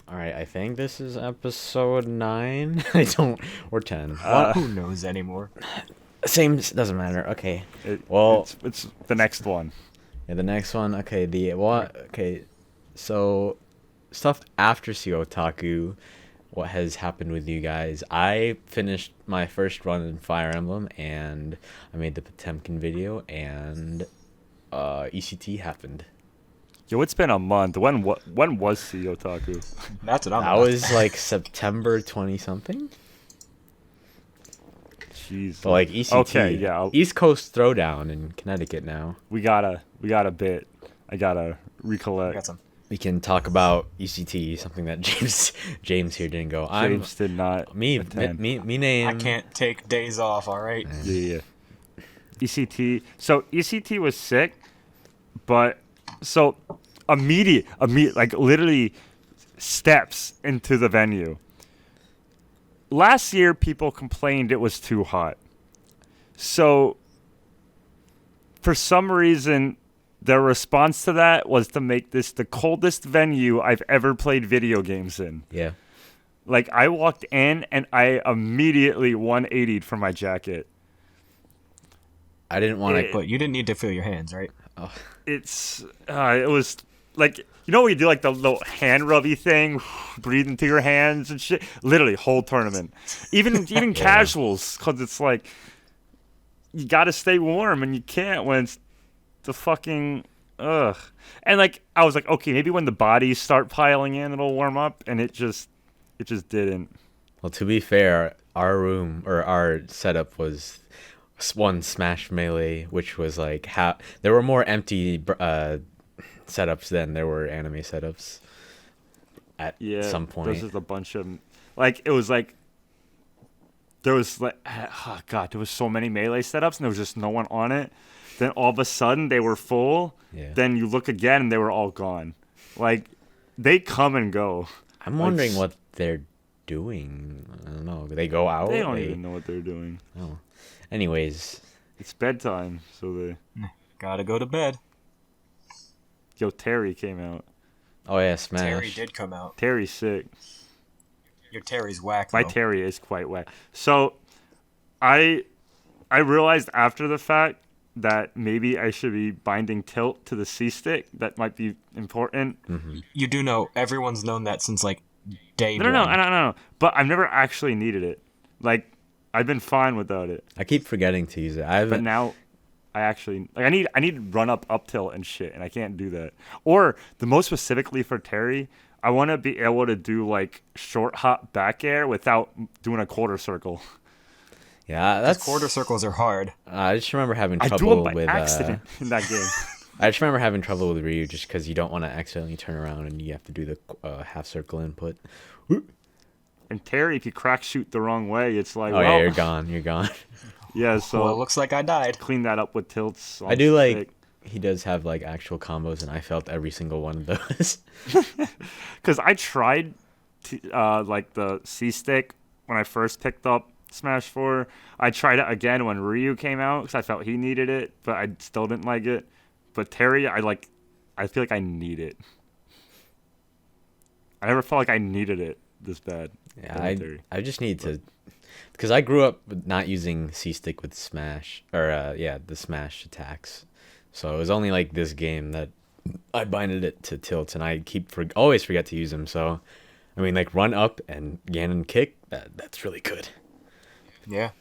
All right, I think this is episode 9. I don't, or 10. Who knows anymore? Same, doesn't matter. Okay. It's the next one. Yeah, the next one. Okay, Okay, so stuff after Sea Otaku. What has happened with you guys? I finished my first run in Fire Emblem, and I made the Potemkin video, and ECT happened. Yo, it's been a month. When was Sea Otaku? That's what I'm That about. was like September 20 something. Jeez. But like ECT. Okay, yeah. East Coast Throwdown in Connecticut now. We got a bit. I gotta recollect. Got some. We can talk about ECT, something that James here didn't go. James did not Me attend. me name. I can't take days off. All right. Yeah. ECT. So ECT was sick, but so immediate, like literally steps into the venue. Last year, people complained it was too hot. So for some reason, their response to that was to make this the coldest venue I've ever played video games in. Yeah. Like, I walked in and I immediately 180'd for my jacket. I didn't want to. But you didn't need to feel your hands, right? It was like, you know when you do like the little hand rubby thing, breathe into your hands and shit? Literally, whole tournament. Even casuals, because it's like, you gotta stay warm and you can't when it's the fucking, ugh. And like, I was like, okay, maybe when the bodies start piling in, it'll warm up, and it just didn't. Well, to be fair, our room or our setup was one Smash Melee, which was like there were more empty setups than there were anime setups at some point. There's just a bunch of, like, it was like, there was like, oh god, there was so many Melee setups and there was just no one on it. Then all of a sudden they were full. Yeah. Then you look again and they were all gone. Like, they come and go. I'm wondering what they're doing. I don't know. They go out. They don't even know what they're doing. Oh. Anyways, It's bedtime, so they. Gotta go to bed. Yo, Terry came out. oh yeah, Smash. Terry did come out. Terry's sick. Your Terry's whack. My though. Terry is quite wet. So, I realized after the fact that maybe I should be binding tilt to the C stick. That might be important. Mm-hmm. You do know everyone's known that since like day No, one. I don't know. But I've never actually needed it. Like, I've been fine without it. I keep forgetting to use it. I But haven't. now, I actually like. I need run up tilt and shit, and I can't do that. Or the most specifically for Terry, I want to be able to do like short hop back air without doing a quarter circle. Yeah, that's Quarter circles are hard. I just remember having I do trouble them by with. accident in that game. I just remember having trouble with Ryu just because you don't want to accidentally turn around and you have to do the half circle input. And Terry, if you crack shoot the wrong way, it's like, Oh yeah, you're gone. You're gone. yeah. So Well, it looks like I died. clean that up with tilts. I do like. He does have like actual combos, and I felt every single one of those. because I tried like the C stick when I first picked up Smash 4. I tried it again when Ryu came out because I felt he needed it, but I still didn't like it. But Terry, I feel like I need it. I never felt like I needed it this bad. Yeah, I just need to, because I grew up with not using C stick with Smash or the Smash attacks, so it was only like this game that I binded it to tilt, and I always forget to use them. So, I mean, like run up and Ganon kick, that's really good. Yeah.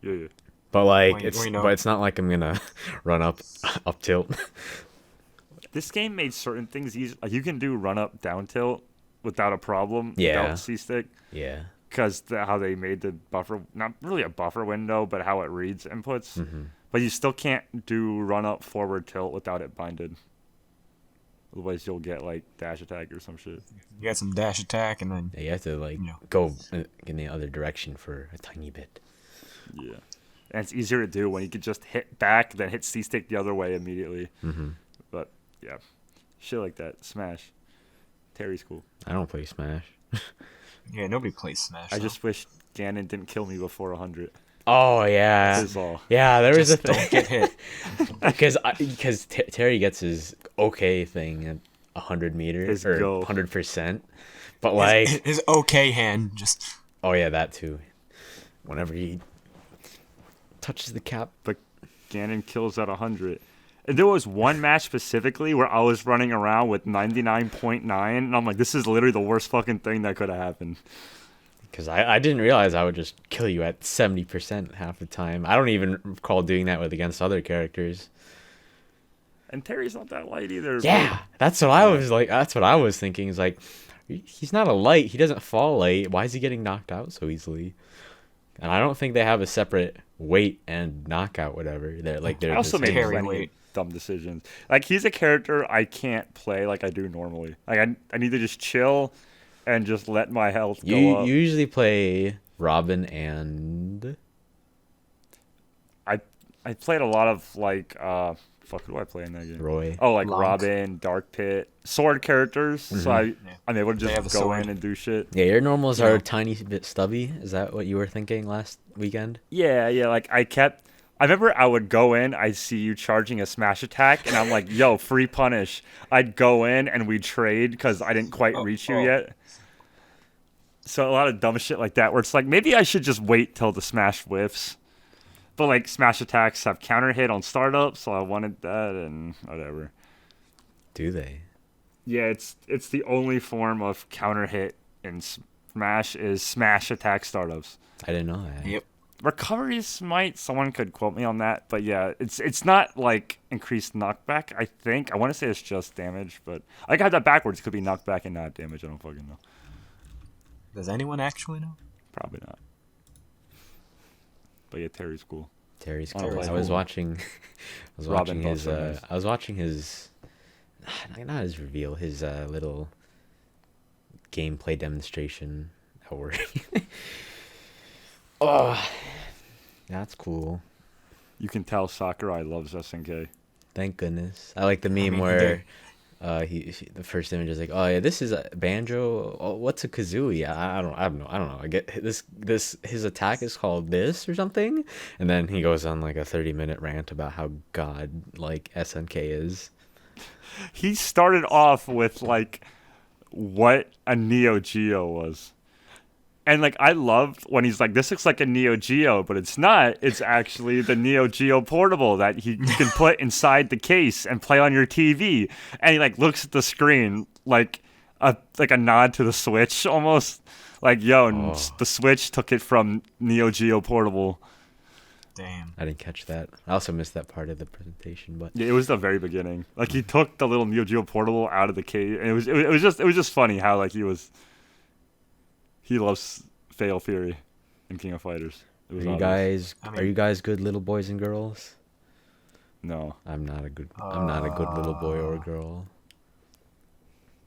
Yeah. But like Well, but it's not like I'm gonna run up tilt. This game made certain things easy. Like, you can do run up down tilt without a problem. Yeah. Without C stick. Yeah. Because how they made the buffer, not really a buffer window, but how it reads inputs. Mm-hmm. But you still can't do run up forward tilt without it binded. Otherwise, you'll get like dash attack or some shit. You got some dash attack and then Yeah, you have to like Yeah. go in the other direction for a tiny bit. Yeah. And it's easier to do when you can just hit back, then hit C stick the other way immediately. Mm-hmm. But yeah, shit like that. Smash. Terry's cool. I don't play Smash. yeah, nobody plays Smash. I though. just wish Ganon didn't kill me before 100. Oh yeah. That's all. Yeah, there was Just a don't get hit. because Terry gets his okay thing at 100 meters His or go. 100%, But like, his okay hand just. oh yeah, that too. Whenever he touches the cap. But Ganon kills at 100. And there was one match specifically where I was running around with 99.9, and I'm like, this is literally the worst fucking thing that could have happened. Because I didn't realize I would just kill you at 70% half the time. I don't even recall doing that with against other characters. And Terry's not that light either. Yeah, that's what I was like. That's what I was thinking. Is like, he's not a light. He doesn't fall light. Why is he getting knocked out so easily? And I don't think they have a separate weight and knockout, whatever. They're like they're I also the made same. plenty of dumb decisions. Like, he's a character I can't play like I do normally. Like, I need to just chill and just let my health go up. You usually play Robin and I played a lot of, like, fuck, who do I play in that game? Roy. Oh, like Lonk. Robin, Dark Pit, sword characters. So I'm able to They have just a go sword. in and do shit. Yeah, your normals Yeah. are a tiny bit stubby. Is that what you were thinking last weekend? Yeah, like, I remember I would go in, I'd see you charging a smash attack, and I'm like, yo, free punish. I'd go in and we'd trade because I didn't quite reach you yet. So a lot of dumb shit like that where it's like, maybe I should just wait till the smash whiffs. But, like, smash attacks have counter hit on startup, so I wanted that and whatever. Do they? Yeah, it's the only form of counter hit in Smash is smash attack startups. I didn't know that. Yep. Recoveries might, someone could quote me on that, but yeah, it's not like increased knockback, I think. I want to say it's just damage, but I got that backwards. It could be knockback and not damage. I don't fucking know. Does anyone actually know? Probably not. But yeah, Terry's cool. Terry's Oh, cool. Terry's I was cool. watching. Robin Buster, nice. I was watching his. Not his reveal. His little gameplay demonstration at work. Oh, that's cool. You can tell Sakurai loves SNK. Thank goodness. I like the meme where the first image is like, oh yeah, this is a banjo. Oh, what's a kazooie? I don't know. I get this. His attack is called this or something, and then he goes on like a 30-minute rant about how god like SNK is. He started off with like what a Neo Geo was. And, like, I loved when he's like, this looks like a Neo Geo, but it's not. It's actually the Neo Geo Portable that you can put inside the case and play on your TV. And he, like, looks at the screen like a nod to the Switch almost. Like, yo, the Switch took it from Neo Geo Portable. Damn. I didn't catch that. I also missed that part of the presentation, but Yeah, it was the very beginning. Like, he took the little Neo Geo Portable out of the case. And it was just funny how, like, he loves Fatal Fury in King of Fighters. It was obvious. are you guys good little boys and girls? No. I'm not a good little boy or girl.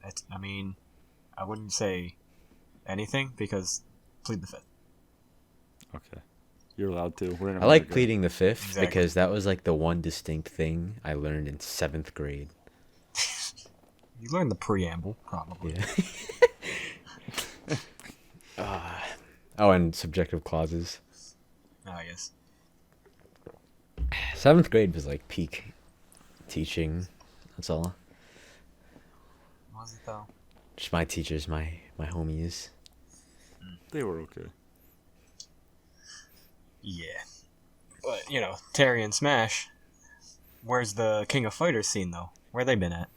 I wouldn't say anything because plead the fifth. Okay. You're allowed to. We're in I like America. pleading the fifth Exactly. because that was like the one distinct thing I learned in 7th grade. You learned the preamble, probably. Yeah. Oh, and subjective clauses. I guess. 7th grade was like peak teaching. That's all. Was it though? Just my teachers, my homies. They were okay. Yeah. But, Terry and Smash. Where's the King of Fighters scene, though? Where they been at?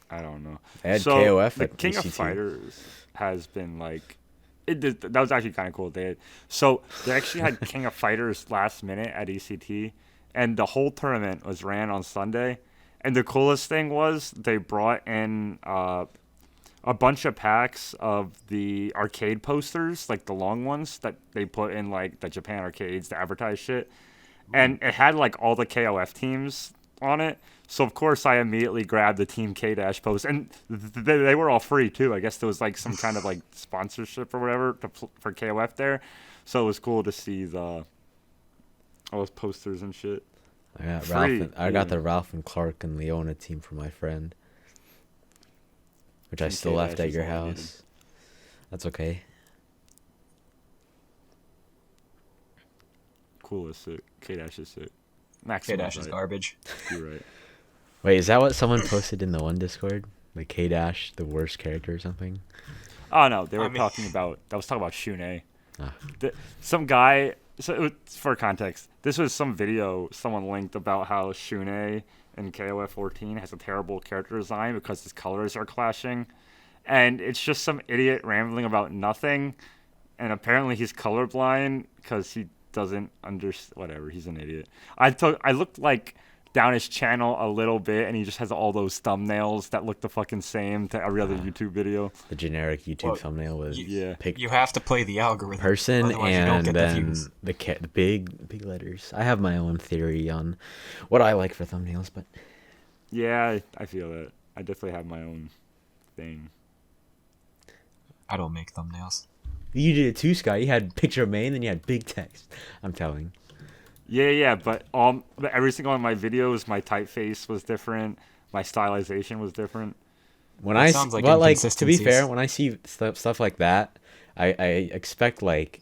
I don't know. They had So, KOF the at King of ECT. Fighters has been like... that was actually kind of cool. They actually had King of Fighters last minute at ECT, and the whole tournament was ran on Sunday. And the coolest thing was they brought in a bunch of packs of the arcade posters, like the long ones that they put in like the Japan arcades to advertise shit. And it had like all the KOF teams on it. So of course I immediately grabbed the Team K-Dash post, and they were all free too. I guess there was like some kind of like sponsorship or whatever for KOF there. So it was cool to see all those posters and shit. I got the Ralph and Clark and Leona team for my friend, which I still K-Dash left at is your all I needed. house. That's okay. Cool is sick. K-Dash is sick. Max K-Dash is garbage. You're right. Wait, is that what someone posted in the one Discord? Like K-Dash, the worst character or something? Oh no, they were I mean- talking about. I was talking about Shune. Ah. Some guy. So for context, this was some video someone linked about how Shune in KOF 14 has a terrible character design because his colors are clashing, and it's just some idiot rambling about nothing, and apparently he's colorblind because he doesn't understand. Whatever, he's an idiot. I looked like down his channel a little bit, and he just has all those thumbnails that look the fucking same to every other YouTube video. The generic YouTube Well, thumbnail was Yeah. picked You have to play the algorithm. person Otherwise you don't and get the then views. the big letters. I have my own theory on what I like for thumbnails, but Yeah, I feel it. I definitely have my own thing. I don't make thumbnails. you did it too, Scott. You had picture of main, then you had big text. I'm telling. Yeah, but every single one of my videos, my typeface was different, my stylization was different. When That I sounds like well, like to be inconsistencies. fair, when I see stuff like that, I expect like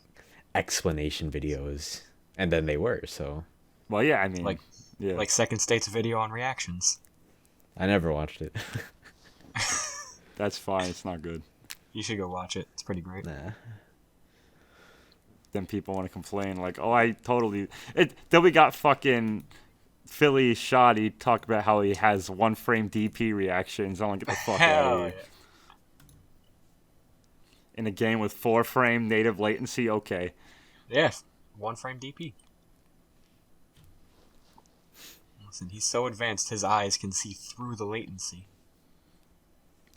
explanation videos, and then they were. So Well, yeah, I mean, Like- yeah, Like Second State's video on reactions. I never watched it. that's fine. It's not good. You should go watch it. It's pretty great. Nah. Then people want to complain like, "Oh, I totally." Then we got fucking Philly Shoddy talk about how he has one frame DP reactions. I'm like, get the fuck out of Hell here. yeah. In a game with 4-frame native latency, okay. Yeah, one frame DP. Listen, he's so advanced his eyes can see through the latency.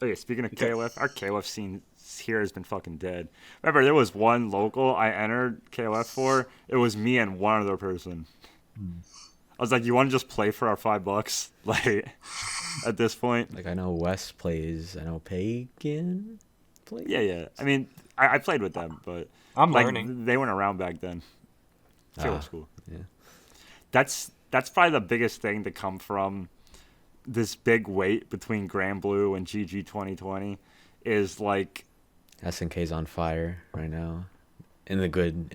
Okay, speaking of KOF, our KOF scene here has been fucking dead. Remember, there was one local I entered KOF for. It was me and one other person. I was like, "You want to just play for our $5?" Like, at this point, Like I know Wes plays. I know Pagan plays. yeah. I mean, I played with them, but I'm like learning. they weren't around back then. So it was Ah, cool. yeah. That's probably the biggest thing to come from this big wait between Grand Blue and GG 2020 is like, SNK's on fire right now, in a good.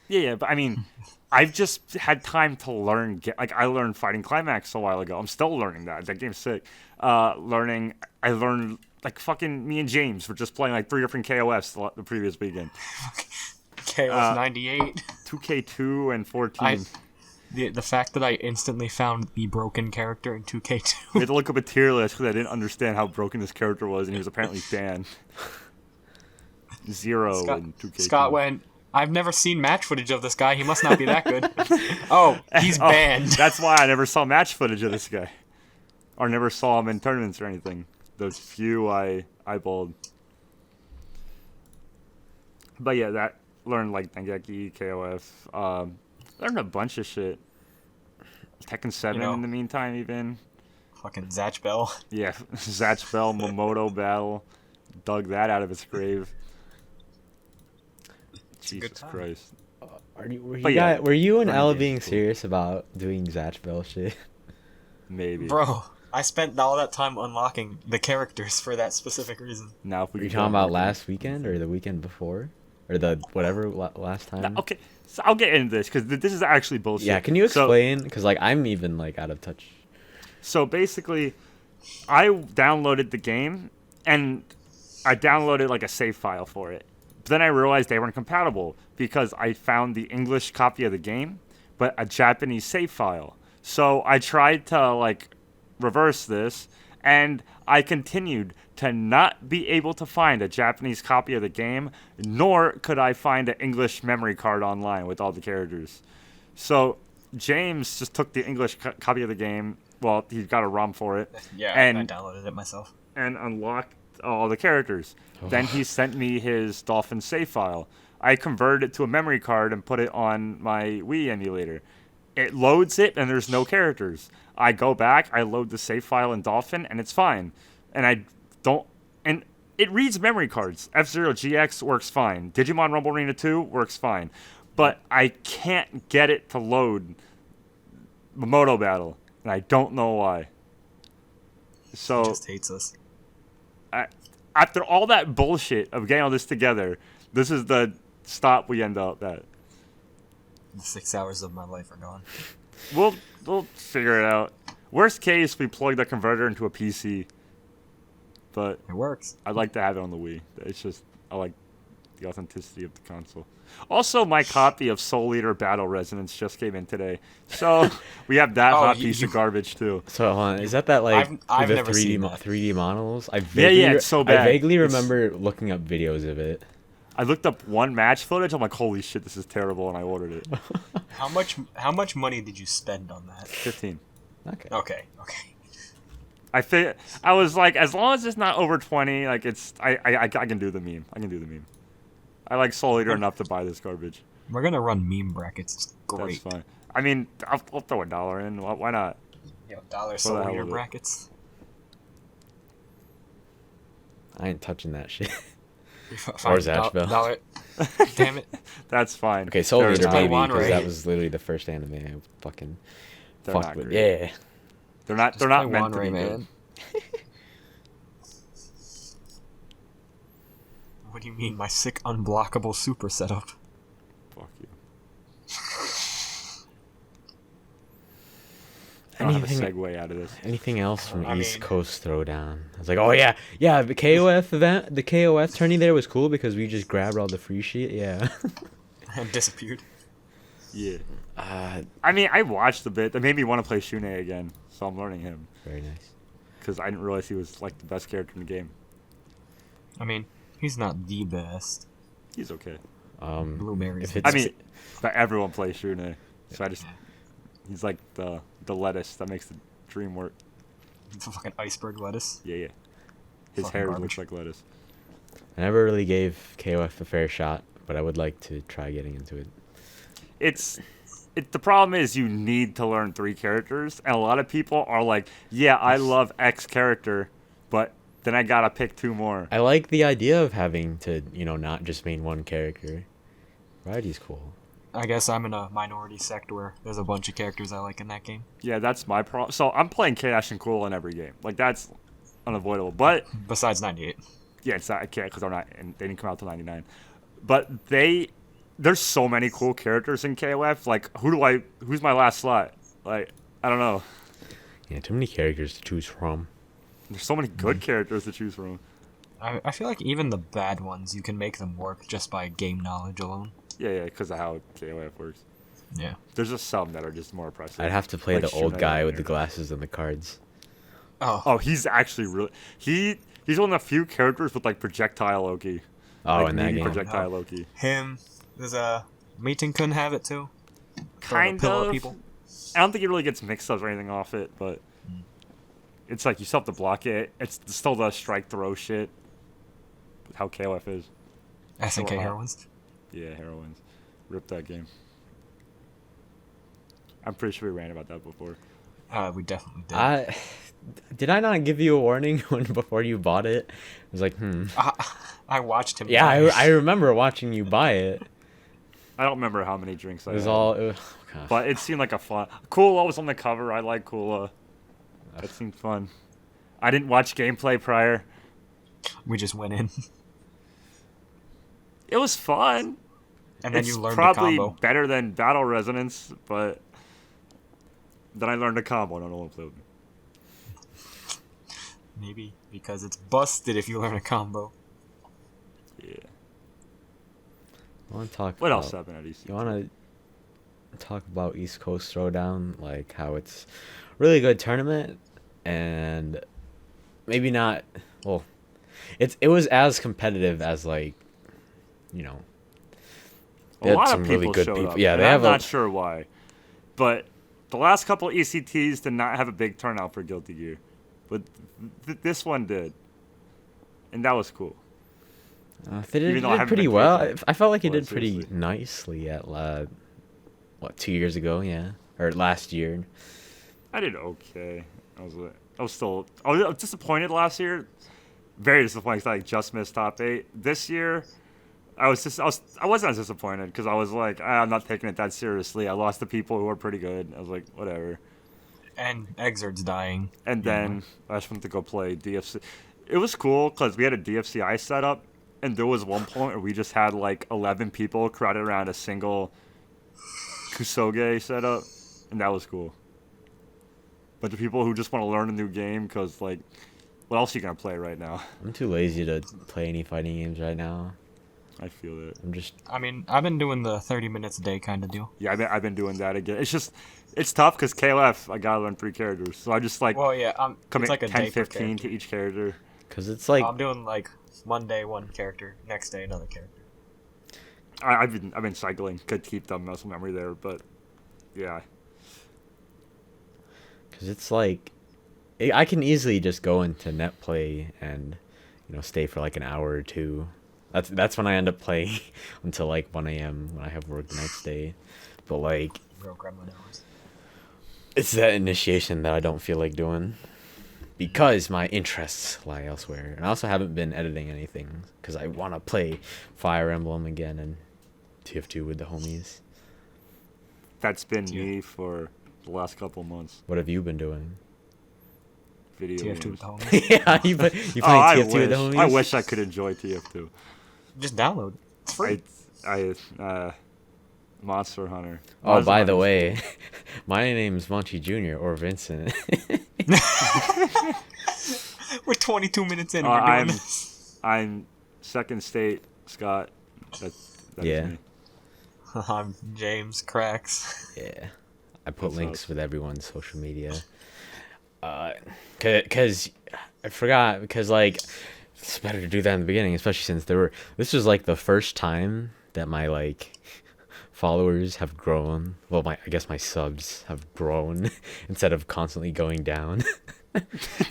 yeah, but I mean, I've just had time to learn. Like, I learned Fighting Climax a while ago. I'm still learning that. That game's sick. I learned, like, fucking me and James were just playing, like, 3 different KOFs the previous weekend. KOF 98. 2K2 and 14. The fact that I instantly found the broken character in 2K2. We had to look up a tier list because I didn't understand how broken this character was, and he was apparently banned. 0 in 2K2. Scott went, I've never seen match footage of this guy. He must not be that good. Oh, he's Oh, banned. That's why I never saw match footage of this guy. Or never saw him in tournaments or anything. Those few I eyeballed. But yeah, that learned like Dengeki, KOF. Learned a bunch of shit. Tekken 7 You know. in the meantime, even. Fucking Zatch Bell. Yeah, Zatch Bell, Momoto battle. Dug that out of its grave. a Jesus good time. Christ. Were you and Run Ella game's being cool. serious about doing Zatch Bell shit? Maybe. Bro, I spent all that time unlocking the characters for that specific reason. Now if we Were you could talking go about back- last weekend or the weekend before, or the whatever last time? No, okay, so I'll get into this because this is actually bullshit. Yeah, can you So- explain? Because like I'm even like out of touch. So basically, I downloaded the game and I downloaded like a save file for it. But then I realized they weren't compatible because I found the English copy of the game, but a Japanese save file. So I tried to like reverse this, and I continued to not be able to find a Japanese copy of the game, nor could I find an English memory card online with all the characters. So James just took the English copy of the game. Well, he got a ROM for it. Yeah, And- I downloaded it myself. And unlocked all the characters. Then he sent me his Dolphin save file. I converted it to a memory card and put it on my Wii emulator. It loads it and there's no characters. I go back, I load the save file in Dolphin and it's fine. And it reads memory cards. F-Zero GX works fine. Digimon Rumble Arena 2 works fine. But I can't get it to load Momoto Battle. And I don't know why. So He just hates us. after all that bullshit of getting all this together, this is the stop we end up at. The 6 hours of my life are gone. We'll figure it out. Worst case, we plug the converter into a PC. but It works. I'd like to have it on the Wii. It's just I like the authenticity of the console. Also, my copy of Soul Eater Battle Resonance just came in today, so we have that hot piece of garbage too. So hold on, is that like I've the never 3D seen that. 3D models? Yeah, it's so bad. I vaguely remember looking up videos of it. I looked up one match footage. I'm like, holy shit, this is terrible, and I ordered it. How much money did you spend on that? 15. Okay. I was like, as long as it's not over 20, like I can do the meme. I like Soul Eater enough to buy this garbage. We're gonna run meme brackets. It's great. That's fine. I mean, I'll throw $1 in. Why not? Dollar Soul Eater brackets. I ain't touching that shit. Fine, Or Zatchville. Dollar. Damn it. That's fine. Okay, Soul They're Eater not- maybe, because Wanray. that was literally the first anime I fucking They're fucked not with. great. Yeah. They're not Play meant to be Wanray, good. man. What do you mean, my sick unblockable super setup? Fuck you. I don't have a segue out of this. Anything else from I East mean- Coast Throwdown? I was like, oh yeah, the KOF event, the KOF tourney there was cool because we just grabbed all the free shit. Yeah. And disappeared. Yeah. I mean, I watched a bit. That made me want to play Shune again, so I'm learning him. Very nice. Because I didn't realize he was like the best character in the game. I mean, he's not the best. He's okay. Blue Mary's. If it's I mean, but everyone plays Shune, so he's like the lettuce that makes the dream work. It's a fucking iceberg lettuce. Yeah. His Fucking hair garbage. looks like lettuce. I never really gave KOF a fair shot, but I would like to try getting into it. The problem is you need to learn 3 characters, and a lot of people are like, yeah, I love X character, but then I gotta pick 2 more. I like the idea of having to, not just main one character. Variety's cool. I guess I'm in a minority sect where there's a bunch of characters I like in that game. Yeah, that's my problem. So I'm playing Chaos and Cool in every game. Like, that's unavoidable. But, Besides 98. yeah, I can't because they didn't come out till 99. But there's so many cool characters in KOF. Like, who's my last slot? Like, I don't know. Yeah, too many characters to choose from. There's so many good characters to choose from. I feel like even the bad ones, you can make them work just by game knowledge alone. Yeah, because of how KOF works. Yeah. There's just some that are just more impressive. I'd have to play Like the old Shunai guy in with the there. glasses and the cards. Oh, he's actually really... He's one of the few characters with, like, projectile Loki. Oh, like, in that meaty game. projectile Loki. Him. There's a... Meeting couldn't have it too. Kind Pillow of. people. I don't think he really gets mix-ups or anything off it, but... It's like, you still have to block it. It's still the strike throw shit. How KOF is. SNK Sure. heroines. Yeah, heroines. Rip that game. I'm pretty sure we ran about that before. We definitely did. Did I not give you a warning before you bought it? I was like, I watched him. Yeah, buy it. I remember watching you buy it. I don't remember how many drinks I It was had. all... God. But it seemed like a fun... Kula was on the cover. I like Kula. That seemed fun. I didn't watch gameplay prior. We just went in. It was fun. And then It's you learned the probably combo. better than Battle Resonance, but then I learned a combo and I don't want to play with me. Maybe because it's busted if you learn a combo. Yeah. I want to talk What about, else happened at EC? You want to talk about East Coast Throwdown, like how it's really good tournament, and maybe not... Well, it was as competitive as, like, they A had lot some of really people good showed people. up. Yeah, and they I'm have not sure why. But the last couple ECTs did not have a big turnout for Guilty Gear. But this one did. And that was cool. They did, Even though I haven't pretty been well. playing I felt like it well, did pretty seriously. nicely at 2 years ago, yeah, or last year. I did okay. I was disappointed last year. Very disappointed because I just missed top 8. This year, I wasn't as disappointed because I was like, I'm not taking it that seriously. I lost to people who were pretty good. I was like, whatever. And Exerd's dying. And then I just went to go play DFC. It was cool because we had a DFCI set up, and there was one point where we just had like 11 people crowded around a single Kusoge setup, and that was cool. Bunch of people who just want to learn a new game because like What else are you gonna play right now? I'm too lazy to play any fighting games right now. I feel it. I'm just. I mean, I've been doing the 30 minutes a day kind of deal. Yeah, I've been doing that again. It's tough because KLF, I gotta learn 3 characters, so I just like Well, yeah, commit it's like a 10, day per 15 character. to each character. Cause it's like. I'm doing like one day one character, next day another character. I've been cycling to keep the muscle memory there, but yeah. Cause it's like. I can easily just go into net play and, stay for like an hour or two. That's when I end up playing until like 1 a.m. when I have work the next day. But like, Real gremlin hours. it's that initiation that I don't feel like doing because my interests lie elsewhere. And I also haven't been editing anything because I want to play Fire Emblem again and TF2 with the homies. That's been me for the last couple months. What have you been doing? Video TF2 games. with the homies. Yeah, you playing TF2 with the homies? I wish I could enjoy TF2. Just download. It's free. Monster Hunter. Oh, Monster by the Hunter's way, cool. my name's Munchyjr or Vincent. We're 22 minutes in. We're doing this. I'm second state Scott. That Yeah. is me. I'm James Krax. Yeah, I put What's links up? with everyone's social media. Cause I forgot because like it's better to do that in the beginning, especially since this was like the first time that my like followers have grown. Well, I guess my subs have grown instead of constantly going down.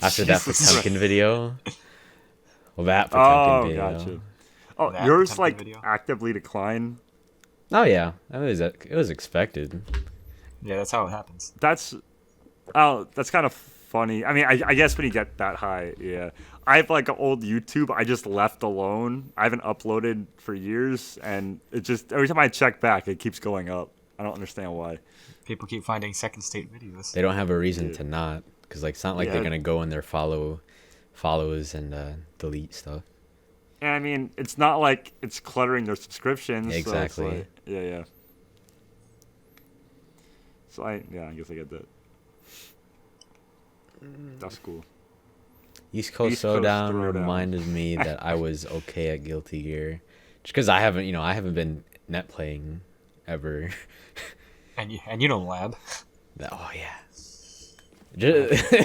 After that Jesus. Potemkin video. Well, that Potemkin Oh, video. gotcha. Oh, That yours Potemkin like video. actively decline. Oh yeah, it was expected. Yeah, that's how it happens. That's kind of funny. I mean, I guess when you get that high, yeah. I have like an old YouTube I just left alone. I haven't uploaded for years, and it just every time I check back, it keeps going up. I don't understand why. People keep finding second state videos. They don't have a reason Yeah. to not, because like it's not like Yeah. they're gonna go in their follows and delete stuff. And I mean, it's not like it's cluttering their subscriptions. So it's Exactly. like, yeah. So I guess I get that. That's cool. East Coast East Coast Throwdown Throwdown. reminded me that I was okay at Guilty Gear, just because I haven't been net playing ever. And you don't lab. Oh yeah. That's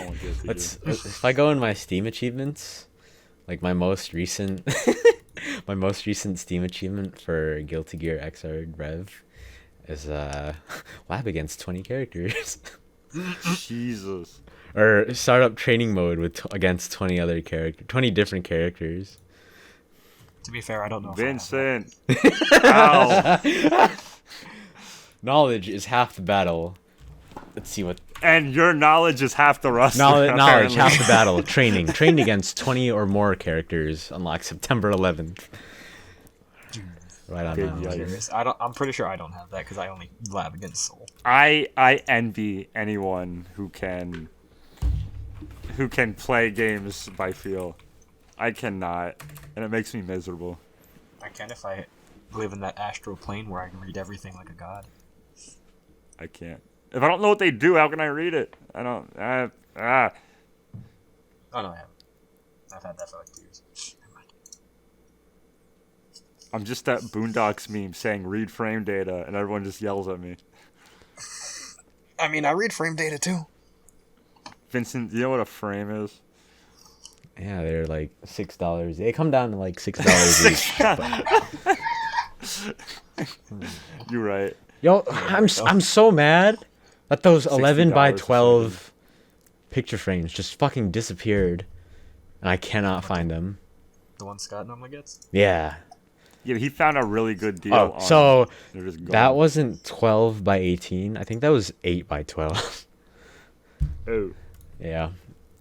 all on Guilty Let's Gear. if I go in my Steam achievements, like my most recent Steam achievement for Guilty Gear XR Rev is lab against 20 characters. Jesus. Or start up training mode with against 20 different characters. To be fair, I don't know. If I have that. Vincent. Ow. Knowledge is half the battle. Let's see what And your knowledge is half the roster. knowledge apparently. half the battle. Training against 20 or more characters. Unlock September 11th. Right on Big that. I'm yikes. curious. I'm pretty sure I don't have that because I only lab against Soul. I envy anyone who can play games by feel. I cannot, and it makes me miserable. I can if I live in that astral plane where I can read everything like a god. I can't. If I don't know what they do, how can I read it? I don't. Oh no, I haven't. I've had that for like 2 years. Never mind. I'm just that Boondocks meme saying read frame data, and everyone just yells at me. I mean, I read frame data too. Vincent, do you know what a frame is? Yeah, they're like $6. They come down to like $6 each. You're right. Yo, I'm so mad that those 11 by $60 a 12 picture frames just fucking disappeared, and I cannot find them. The one Scott normally gets. Yeah. Yeah, he found a really good deal. Oh, on so they're just gone. that wasn't 12 by 18. I think that was 8 by 12. Oh, Yeah.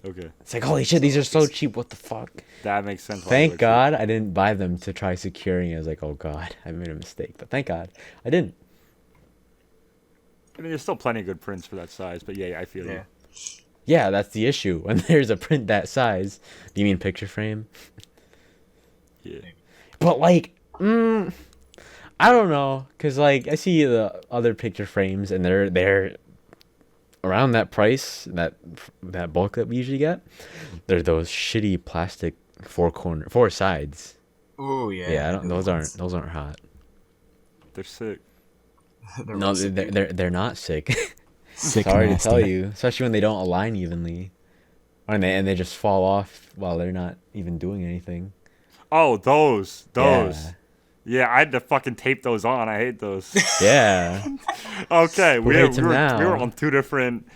okay. It's like, holy shit, these are so cheap. What the fuck? That makes sense. Thank God I didn't buy them to try securing it. I was like, oh God, I made a mistake. But thank God I didn't. I mean, there's still plenty of good prints for that size, but yeah, I feel Yeah. you. Yeah, that's the issue. When there's a print that size. Do you mean picture frame? Yeah. But like, I don't know, cause like I see the other picture frames and they're around that price, that bulk that we usually get, they're those shitty plastic four sides. Ooh, yeah. Yeah, I don't, the those aren't hot. They're sick. They're No, roasted, dude. they're not sick. Sick Sorry to nasty. tell you, especially when they don't align evenly, and they just fall off while they're not even doing anything. Oh, those. Yeah. Yeah, I had to fucking tape those on. I hate those. Yeah. Okay, Who we hates were 'em now? on two different.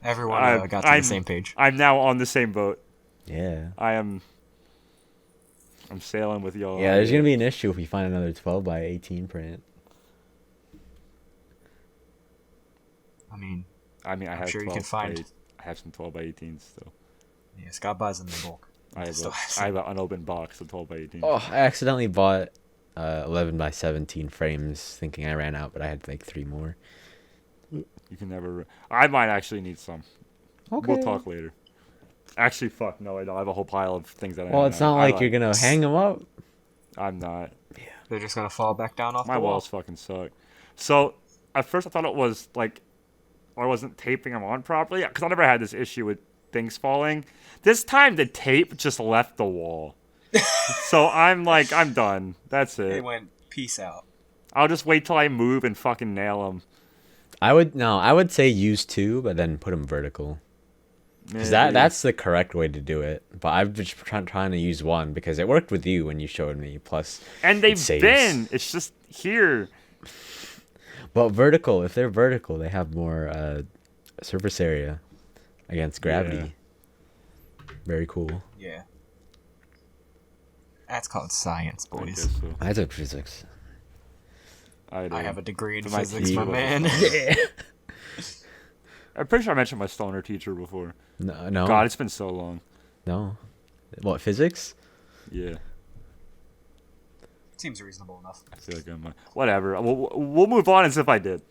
Everyone got to I'm- the same page. I'm now on the same boat. Yeah. I'm sailing with y'all. Yeah, there's gonna be an issue if we find another 12 by 18 print. I mean, I have sure you 12 can find- by, I have some 12 by 18s still. yeah, Scott buys them in bulk. I have Still has I have an unopened box of 12 by 18. Oh, I accidentally bought 11 by 17 frames, thinking I ran out, but I had like 3 more. You can never. I might actually need some. Okay. We'll talk later. Actually, fuck no, I don't. I have a whole pile of things that I. Well, it's not like you're gonna hang them up. I'm not. They're just gonna fall back down off My the wall. walls fucking suck. So at first I thought it was like, or I wasn't taping them on properly because I never had this issue with things falling. This time the tape just left the wall. So I'm like, I'm done. That's They it. went peace out. I'll just wait till I move and fucking nail them. I would say use 2, but then put them vertical. Because that's the correct way to do it. But I've just trying to use 1 because it worked with you when you showed me. Plus, and it they've saves. been. It's just here. But vertical, if they're vertical, they have more surface area against gravity. Very cool. Yeah. That's called science, I boys. guess so. I took physics. I I have a degree in But my physics, teacher my wasn't man. I'm pretty sure I mentioned my stoner teacher before. No. God, it's been so long. No. What, physics? Yeah, Seems reasonable enough. I feel like I'm. Whatever. We'll move on as if I did.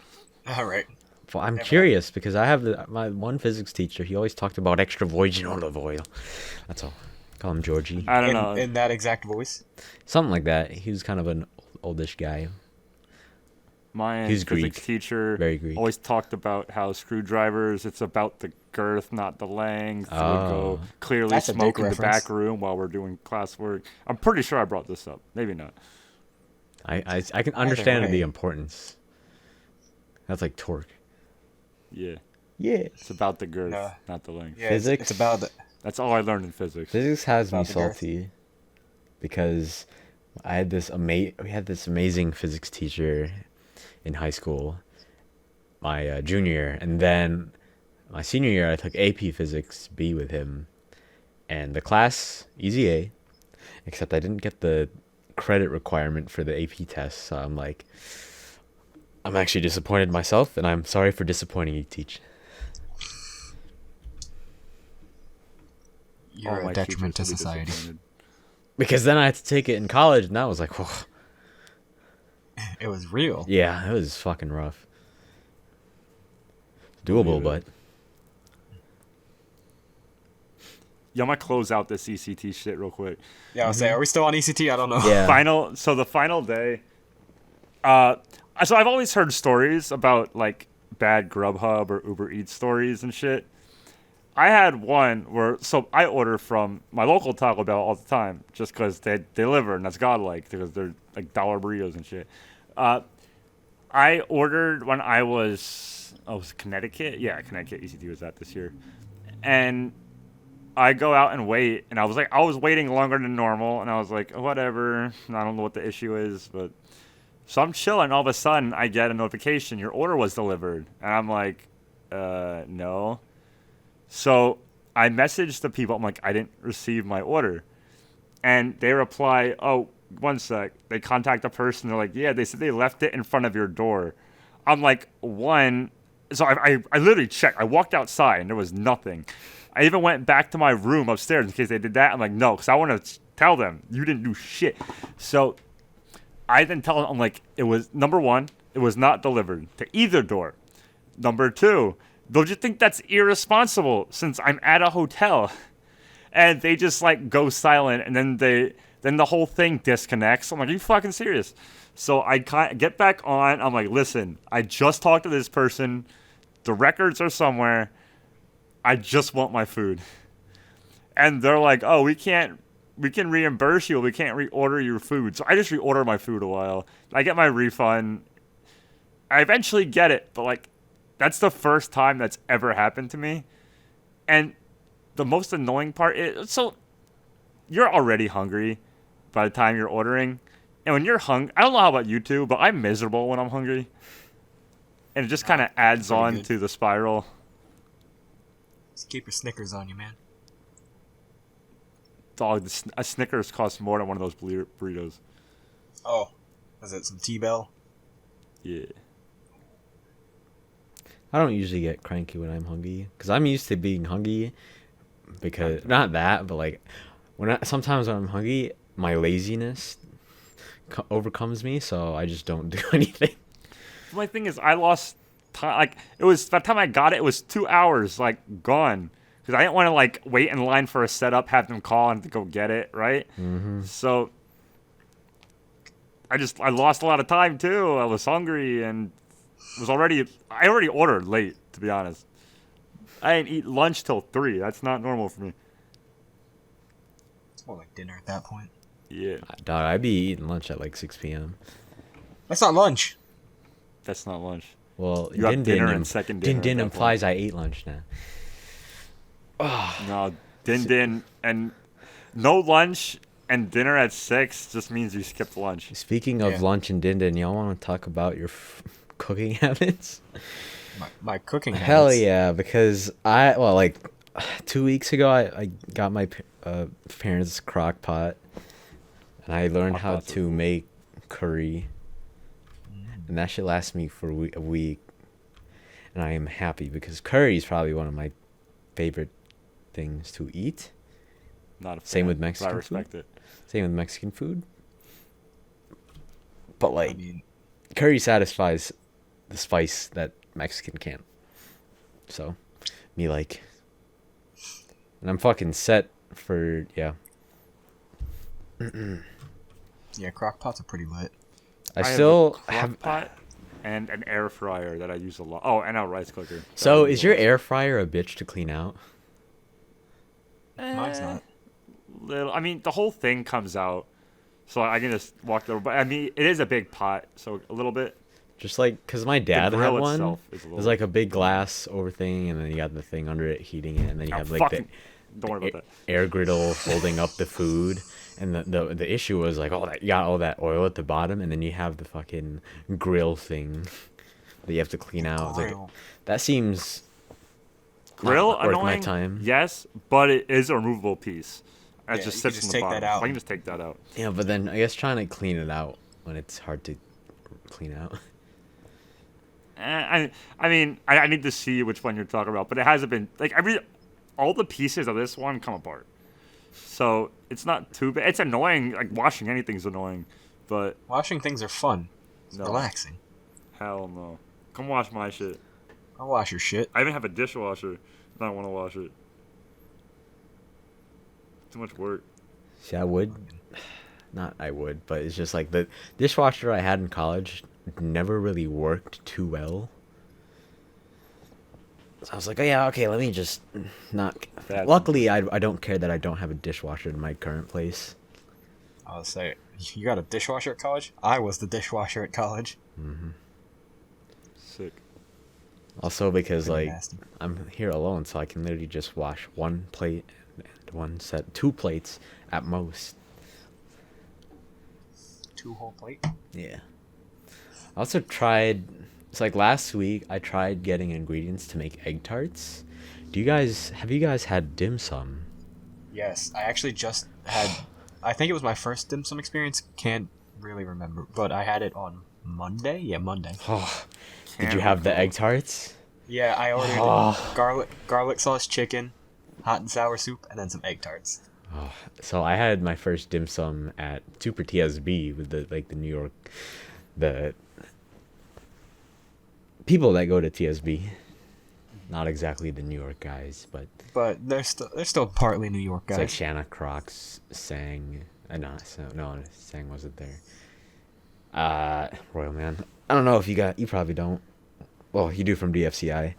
All right. Well, I'm curious because I have my one physics teacher. He always talked about extra virgin olive oil. That's all. Call him Georgie. I don't know. In that exact voice. Something like that. He was kind of an oldish guy. My He's physics Greek. teacher Very Greek. always talked about how screwdrivers, it's about the girth, not the length. It would go Oh. clearly That's a smoke dick in the reference. back room while we're doing classwork. I'm pretty sure I brought this up. Maybe not. I can understand way. the importance. That's like torque. Yeah. Yeah. It's about the girth, No. not the length. Yeah, Physics? It's about the. That's all I learned in physics. Physics has me About the girth. salty because I had we had this amazing physics teacher in high school, my junior year, and then my senior year I took AP Physics B with him, and the class easy A, except I didn't get the credit requirement for the AP test, so I'm actually disappointed in myself, and I'm sorry for disappointing you, teach. All You're my a detriment to teachers will be society. disappointed. Because then I had to take it in college, and that was like, whew. It was real. Yeah, it was fucking rough. Doable, Believe it. but Yeah, I'm gonna close out this ECT shit real quick. Yeah, I'll say, are we still on ECT? I don't know. yeah. The final day. So I've always heard stories about like bad Grubhub or Uber Eats stories and shit. I had one where I order from my local Taco Bell all the time just because they deliver and that's godlike because they're like dollar burritos and shit. I ordered when I was Connecticut. Yeah, Connecticut ECT was that this year, and I go out and wait, and I was waiting longer than normal, and I was like, whatever. I don't know what the issue is, but so I'm chilling. All of a sudden, I get a notification: your order was delivered, and I'm like, no. So I messaged the people. I'm like, I didn't receive my order, and they reply, oh, one sec. They contact the person. They're like, yeah, they said they left it in front of your door. I'm like, one. So I literally checked. I walked outside, and there was nothing. I even went back to my room upstairs in case they did that. I'm like, no, because I want to tell them you didn't do shit. So I then tell them, I'm like, it was, number one, it was not delivered to either door. Number two, they'll just think that's irresponsible since I'm at a hotel. And they just like go silent, and then the whole thing disconnects. I'm like, are you fucking serious? So I get back on. I'm like, listen, I just talked to this person. the records are somewhere. I just want my food. And they're like, oh, we can reimburse you. We can't reorder your food. So I just reorder my food a while. I get my refund. I eventually get it, but like, that's the first time that's ever happened to me. And the most annoying part is, so you're already hungry by the time you're ordering. And when you're hungry, I don't know how about you two, but I'm miserable when I'm hungry. And it just kind of adds on good. to the spiral. Just keep your Snickers on you, man. Dog, a Snickers costs more than one of those burritos. Oh, is it some T-Bell? Yeah. I don't usually get cranky when I'm hungry because I'm used to being hungry. Because not that, but like sometimes when I'm hungry, my laziness overcomes me, so I just don't do anything. My thing is, I lost time. Like, it was, by the time I got it, it was 2 hours, like, gone. Because I didn't want to, like, wait in line for a setup, have them call, and to go get it, right? Mm-hmm. So, I lost a lot of time, too. I was hungry, and I already ordered late, to be honest. I didn't eat lunch till 3. That's not normal for me. It's more like dinner at that point. Yeah. Dog, I'd be eating lunch at like 6 p.m. That's not lunch. That's not lunch. Well, You have dinner and second dinner. Din at that implies I ate lunch now. point. No, din and no lunch and dinner at 6 just means you skipped lunch. Speaking of lunch and din, y'all want to talk about your cooking habits? My cooking habits. Hell yeah, because like 2 weeks ago I got my parents' crock pot, and I learned how to make curry, and that should last me for a week, and I am happy because curry is probably one of my favorite things to eat. Not a fan, Same with but Mexican I respect food. it. Same with Mexican food. But like, I mean, curry satisfies the spice that Mexican can't. So, me like, and I'm fucking set for yeah. yeah, crock pots are pretty lit. I have still a have. crock pot and an air fryer that I use a lot. Oh, and a rice cooker. that So, I use is a your lot. air fryer a bitch to clean out? Mine's not. Little, I mean, the whole thing comes out, so I can just walk over. But I mean, it is a big pot, so a little bit. Just like, cause my dad had grill one. itself is a There's little- like a big glass over thing, and then you got the thing under it heating it, and then you Oh, have like fucking, don't worry about that. air griddle holding up the food. And the issue was like, you got all that oil at the bottom, and then you have the fucking grill thing that you have to clean out. It's like, Grill. that seems Grill not worth my annoying, time. yes, but it is a removable piece. It Yeah, just you can sits just in the take bottom. that out. I can just take that out. Yeah, but then I guess trying to clean it out when it's hard to clean out. I mean, I need to see which one you're talking about, but it hasn't been like all the pieces of this one come apart, so it's not too bad. It's annoying. Like, washing anything's annoying, but Washing things are fun. It's No. relaxing. hell no. Come wash my shit. I'll wash your shit. I even have a dishwasher, and I don't want to wash it. Too much work. See, I would. Not I would, but it's just like the dishwasher I had in college never really worked too well. So I was like, oh yeah, okay, let me just not. That's- Luckily, I don't care that I don't have a dishwasher in my current place. I'll say, you got a dishwasher at college? I was the dishwasher at college. Sick. Also because Pretty like nasty. I'm here alone, so I can literally just wash one plate, two plates at most. 2 whole plate? Yeah. I also tried. It's like last week I tried getting ingredients to make egg tarts. Have you guys had dim sum? Yes, I actually just had. I think it was my first dim sum experience. Can't really remember, but I had it on Monday. Yeah, Monday. Oh, did Can't you have the recall. egg tarts? Yeah, I ordered Oh. garlic sauce chicken, hot and sour soup, and then some egg tarts. Oh, so I had my first dim sum at Super TSB with the New York, the people that go to TSB. Not exactly the New York guys, but But they're still partly New York it's guys. like Shanna Crocs sang. No, Sang wasn't there. Royal Man. I don't know if you probably don't. Well, you do from DFCI.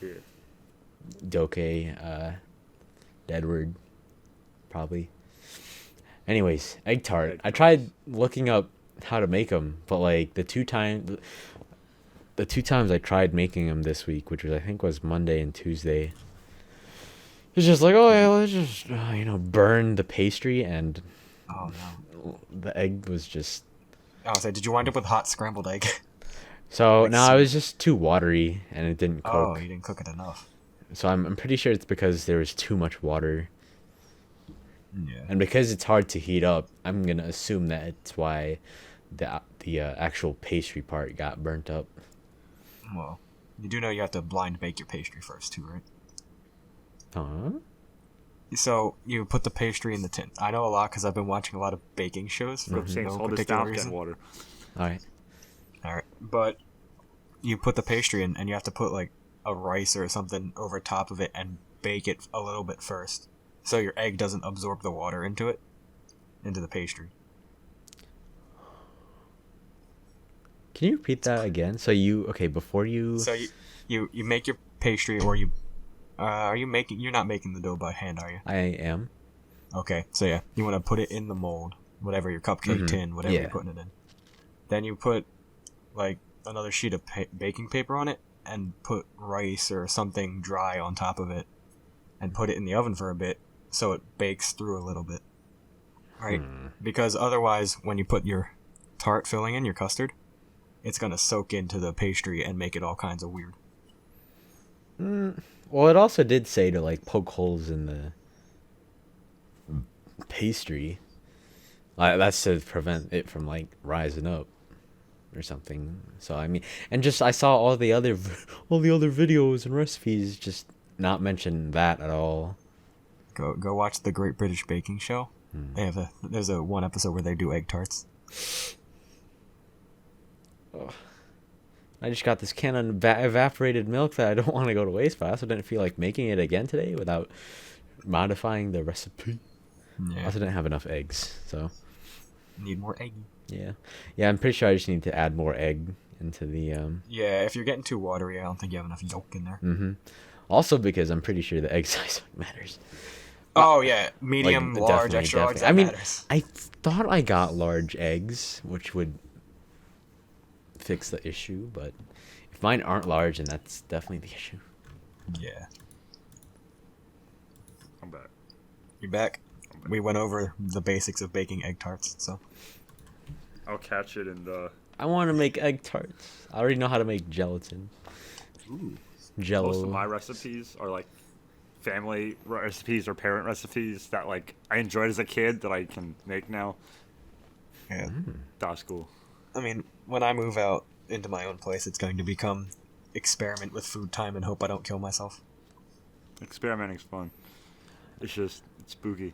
Yeah. Doke, Deadward, probably. Anyways, egg tart. Egg I tarts. tried looking up how to make them, but like the two times I tried making them this week, which was I think was Monday and Tuesday, it's just like, oh yeah, let's just burn the pastry, and Oh no. the egg was just I was like, did you wind up with hot scrambled egg? so Like no, it soup. was just too watery and it didn't Oh, cook. you didn't cook it enough. So I'm pretty sure it's because there was too much water. Yeah. And because it's hard to heat up, I'm gonna assume that it's why the actual pastry part got burnt up. Well, you do know you have to blind bake your pastry first too, right? Huh? So you put the pastry in the tin. I know a lot because I've been watching a lot of baking shows for James, no hold this particular down. reason. Getting water. All right. All right, but you put the pastry in, and you have to put like a rice or something over top of it and bake it a little bit first, so your egg doesn't absorb the water into the pastry. Can you repeat that again? Before you. So you make your pastry, or you're not making the dough by hand, are you? I am. Okay, so yeah, you want to put it in the mold, whatever your cupcake tin, whatever Yeah. you're putting it in. Then you put like another sheet of baking paper on it, and put rice or something dry on top of it, and put it in the oven for a bit so it bakes through a little bit. Right? Because otherwise, when you put your tart filling in, your custard, it's gonna soak into the pastry and make it all kinds of weird. Well, it also did say to like poke holes in the pastry. That's to prevent it from like rising up or something. So I mean, and just I saw all the other videos and recipes just not mention that at all. Go watch the Great British Baking Show. There's a one episode where they do egg tarts. I just got this can of evaporated milk that I don't want to go to waste, but I also didn't feel like making it again today without modifying the recipe. I Yeah, also didn't have enough eggs, so need more egg. yeah. I'm pretty sure I just need to add more egg into the Yeah, if you're getting too watery, I don't think you have enough yolk in there. Also because I'm pretty sure the egg size matters. Oh yeah, medium, Like, large, definitely, extra large. definitely. That I mean, matters. I thought I got large eggs, which would fix the issue, but if mine aren't large, then that's definitely the issue. Yeah, I'm back. you back? We went over the basics of baking egg tarts, so I'll catch it in the. I want to make egg tarts. I already know how to make gelatin. Jello. Most of my recipes are like family recipes or parent recipes that like I enjoyed as a kid that I can make now. yeah. That's cool. I mean, when I move out into my own place, it's going to become experiment with food time and hope I don't kill myself. Experimenting's fun. It's just it's spooky.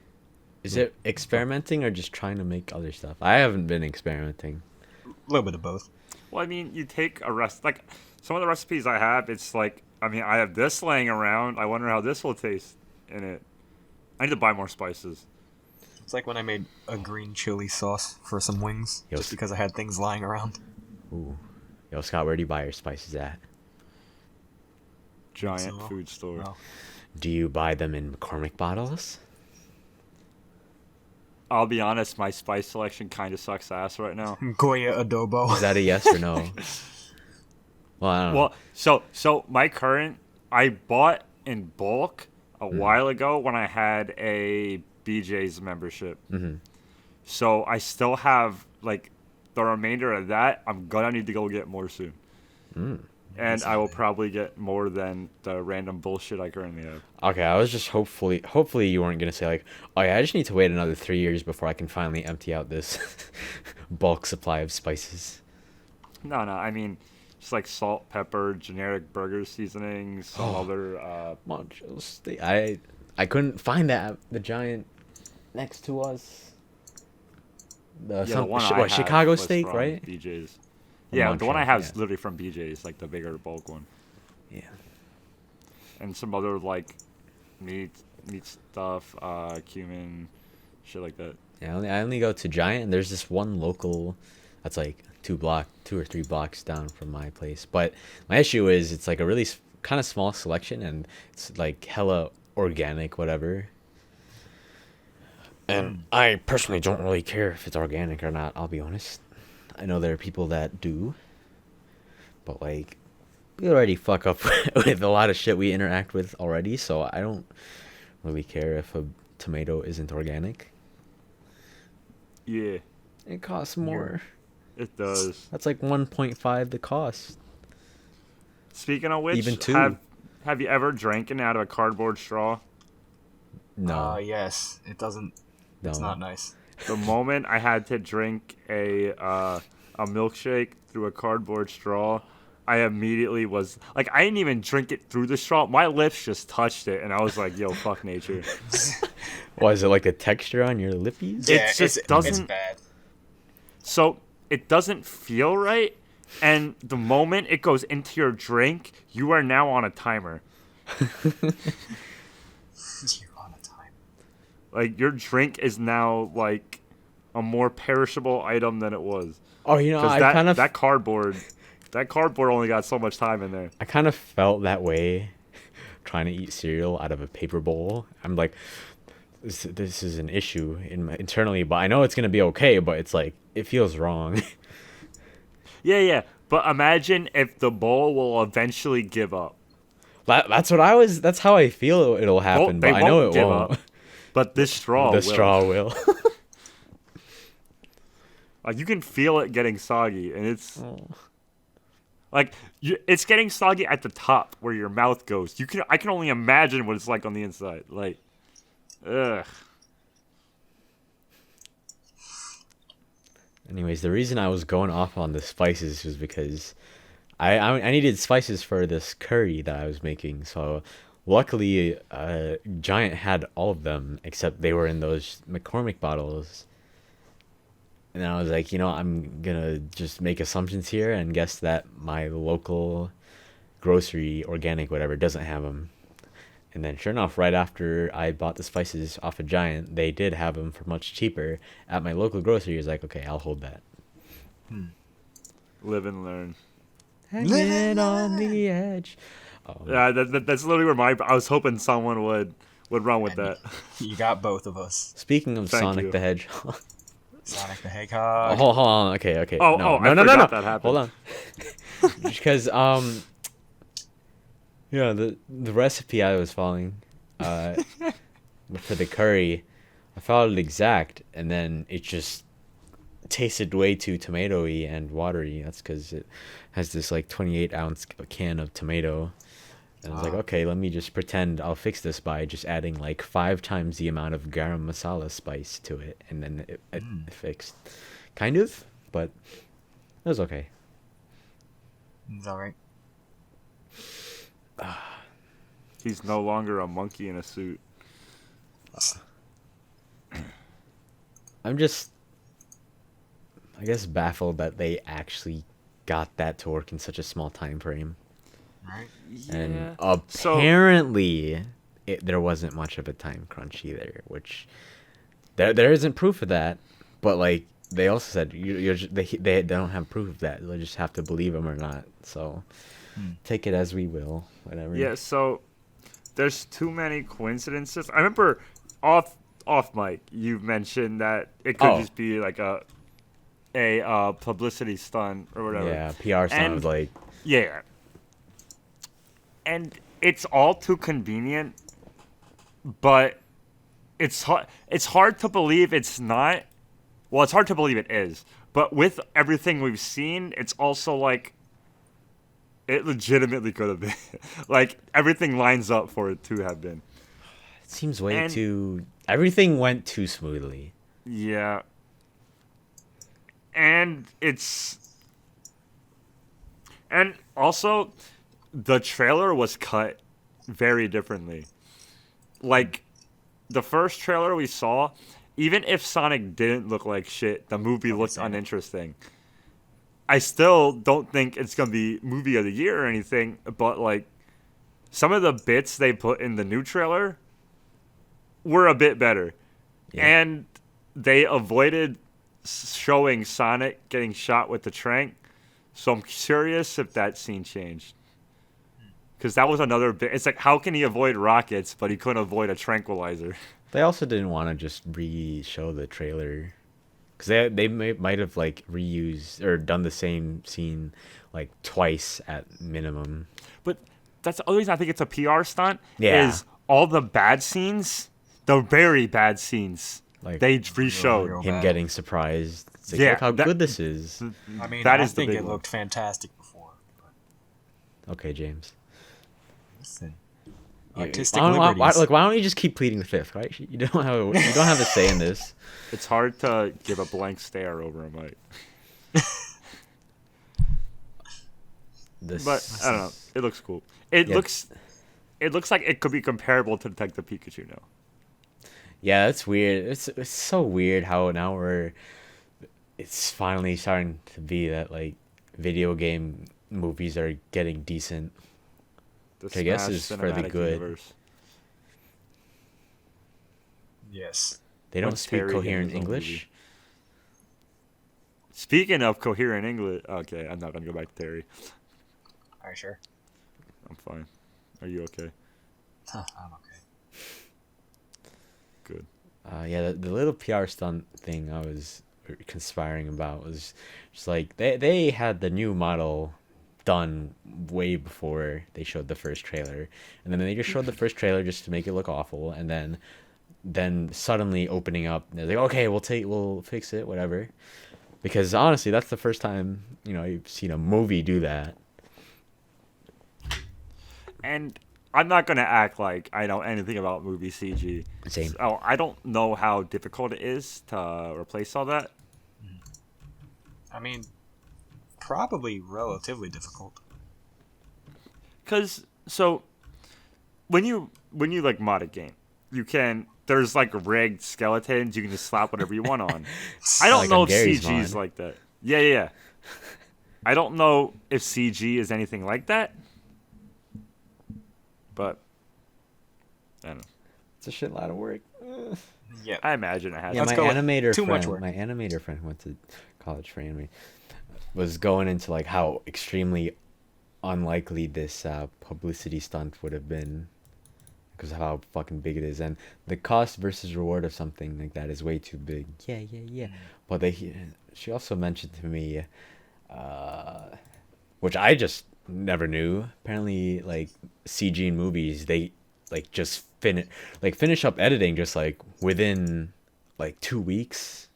Is it experimenting or just trying to make other stuff? I haven't been experimenting. A little bit of both. Well, I mean, you take a like some of the recipes I have. It's like I mean, I have this laying around. I wonder how this will taste in it. I need to buy more spices. It's like when I made a green chili sauce for some wings, Yo, just because I had things lying around. Ooh. Yo, Scott, where do you buy your spices at? Giant So, food store. well, Do you buy them in McCormick bottles? I'll be honest, my spice selection kind of sucks ass right now. Goya adobo. Is that a yes or no? Well, I don't know. Well, so my current I bought in bulk a while ago when I had a BJ's membership. Mm-hmm. So I still have like the remainder of that. I'm gonna need to go get more soon. And I will probably get more than the random bullshit I currently have. Okay, I was just hopefully you weren't gonna say like, oh yeah, I just need to wait another 3 years before I can finally empty out this bulk supply of spices. No, I mean, just like salt, pepper, generic burger seasonings, some other. Munchyjr. I couldn't find that at the Giant next to us. The one I had Chicago was steak, from right? BJ's. The Yeah, the one I Munchyjr, have is yeah. literally from BJ's, like the bigger bulk one, Yeah. and some other like meat stuff, cumin, shit like that. Yeah, I only go to Giant, and there's this one local that's like 2 or 3 blocks down from my place. But my issue is it's like a really kind of small selection, and it's like hella organic, whatever. And I personally don't really care if it's organic or not, I'll be honest. I know there are people that do, but like, we already fuck up with a lot of shit we interact with already, so I don't really care if a tomato isn't organic. Yeah, It costs more. it does. That's like 1.5 the cost. Speaking of which, Even two. have you ever drank it out of a cardboard straw? No. Yes. It doesn't. No. It's not nice. The moment I had to drink a milkshake through a cardboard straw, I immediately was like, I didn't even drink it through the straw. My lips just touched it, and I was like, "Yo, fuck nature." Why, is it like a texture on your lippies? It just It's doesn't. bad. So it doesn't feel right, and the moment it goes into your drink, you are now on a timer. You're on a time. Like, your drink is now like a more perishable item than it was. Oh, you know, Because I kind of that cardboard only got so much time in there. I kind of felt that way trying to eat cereal out of a paper bowl. I'm like, this is an issue internally, but I know it's gonna be okay. But it's like, it feels wrong. Yeah. But imagine if the bowl will eventually give up. That's how I feel it'll happen, They but I know won't it give won't. up. But this straw The will. straw will. Like, you can feel it getting soggy, and it's like it's getting soggy at the top where your mouth goes. I can only imagine what it's like on the inside. Like, ugh. Anyways, the reason I was going off on the spices was because I needed spices for this curry that I was making. So luckily, Giant had all of them except they were in those McCormick bottles. And I was like, I'm gonna just make assumptions here and guess that my local grocery, organic, whatever, doesn't have them. And then sure enough, right after I bought the spices off of Giant, they did have them for much cheaper at my local grocery. I was like, okay, I'll hold that. Live and learn. Hanging on the edge. Yeah, that's literally where I was hoping someone would run with that. You got both of us. Speaking of Thank Sonic you. the Hedgehog. Sonic the Hedgehog. Hold on. Okay. Oh, no, I no. forgot that happened. Hold on. Because the recipe I was following, for the curry, I followed it exact, and then it just tasted way too tomatoey and watery. That's because it has this like 28-ounce can of tomato. And I was like, okay, let me just pretend I'll fix this by just adding like 5 times the amount of garam masala spice to it, and then it fixed. Kind of, but it was okay. It's alright. He's no longer a monkey in a suit. I'm just, I guess, baffled that they actually got that to work in such a small time frame. Right? And apparently, there wasn't much of a time crunch either, which there isn't proof of that. But like they also said, they don't have proof of that. They just have to believe them or not. So take it as we will, whatever. Yeah. So there's too many coincidences. I remember off mic you mentioned that it could just be like a publicity stunt or whatever. Yeah, PR stunt was like. Yeah. And it's all too convenient, but it's hard to believe it's not. Well, it's hard to believe it is. But with everything we've seen, it's also like it legitimately could have been. Like, everything lines up for it to have been. It seems too. Everything went too smoothly. Yeah. And also, the trailer was cut very differently. Like, the first trailer we saw, even if Sonic didn't look like shit, the movie looked uninteresting. I still don't think it's going to be movie of the year or anything, but, like, some of the bits they put in the new trailer were a bit better. Yeah. And they avoided showing Sonic getting shot with the trank, so I'm curious if that scene changed. Because that was another bit. It's like, how can he avoid rockets, but he couldn't avoid a tranquilizer? They also didn't want to just re-show the trailer, because they might have like reused or done the same scene like twice at minimum. But that's the other reason I think it's a PR stunt. Yeah. Is all the bad scenes, the very bad scenes, Like they re-showed. real him bad. getting surprised. It's like, Yeah, look how that- good this is. I mean, That I is the think big it one. looked fantastic before. But Okay, James. listen, You- artistic why liberties. don't you just keep pleading the fifth, right? You don't have a say in this. It's hard to give a blank stare over a mic. This, But I don't know. It looks cool. It Yeah. looks like it could be comparable to Detective Pikachu now. Yeah, that's weird. It's so weird how now it's finally starting to be that like video game movies are getting decent. The Which I guess Smash is for the cinematic good. universe. Yes. They don't When speak Terry coherent in his own movie. English. Speaking of coherent English, okay, I'm not gonna go back to Terry. Are you sure? I'm fine. Are you okay? I'm okay. Good. Yeah, the little PR stunt thing I was conspiring about was just like they had the new model done way before they showed the first trailer, and then they just showed the first trailer just to make it look awful, and then suddenly opening up, they're like, okay, we'll fix it, whatever. Because honestly, that's the first time you've seen a movie do that. And I'm not gonna act like I know anything about movie CG. Same. So I don't know how difficult it is to replace all that. I mean, probably relatively difficult. Cause when you like mod a game, there's like rigged skeletons you can just slap whatever you want on. I don't Like know on if Gary's CG is mod. like that. Yeah. I don't know if CG is anything like that. But I don't know. It's a shit lot of work. Yeah. I imagine it has. Yeah, Let's my go with animator too friend, much work. my animator friend who went to college for anime, was going into like how extremely unlikely this publicity stunt would have been because of how fucking big it is, and the cost versus reward of something like that is way too big. Yeah. But she also mentioned to me, which I just never knew. Apparently, like CG in movies, they like just finish up editing just like within like 2 weeks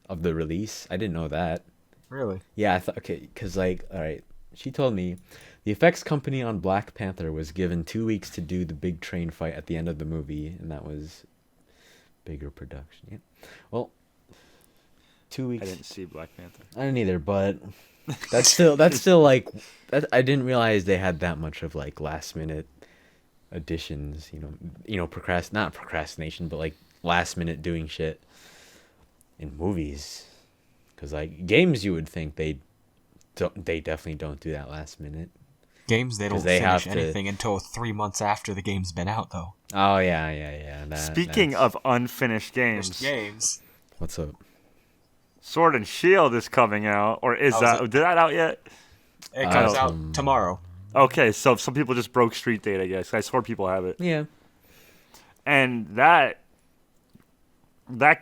of the release. I didn't know that. Really? Yeah, I thought, okay, because like, all right, she told me the effects company on Black Panther was given 2 weeks to do the big train fight at the end of the movie, and that was bigger production. Yeah. Well, 2 weeks. I didn't see Black Panther. I didn't either, but that's still like I didn't realize they had that much of like last minute additions. Not procrastination, but like last minute doing shit in movies. Because like games, you would think they definitely don't do that last minute. Games, they don't 'Cause they finish have to- anything until 3 months after the game's been out, though. Oh yeah. Speaking that's- of unfinished Finished games, games. what's up? Sword and Shield is coming out, or is How's that it? did that out yet? It comes Oh. out tomorrow. Okay, so some people just broke Street Date, I guess. I swear people have it. Yeah. And that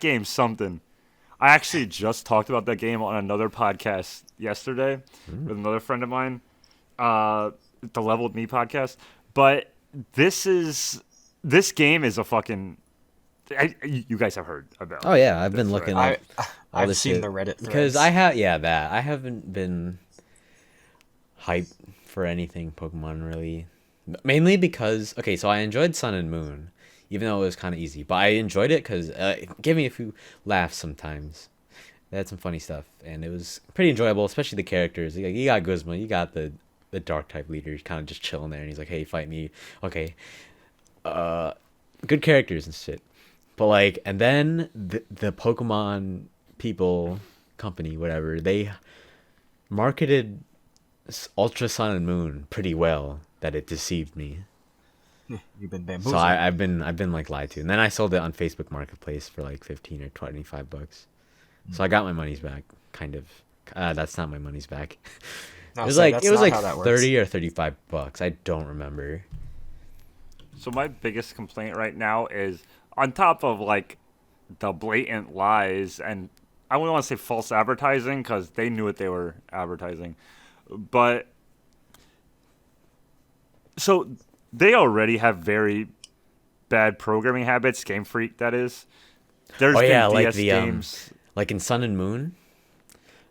game's something. I actually just talked about that game on another podcast yesterday with another friend of mine, the Level With Me podcast. But this game is a fucking. You guys have heard about. Oh yeah, I've this, been right? looking up all I've this seen shit. the Reddit because threads. I haven't been hyped for anything Pokemon really, mainly because so I enjoyed Sun and Moon, even though it was kind of easy, but I enjoyed it because it gave me a few laughs sometimes. They had some funny stuff, and it was pretty enjoyable, especially the characters. You got Guzma, you got the Dark type leader, he's kind of just chilling there, and he's like, "Hey, fight me." Okay, good characters and shit. But like, and then the Pokemon people company, whatever, they marketed Ultra Sun and Moon pretty well that it deceived me. You've been bamboozled. So I've been like lied to, and then I sold it on Facebook Marketplace for like $15 or $25. So I got my money's back, kind of. That's not my money's back. No, It was so like that's it was not like how that works. 30 or $35. I don't remember. So my biggest complaint right now is on top of like the blatant lies and I wouldn't want to say false advertising because they knew what they were advertising, but so they already have very bad programming habits. Game Freak, that is. There's Oh been yeah, like DS the games. like in Sun and Moon,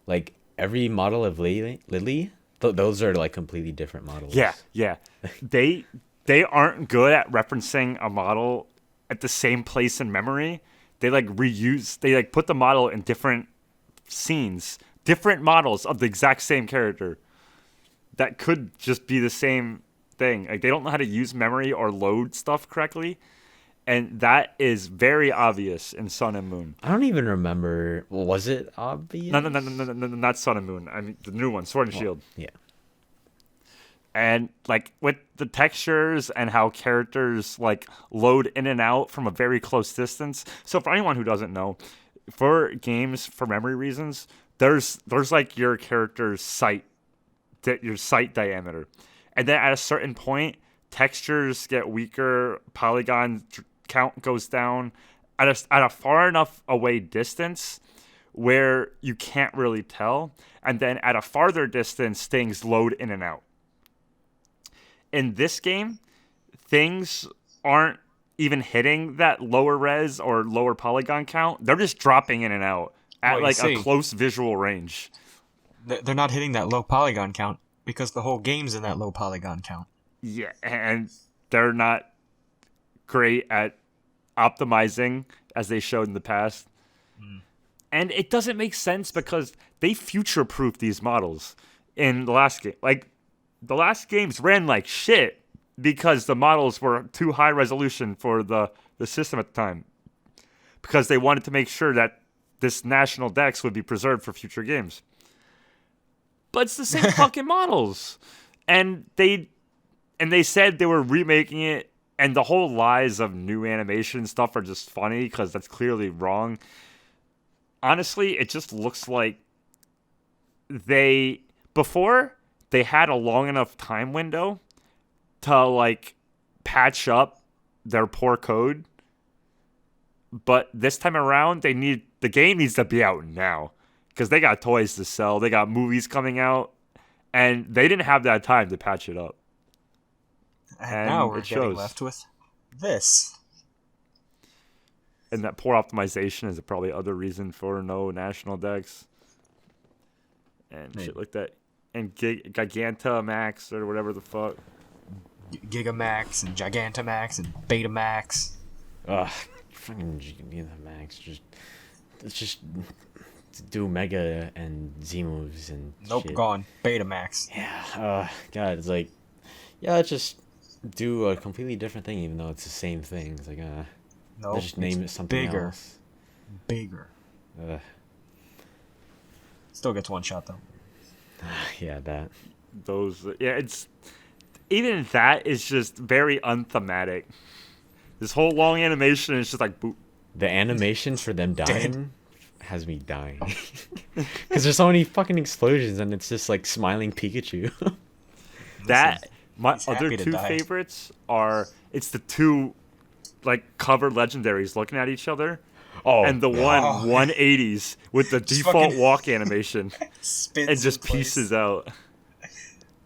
like every model of Lily, those are like completely different models. Yeah. they they aren't good at referencing a model at the same place in memory. They like reuse. They like put the model in different scenes, different models of the exact same character. That could just be the same thing. Like they don't know how to use memory or load stuff correctly, and that is very obvious in Sun and Moon. I don't even remember. Was it obvious? No, not Sun and Moon. I mean the new one, Sword and Shield. Yeah. And like with the textures and how characters like load in and out from a very close distance. So for anyone who doesn't know, for games for memory reasons, there's like your character's sight, your sight diameter, and then at a certain point, textures get weaker, polygon count goes down at a far enough away distance where you can't really tell, and then at a farther distance, things load in and out. In this game, things aren't even hitting that lower res or lower polygon count. They're just dropping in and out at like a close visual range. They're not hitting that low polygon count because the whole game's in that low polygon count. Yeah, and they're not great at optimizing as they showed in the past. And it doesn't make sense because they future-proof these models in the last game. Like, the last games ran like shit because the models were too high resolution for the system at the time. Because they wanted to make sure that this national dex would be preserved for future games. But it's the same fucking models. And they said they were remaking it, and the whole lies of new animation stuff are just funny because that's clearly wrong. Honestly, it just looks like before they had a long enough time window to like patch up their poor code. But this time around, the game needs to be out now because they got toys to sell, they got movies coming out, and they didn't have that time to patch it up. And now we're getting left with this. And that poor optimization is probably other reason for no national dex. And shit like that. And Gigantamax or whatever the fuck. Gigamax and Gigantamax and Betamax. Ugh, fucking Gigantamax. Just do Mega and Z moves and Nope, shit. gone. Betamax. Yeah, God, it's like, yeah, let's just do a completely different thing even though it's the same thing. It's like, nope, let's just name it something bigger. else. Bigger. Still gets one shot, though. Yeah, that. It's even that is just very unthematic. This whole long animation is just like boop. The animation for them dying has me dying. Because there's so many fucking explosions and it's just like smiling Pikachu. My other two favorites are it's the two like covered legendaries looking at each other. Oh, and the 180s with the default walk animation and just pieces out.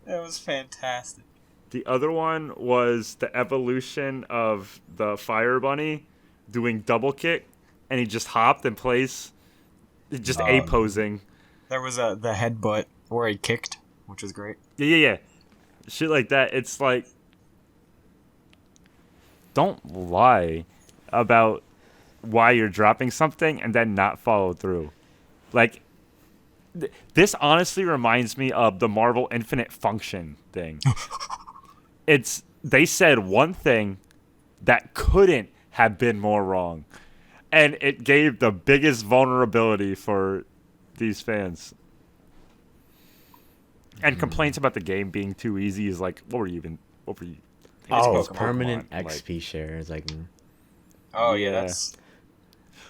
That was fantastic. The other one was the evolution of the Fire Bunny doing double kick, and he just hopped in place, just A-posing. There was the headbutt where he kicked, which was great. Yeah. Shit like that. It's like, don't lie about why you're dropping something and then not follow through. Like, this honestly reminds me of the Marvel Infinite Function thing. They said one thing that couldn't have been more wrong, and it gave the biggest vulnerability for these fans. And complaints about the game being too easy is like, what were you? It's permanent XP share. It's like, oh yeah, that's.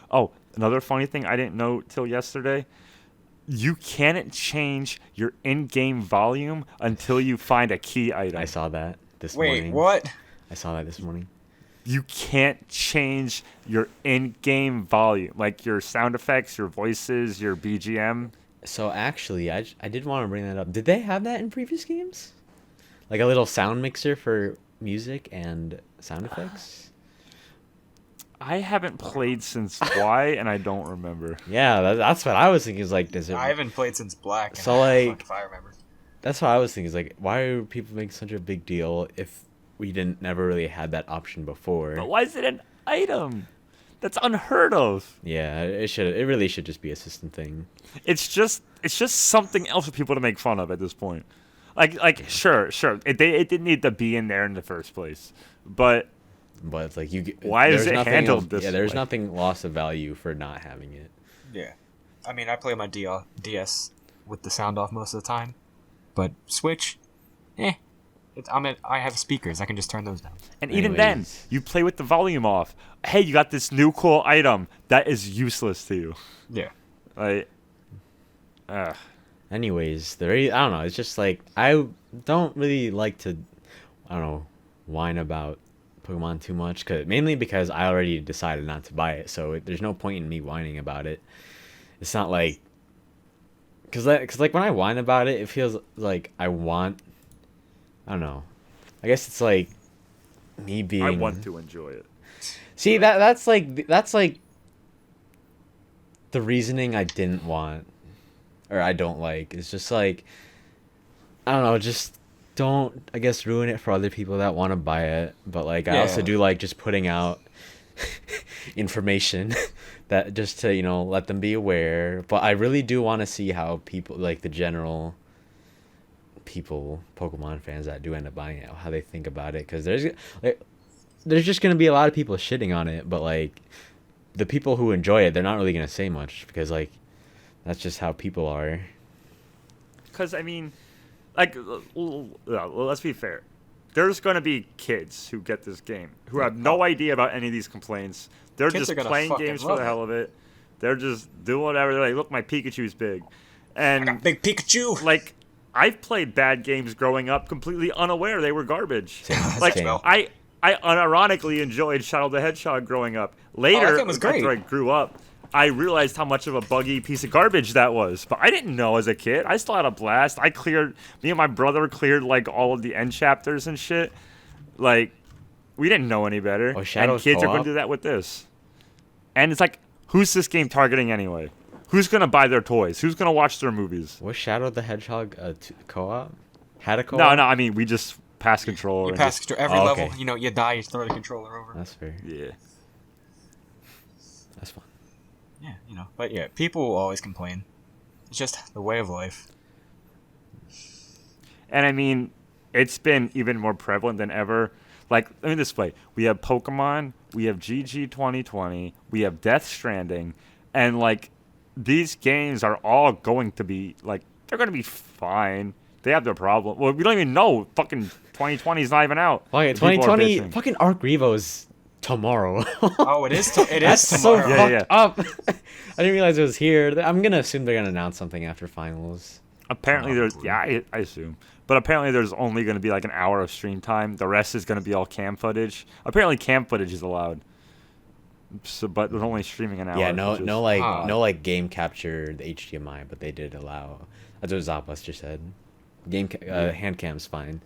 Oh, another funny thing I didn't know till yesterday. you can't change your in-game volume until you find a key item. I saw that this Wait, morning. what? I saw that this morning. You can't change your in-game volume, like your sound effects, your voices, your BGM. So actually, I did want to bring that up. Did they have that in previous games? Like a little sound mixer for music and sound effects? I haven't played since Y, and I don't remember. Yeah, that's what I was thinking. Is like, does it? I haven't played since Black. So, like- fuck if I remember. That's what I was thinking. Is like, why are people making such a big deal if we never really had that option before? But why is it an item? That's unheard of. Yeah, it really should just be a system thing. It's just something else for people to make fun of at this point. Like sure, it didn't need to be in there in the first place, but it's like why is it nothing handled else, this Yeah, there's way? nothing loss of value for not having it. Yeah. I mean, I play my DS with the sound off most of the time, but Switch, I have speakers. I can just turn those down. And even then, Anyways. you play with the volume off. Hey, you got this new cool item that is useless to you. Yeah. Like, Anyways, I don't know. It's just like I don't really like to, I don't know, whine about Pokemon too much. Mainly because I already decided not to buy it, so there's no point in me whining about it. It's not like, cause like when I whine about it, it feels like I don't know. I guess it's like me being. I want to enjoy it. See that's like the reasoning I didn't want, or I don't like. It's just like, I don't know, just don't, I guess, ruin it for other people that want to buy it. But like I also Yeah. do like just putting out information that just to, let them be aware. But I really do want to see how people, like the general people, Pokemon fans that do end up buying it, how they think about it, because there's just gonna be a lot of people shitting on it, but like the people who enjoy it, they're not really gonna say much because like that's just how people are. Because, I mean, like, let's be fair. There's going to be kids who get this game who have no idea about any of these complaints. They're Kids are just gonna playing fucking games for love the it. hell of it. They're just doing whatever. They're like, look, my Pikachu's big. And, Big Pikachu. like, I've played bad games growing up completely unaware they were garbage. Like, Same. I unironically enjoyed Shadow the Hedgehog growing up. Later, game was great. after I grew up, I realized how much of a buggy piece of garbage that was. But I didn't know as a kid. I still had a blast. Me and my brother cleared, like, all of the end chapters and shit. Like, we didn't know any better. Oh, Shadow and kids are going co-op? to do that with this. And it's like, who's this game targeting anyway? Who's going to buy their toys? Who's going to watch their movies? Was Shadow the Hedgehog co-op? Had a co-op? No, I mean, we just pass control. You and pass just- every Oh, level, okay. you die, you throw the controller over. That's fair. Yeah. That's fun. Yeah, But yeah, people will always complain. It's just the way of life. And I mean, it's been even more prevalent than ever. Like, let me this way. We have Pokemon, we have GG 2020, we have Death Stranding, and, like, these games are all going to be, like, they're going to be fine. They have their problem. Well, we don't even know. Fucking 2020 is not even out. Okay, And people are 2020, bitching. fucking ArcRevo is tomorrow. Oh, it is. It That's is so tomorrow. Yeah, fucked up. I didn't realize it was here. I'm gonna assume they're gonna announce something after finals. Apparently, there's, Probably. yeah, I assume. But apparently, there's only going to be like an hour of stream time. The rest is going to be all cam footage. Apparently, cam footage is allowed. So, but there's only streaming an hour. Yeah, no, which is- no, like Huh. no, like game capture the HDMI, but they did allow. That's what Zapas just said. Hand cam's fine.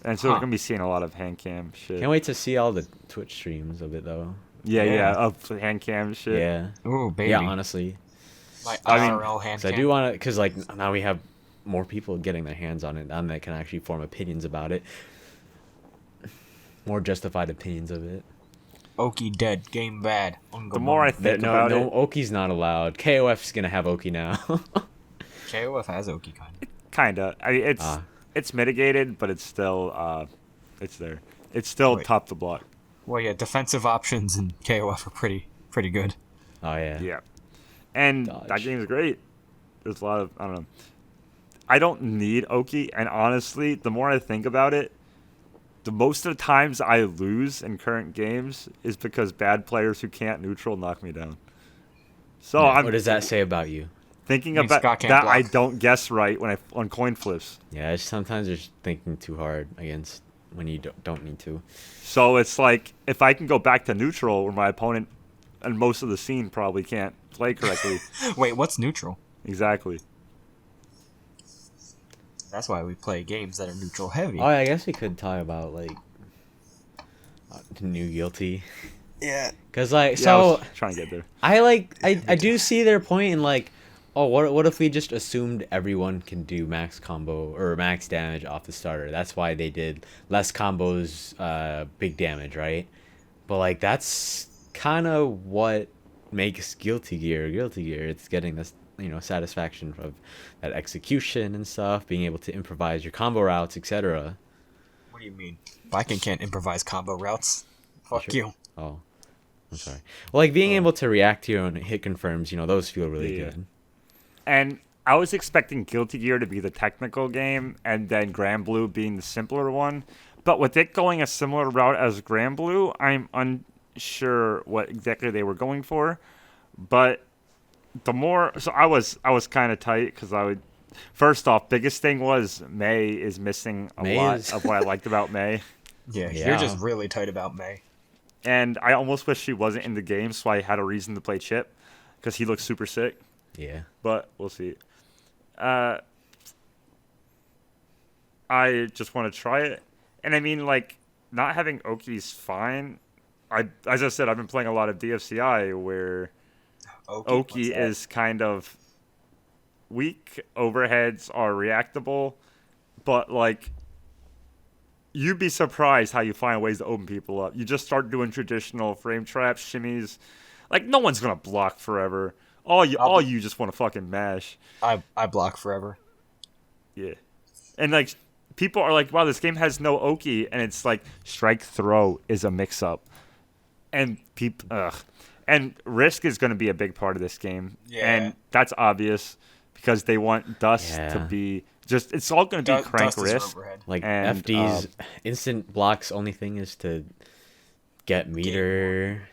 And so we're Huh. going to be seeing a lot of hand cam shit. Can't wait to see all the Twitch streams of it though. Yeah, Yeah. of hand cam shit. Yeah, Ooh, baby. yeah, honestly, My I mean, IRL hand because I cam. do want to, because like now we have more people getting their hands on it, and they can actually form opinions about it. More justified opinions of it. Oki dead, game bad. The more I think No, about no, it, Oki's not allowed. KOF's gonna have Oki now. KOF has Oki kind of. kind of. I mean, it's mitigated, but it's still it's there. It's still Wait. top the block. Well, yeah, defensive options in KOF are pretty good. Oh yeah. Yeah. And that Dodge. game's great. There's a lot of, I don't know. I don't need Oki, and honestly, the more I think about it, the most of the times I lose in current games is because bad players who can't neutral knock me down. So What does that say about you? thinking mean about Scott can't that block. I don't guess right on coin flips. Yeah, sometimes you're just thinking too hard against when you don't need to. So it's like if I can go back to neutral where my opponent and most of the scene probably can't play correctly. Wait, what's neutral? Exactly. That's why we play games that are neutral heavy. Oh, I guess we could talk about like the new Guilty. Yeah. Cause like Yeah, I was so trying to get there. I do see their point in like, oh, what if we just assumed everyone can do max combo or max damage off the starter? That's why they did less combos, big damage, right? But like that's kind of what makes Guilty Gear. It's getting this satisfaction of that execution and stuff, being able to improvise your combo routes, etc. What do you mean? Viking can't improvise combo routes. Fuck Sure. you. Oh, I'm sorry. Well, like being able to react to your own hit confirms, those feel really Yeah. good. And I was expecting Guilty Gear to be the technical game and then Grand Blue being the simpler one. But with it going a similar route as Grand Blue, I'm unsure what exactly they were going for. But I was kind of tight because first off, biggest thing was May is missing a lot of what I liked about May. Yeah, Yeah. you're just really tight about May. And I almost wish she wasn't in the game so I had a reason to play Chip because he looks super sick. Yeah. But we'll see. I just want to try it. And I mean, like, not having Oki's fine. As I said, I've been playing a lot of DFCI where Oki is kind of weak. Overheads are reactable. But, like, you'd be surprised how you find ways to open people up. You just start doing traditional frame traps, shimmies. Like, no one's going to block forever. All you just want to fucking mash. I block forever. Yeah. And, like, people are like, wow, this game has no Oki. And it's like, strike throw is a mix-up. And And Risk is going to be a big part of this game. Yeah. And that's obvious because they want Dust to be just, it's all going to be crank Risk. Like And, FD's instant blocks only thing is to get meter.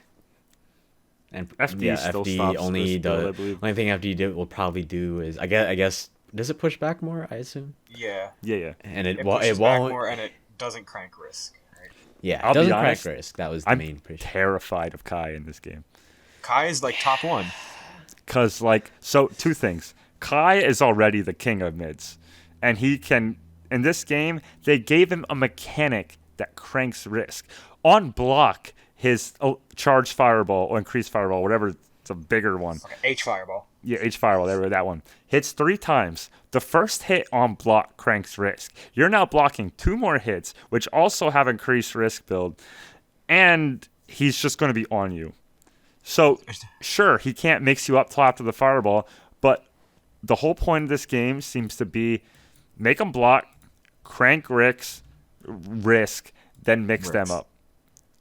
And FD still stops only Risk build, I believe. only thing FD will probably do is I guess does it push back more? I assume. Yeah. Yeah. And It it pushes won't. back more and it doesn't crank Risk. Right? Yeah, I'll it be doesn't honest, crack Risk. That was the I'm main push. terrified of Kai in this game. Kai is like top one. Because, like, so two things. Kai is already the king of mids. And he can, in this game, they gave him a mechanic that cranks Risk. On block, his charge fireball or increased fireball, whatever, it's a bigger one. Okay, H fireball. Yeah, H fireball, there, that one. Hits 3 times. The first hit on block cranks Risk. You're now blocking 2 more hits, which also have increased Risk build. And he's just going to be on you. So, sure, he can't mix you up till after the fireball, but the whole point of this game seems to be make them block, crank Risk, then mix them up.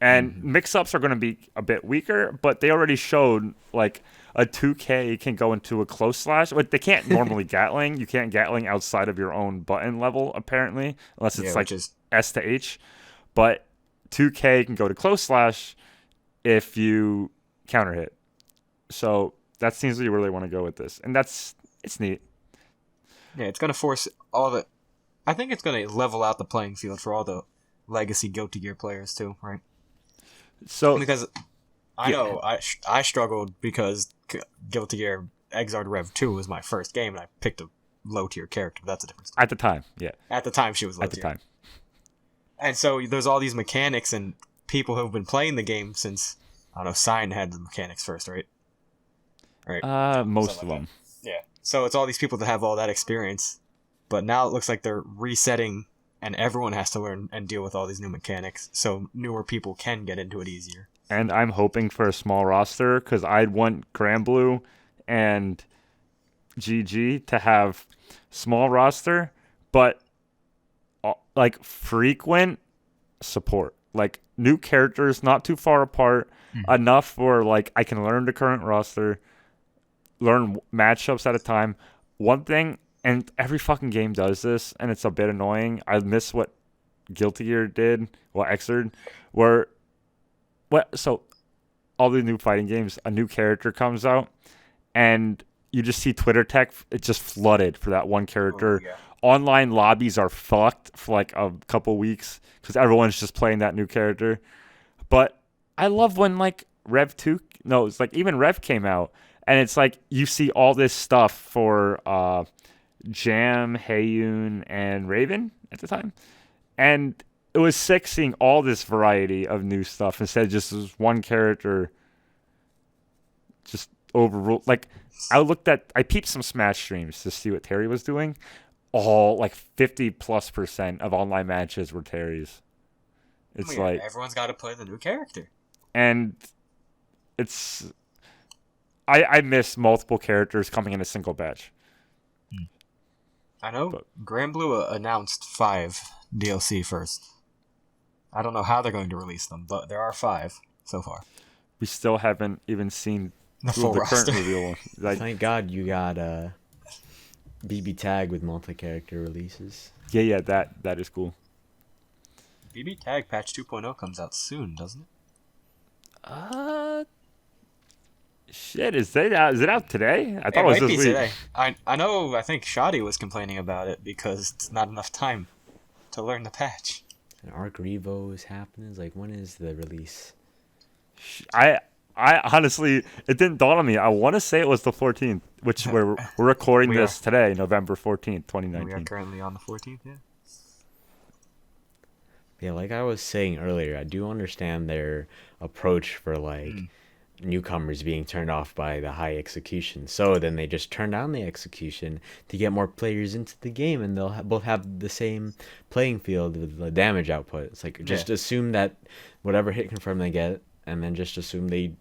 And mix-ups are going to be a bit weaker, but they already showed, like, a 2K can go into a close slash. But they can't normally Gatling. You can't Gatling outside of your own button level, apparently, unless it's like S to H. But 2K can go to close slash if you counter hit. So that seems where you really want to go with this. And it's neat. Yeah, it's going to force all the... I think it's going to level out the playing field for all the legacy Guilty Gear players, too, right? So because I know I struggled because Guilty Gear Exard Rev 2 was my first game, and I picked a low-tier character. That's a different story. At the time, yeah. At the time, she was low-tier. At the time. And so there's all these mechanics, and people who have been playing the game since, I don't know, Sign had the mechanics first, right? Right. Most of them. Yeah. So it's all these people that have all that experience, but now it looks like they're resetting, and everyone has to learn and deal with all these new mechanics, so newer people can get into it easier. And I'm hoping for a small roster because I'd want Grand Blue and GG to have small roster, but like frequent support. Like new characters, not too far apart, enough for like I can learn the current roster, learn matchups at a time. One thing, and every fucking game does this, and it's a bit annoying. I miss what Guilty Gear did, Exard, so all the new fighting games, a new character comes out, and you just see Twitter tech. It just flooded for that one character. Oh, yeah. Online lobbies are fucked for like a couple weeks because everyone's just playing that new character. But I love when like it's like even Rev came out, and it's like you see all this stuff for Jam, Haeyun, and Raven at the time, and it was sick seeing all this variety of new stuff instead of just this one character just overruled. Like I peeped some Smash streams to see what Terry was doing. All like 50+% of online matches were Terry's. It's like everyone's got to play the new character, and it's I miss multiple characters coming in a single batch. I know Granblue announced 5 DLC first. I don't know how they're going to release them, but there are 5 so far. We still haven't even seen The full roster. current reveal. Like, Thank God you got BB Tag with multi-character releases. yeah, that is cool. BB Tag patch 2.0 comes out soon, doesn't it? Shit, is it out today? I thought It it was might this be week. today. I think Shoddy was complaining about it because it's not enough time to learn the patch. And ArcRevo is happening. It's like, when is the release? I honestly, it didn't dawn on me. I want to say it was the 14th, which we're recording this today, November 14th, 2019. We are currently on the 14th, yeah. Yeah, like I was saying earlier, I do understand their approach for like newcomers being turned off by the high execution. So then they just turn down the execution to get more players into the game, and they'll both have the same playing field with the damage output. It's like just assume that whatever hit confirm they get, and then just assume they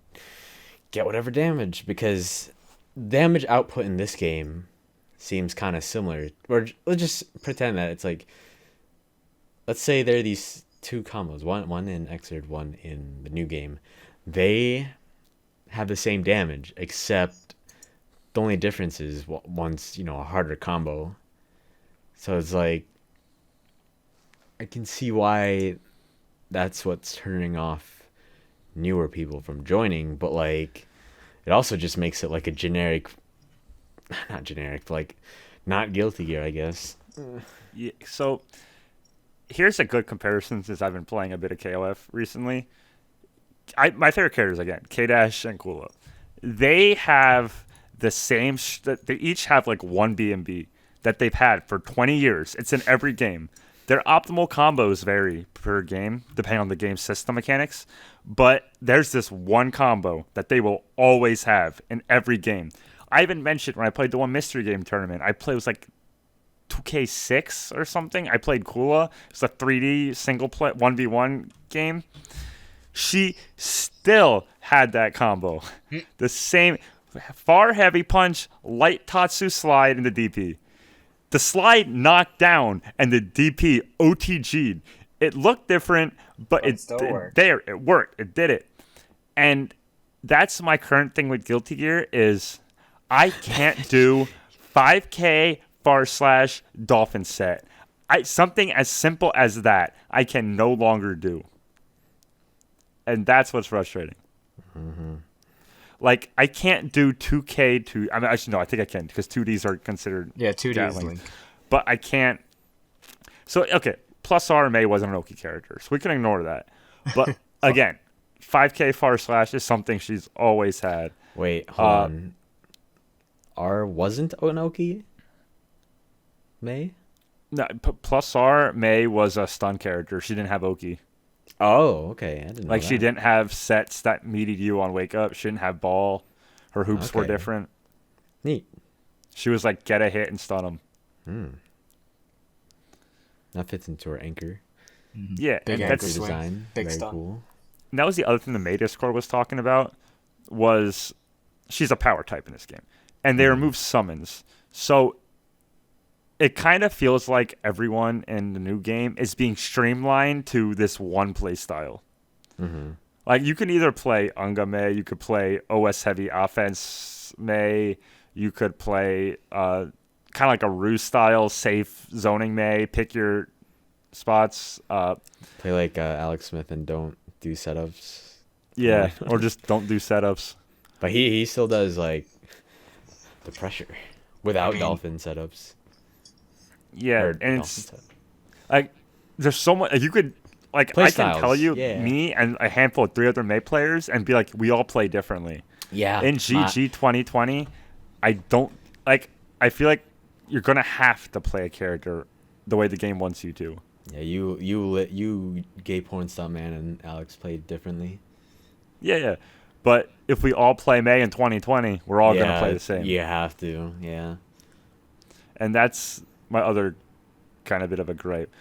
get whatever damage, because damage output in this game seems kind of similar. Or let's just pretend that it's like, let's say there are these 2 combos, one in Xrd, one in the new game. They have the same damage, except the only difference is one's, a harder combo. So it's like, I can see why that's what's turning off newer people from joining, but like, it also just makes it like a not generic, but like not Guilty Gear, I guess. Yeah, so here's a good comparison since I've been playing a bit of KOF recently. My favorite characters, again, K-Dash and Kula. They have the same... they each have like one B&B that they've had for 20 years. It's in every game. Their optimal combos vary per game, depending on the game system mechanics. But there's this one combo that they will always have in every game. I even mentioned when I played the one mystery game tournament, it was like 2K6 or something. I played Kula. It's a 3D single play 1v1 game. She still had that combo. The same far heavy punch, light Tatsu slide in the DP. The slide knocked down and the DP OTG'd. It looked different, but it worked. It did it. And that's my current thing with Guilty Gear is I can't do 5K / dolphin set. Something as simple as that I can no longer do. And that's what's frustrating. Mm-hmm. Like, I can't do 2K to... I mean, actually, no, I think I can, because 2Ds are considered... Yeah, 2D is Link. But I can't... So, okay, plus R May wasn't an Oki character, so we can ignore that. But, again, 5K / is something she's always had. Wait, hold on. R wasn't an Oki? May? No, plus R May was a stun character. She didn't have Oki. Oh, okay. I didn't know she didn't have sets that meted you on wake up. She didn't have ball. Her hoops were different. Neat. She was like get a hit and stun them. That fits into her anchor. Mm-hmm. Yeah, big and anchor that's design. Big Very stun. cool. And that was the other thing the May Discord was talking about. Was she's a power type in this game, and they removed summons. So it kind of feels like everyone in the new game is being streamlined to this one play style. Mm-hmm. Like, you can either play Unga May, you could play OS heavy offense May, you could play kind of like a Ruse style safe zoning May, pick your spots. Play like Alex Smith and don't do setups. Yeah, or just don't do setups. But he still does like the pressure without mean- dolphin setups. Yeah, Or and dolphin it's setup. like there's so much you could like. Play I can tell styles, you, yeah. me and a handful of 3 other May players, and be like, we all play differently. Yeah. In GG 2020, I don't like. I feel like you're gonna have to play a character the way the game wants you to. Yeah, you gay porn star man and Alex played differently. Yeah. But if we all play May in 2020, we're all gonna Yeah, play the same. You have to, yeah. And that's my other kind of bit of a gripe.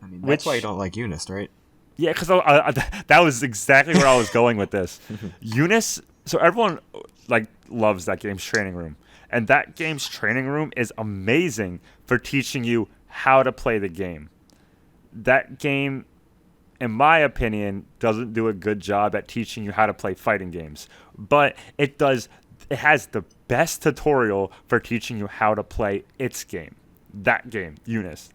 I mean, that's why you Which- don't like Eunice, right? Yeah, because that was exactly where I was going with this. Eunice. So everyone like loves that game's training room, and that game's training room is amazing for teaching you how to play the game. That game, in my opinion, doesn't do a good job at teaching you how to play fighting games, but it does. It has the best tutorial for teaching you how to play its game. That game, Eunice.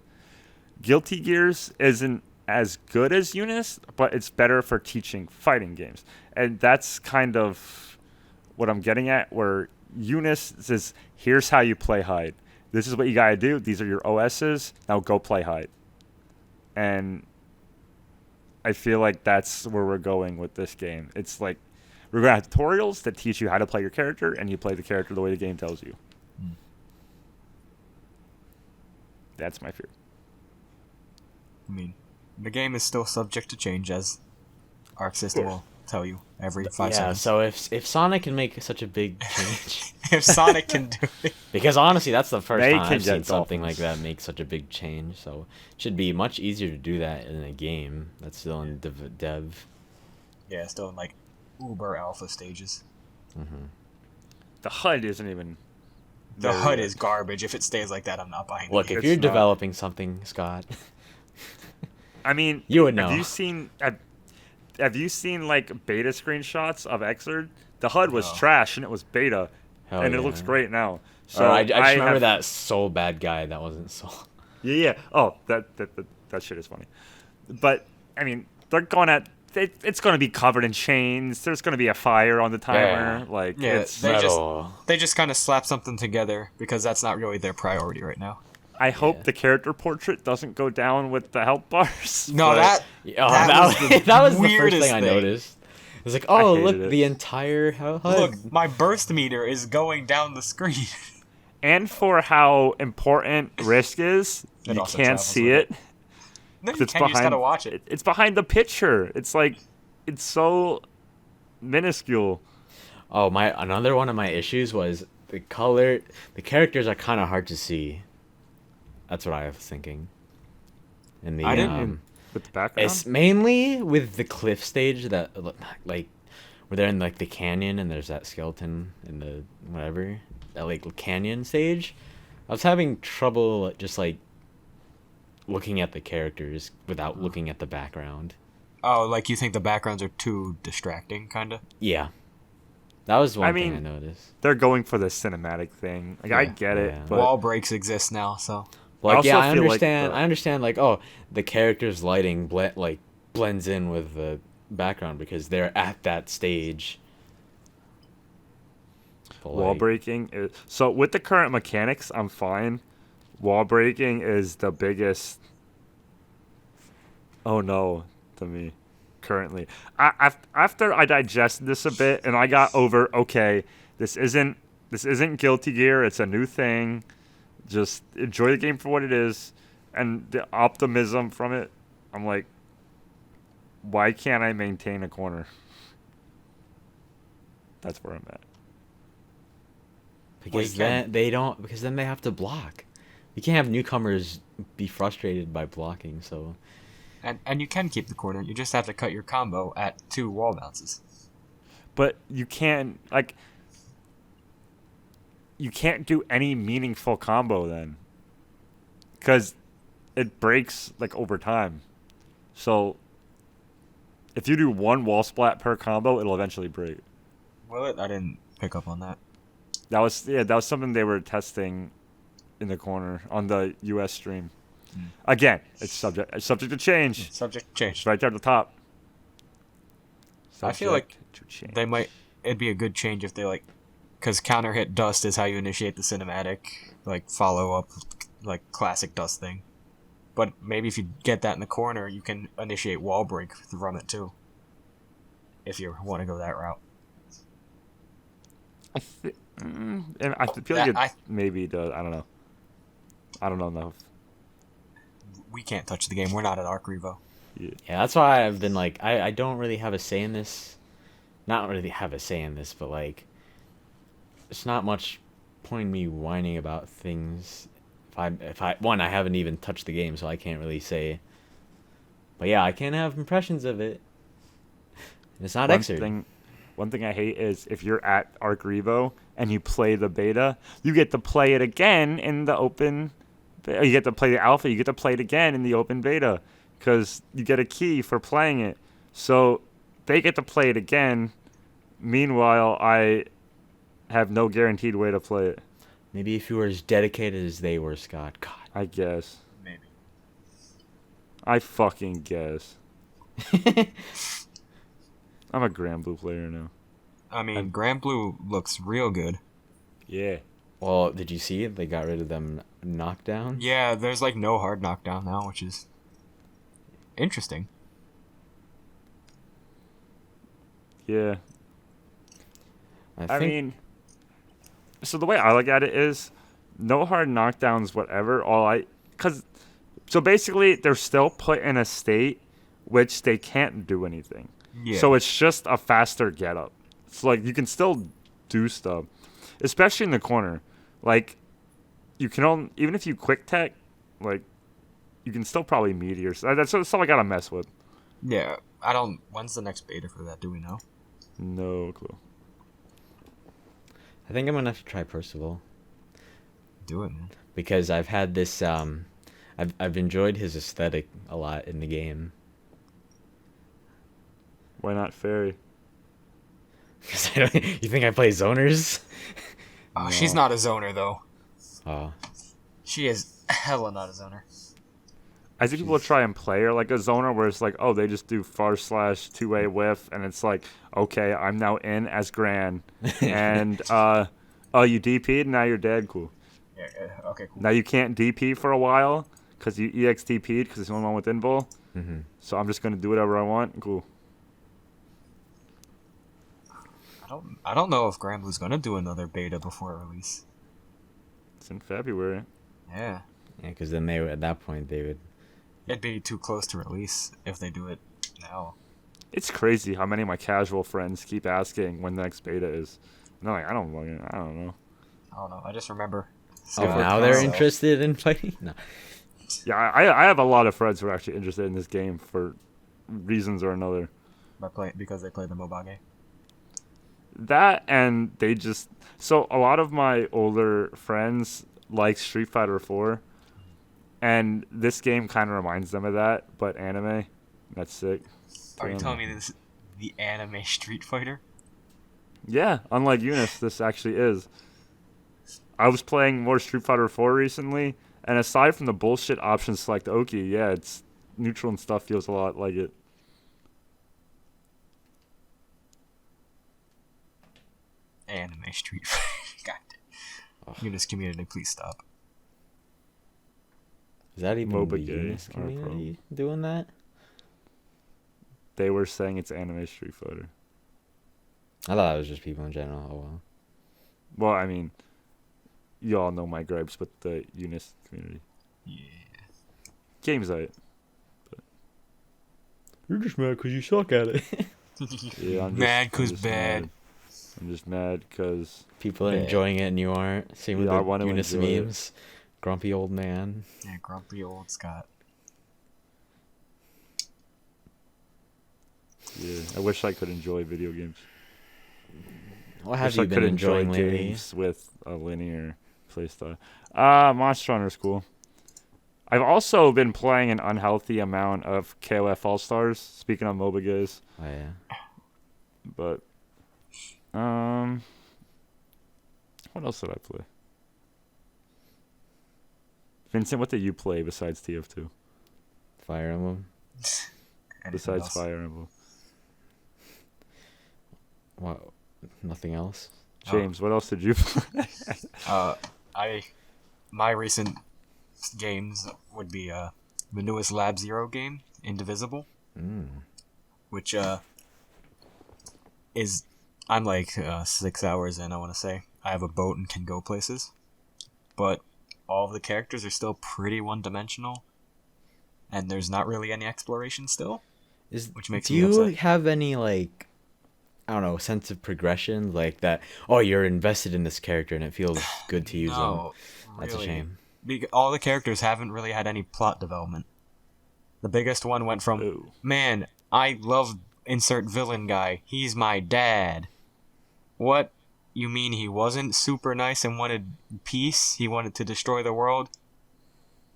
Guilty Gears isn't as good as Eunice, but it's better for teaching fighting games. And that's kind of what I'm getting at, where Eunice says, here's how you play hide. This is what you got to do. These are your OSs. Now go play hide. And I feel like that's where we're going with this game. It's like we're going to have tutorials that teach you how to play your character, and you play the character the way the game tells you. That's my fear. I mean, the game is still subject to change, as Arc System will tell you every 5 Yeah, seconds. so if Sonic can make such a big change, If Sonic can do it, because honestly, that's the first They time can I've seen get something dolphins. like that make such a big change. So it should be much easier to do that in a game that's still in dev. yeah, still in like uber alpha stages. The HUD isn't even. The there HUD yet. is garbage. If it stays like that, I'm not buying Look, the game. if you're It's not. developing something, Scott, I mean, You would know. Have you seen like beta screenshots of Xrd? The HUD was No. trash and it was beta, hell and yeah. it looks great now. So So I just remember have- that Soul bad guy that wasn't Soul. Yeah. Oh, that shit is funny. But I mean, they're going at. It's going to be covered in chains. There's going to be a fire on the timer. Yeah. Like Yeah, it's. they just- Metal. They just kind of slap something together because that's not really their priority right now. I hope Yeah. the character portrait doesn't go down with the health bars. No, but- that Oh, that was the that was the first weirdest thing I thing. noticed. It's like, oh, hated look, it. the entire HUD. look, my burst meter is going down the screen. And for how important Risk is, It you also can't travels see with it. No, you It's can. You just gotta watch it. It's behind the picture. It's like, it's so minuscule. Oh, another one of my issues was the color. The characters are kind of hard to see. That's what I was thinking. In the I didn't- With the background. it's mainly with the cliff stage that like where they're in like the canyon and there's that skeleton in the whatever that like canyon stage. I was having trouble just like looking at the characters without looking at the background. Oh, like you think the backgrounds are too distracting, kind of? Yeah, that was one I thing I mean, noticed. They're going for the cinematic thing. Like I Yeah. get it, Yeah. but Wall breaks exist now, so Like, also yeah, I feel like understand. the- I understand. Like, oh, the character's lighting blends in with the background because they're at that stage. But, wall like, breaking is so with the current mechanics, I'm fine. Wall breaking is the biggest. Oh no, to me, currently. After I digested this a bit and I got over, okay, this isn't Guilty Gear. It's a new thing. Just enjoy the game for what it is, and the optimism from it. I'm like, why can't I maintain a corner? That's where I'm at. because you then can. they don't. Because then they have to block. You can't have newcomers be frustrated by blocking. So and you can keep the corner. You just have to cut your combo at 2 wall bounces. But you can't do any meaningful combo then, because it breaks like over time. So if you do 1 wall splat per combo, it'll eventually break. Will it? I didn't pick up on that. That was something they were testing in the corner on the US stream. Again, it's subject to change. Subject change. It's right there at the top. I feel like Subject to change. They might it'd be a good change if they like, because counter hit dust is how you initiate the cinematic like follow up like classic dust thing. But maybe if you get that in the corner, you can initiate wall break from it too. If you want to go that route. And I feel like it maybe does. I don't know. I don't know enough. We can't touch the game. We're not at ArcRevo. Yeah, that's why I've been like, I don't really have a say in this. Not really have a say in this, but like, it's not much point me whining about things. If I I haven't even touched the game, so I can't really say. But yeah, I can't have impressions of it. It's not Xrd. One thing I hate is if you're at ArcRevo and you play the beta, you get to play it again in the open. You get to play the alpha. You get to play it again in the open beta because you get a key for playing it. So they get to play it again. Meanwhile, I have no guaranteed way to play it. Maybe if you were as dedicated as they were, Scott. God. I guess. Maybe. I fucking guess. I'm a Grand Blue player now. I mean, Grand Blue looks real good. Yeah. Well, did you see it? They got rid of them knockdowns? Yeah, there's like no hard knockdown now, which is interesting. Yeah. I mean, so the way I look at it is no hard knockdowns, whatever. So basically, they're still put in a state which they can't do anything. Yeah. So it's just a faster get up. It's like you can still do stuff, especially in the corner. Like you can even if you quick tech, like you can still probably meteor. That's stuff I gotta mess with. Yeah, When's the next beta for that? Do we know? No clue. I think I'm gonna have to try Percival. Do it, man. Because I've had this. I've enjoyed his aesthetic a lot in the game. Why not Fairy? Because you think I play zoners? Oh, No. She's not a zoner though. Oh. She is hella not a zoner. I think people try and play her like a zoner where it's like, oh, they just do // two-way whiff, and it's like, okay, I'm now in as Gran, and you DP'd, now you're dead, cool. Yeah, okay, cool. Now you can't DP for a while because you EXTP'd because it's the only one with invul. Mm-hmm. So I'm just gonna do whatever I want, cool. I don't know if Grand Blue's gonna do another beta before release. It's in February. Yeah. Yeah, because then at that point they would. It'd be too close to release if they do it now. It's crazy how many of my casual friends keep asking when the next beta is. And I'm like, I don't know. I don't know. I just remember. Now they're interested in fighting? No. Yeah, I have a lot of friends who are actually interested in this game for reasons or another. Because they play the mobile game. That and they just... So a lot of my older friends like Street Fighter 4. And this game kind of reminds them of that, but anime. That's sick. Are you telling me this is the anime Street Fighter? Yeah, unlike Eunice, this actually is. I was playing more Street Fighter 4 recently, and aside from the bullshit option select Oki, yeah, it's neutral and stuff feels a lot like it. Anime Street Fighter. God damn. Eunice community, please stop. Is that even MOBA the gay Eunice community doing that? They were saying it's anime Street Fighter. I thought it was just people in general. Oh well. Well, I mean, you all know my gripes with the Eunice community. Yeah. Game's right. You're just mad because you suck at it. Yeah, I'm mad because just bad. Mad. I'm just mad because People are enjoying it and you aren't. Same with Yeah, I the want to Eunice enjoy it. memes. Grumpy old man. Yeah, grumpy old Scott. Yeah, I wish I could enjoy video games. What have Wish you I been could enjoy enjoying lately? games with a linear playstyle. Monster Hunter's cool. I've also been playing an unhealthy amount of KOF All Stars. Speaking of MOBA games, Oh yeah. but what else did I play? Vincent, what did you play besides TF2? Fire Emblem. Besides Fire Emblem. Wow. Nothing else. James, what else did you play? My recent games would be the newest Lab Zero game, Indivisible, which is I'm like 6 hours in. I want to say I have a boat and can go places, but all of the characters are still pretty one-dimensional, and there's not really any exploration still, which makes me upset. Do you have any like, I don't know, sense of progression like that? Oh, you're invested in this character and it feels good to use them. That's a shame. All the characters haven't really had any plot development. The biggest one went from, man, I love insert villain guy. He's my dad. What? You mean he wasn't super nice and wanted peace? He wanted to destroy the world?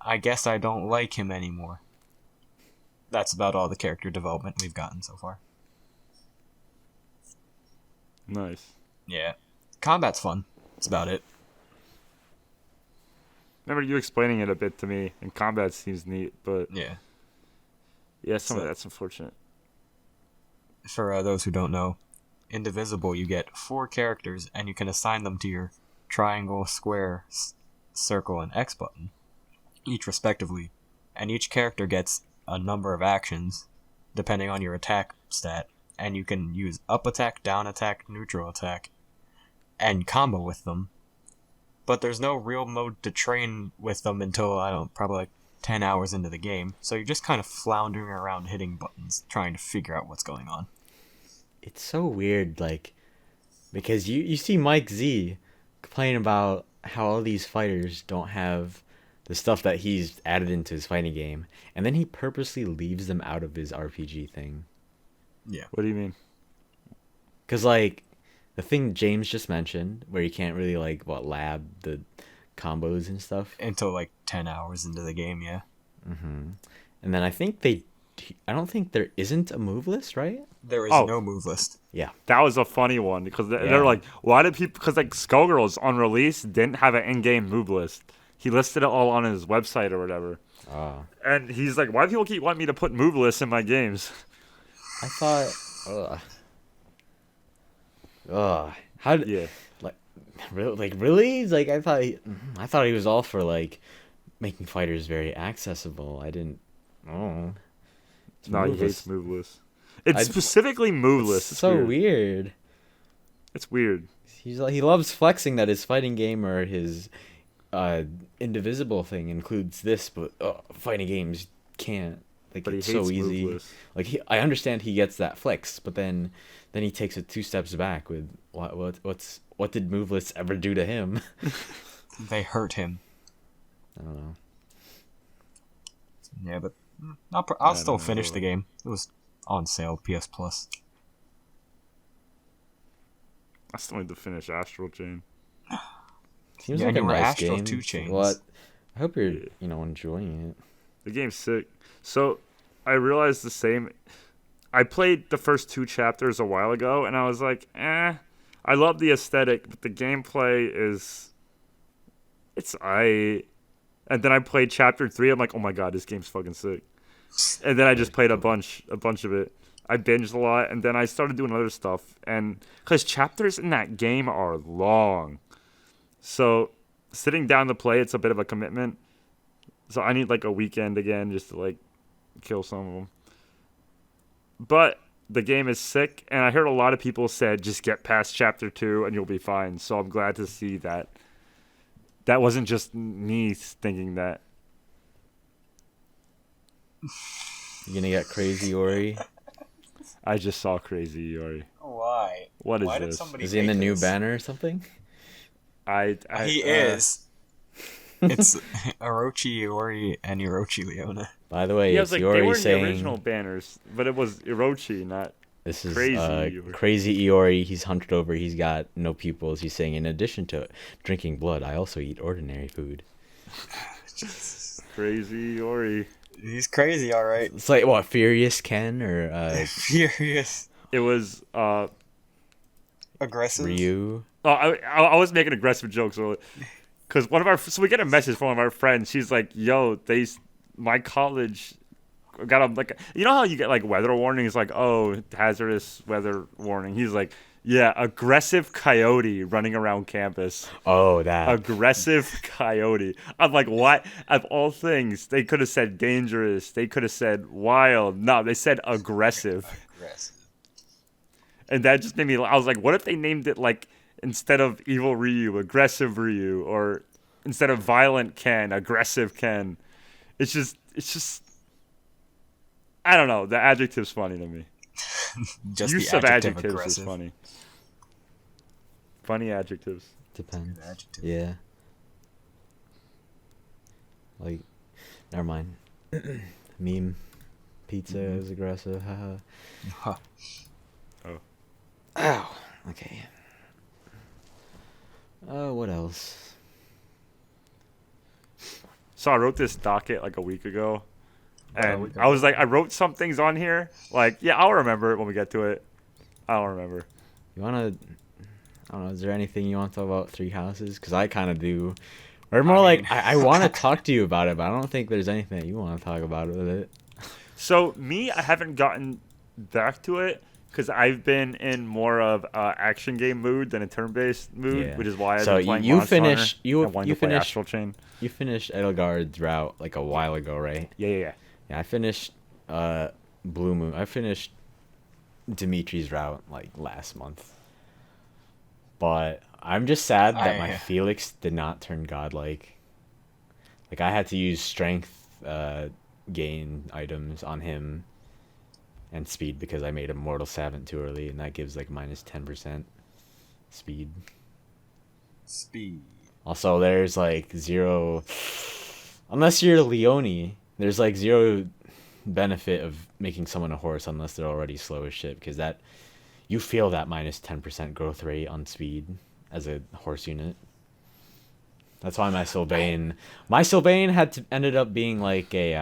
I guess I don't like him anymore. That's about all the character development we've gotten so far. Nice. Yeah. Combat's fun. That's about it. Remember you explaining it a bit to me, and combat seems neat, but yeah, some of that's unfortunate. For those who don't know, Indivisible, you get 4 characters, and you can assign them to your triangle, square, circle, and X button, each respectively, and each character gets a number of actions, depending on your attack stat, and you can use up attack, down attack, neutral attack, and combo with them. But there's no real mode to train with them until, I don't know, probably like 10 hours into the game. So you're just kind of floundering around hitting buttons, trying to figure out what's going on. It's so weird, like, because you see Mike Z complain about how all these fighters don't have the stuff that he's added into his fighting game, and then he purposely leaves them out of his RPG thing. Yeah. What do you mean? Because, like, the thing James just mentioned, where you can't really, like, lab the combos and stuff. Until, like, 10 hours into the game, yeah. Mm-hmm. And then I don't think there isn't a move list, right? There is no move list. Yeah. That was a funny one, because they're like, why did people... Because, like, Skullgirls on release didn't have an in-game move list. He listed it all on his website or whatever. Oh. And he's like, why do people keep wanting me to put move lists in my games? I thought... How did... Yeah. Really? Like, I thought he was all for, like, making fighters very accessible. I didn't... Oh. No, he hates move lists. It's specifically move lists. It's so weird. It's weird. He loves flexing that his fighting game or his Indivisible thing includes this, but fighting games can't. Like, but it's he hates so easy. move lists. Like, I understand he gets that flex, but then he takes it 2 steps back with what did move lists ever do to him? They hurt him. I don't know. Yeah, but I'll still finish the game. It was on sale, PS Plus. I still need to finish Astral Chain. Seems like a nice Astral game. 2 Chains. What? I hope you're enjoying it. The game's sick. So I realized the same. I played the first 2 chapters a while ago, and I was like, I love the aesthetic, but the gameplay it's And then I played chapter 3. I'm like, oh my god, this game's fucking sick. And then I just played a bunch of it. I binged a lot, and then I started doing other stuff. And because chapters in that game are long, so sitting down to play, it's a bit of a commitment. So I need like a weekend again just to like kill some of them. But the game is sick, and I heard a lot of people said just get past chapter 2 and you'll be fine. So I'm glad to see that. That wasn't just me thinking that. You gonna get Crazy Ori? I just saw Crazy Ori. Why? What is Why this? Is he in the new banner or something? He is. It's Orochi Iori and Orochi Leona. By the way, it's like, Iori they were saying... the original banners, but it was Orochi, not This is Crazy Crazy Iori. He's hunched over. He's got no pupils. He's saying, in addition to drinking blood, I also eat ordinary food. Crazy Ori. He's crazy, all right. It's like, what, Furious Ken or... Furious. It was... Aggressive. Ryu. Oh, I was making aggressive jokes. Because so we get a message from one of our friends. She's like, yo, my college... got like, you know how you get like weather warnings, like, oh, hazardous weather warning. He's like, Yeah, aggressive coyote running around campus. Oh, that. Aggressive coyote. I'm like, what? Of all things, they could have said dangerous. They could have said wild. No, they said aggressive. Aggressive. And that just made me, I was like, what if they named it like, instead of evil Ryu, aggressive Ryu, or instead of violent Ken, aggressive Ken. It's just, I don't know. The adjective's funny to me. Just Use the of adjective adjectives aggressive. is funny. Funny adjectives. Depends. Good adjective. Yeah. Like, never mind. Meme. Pizza is aggressive. Haha. Huh. Oh. Ow. Okay. What else? So I wrote this docket like a week ago. About a And week I was ago. like, I wrote some things on here. Like, yeah, I'll remember it when we get to it. I don't remember. You wanna? I don't know. Is there anything you want to talk about Three Houses? Because I kind of do. Or more I mean- like I want to talk to you about it, but I don't think there's anything that you want to talk about with it. So me, I haven't gotten back to it because I've been in more of action game mood than a turn-based mood, Yeah. which is why I've So been playing you Monster Hunter finished- you- and wanting you to play finished- Astral Chain. You finished Edelgard's route like a while ago, right? Yeah. Yeah, I finished Blue Moon. I finished Dimitri's route like last month. But I'm just sad that my Felix did not turn godlike. Like I had to use strength gain items on him and speed because I made a Mortal Savant too early, and that gives like minus 10% speed. Speed. Also, there's like zero, unless you're Leone, there's like zero benefit of making someone a horse unless they're already slow as shit, because that you feel that minus 10% growth rate on speed as a horse unit. That's why my Sylvain ended up being like a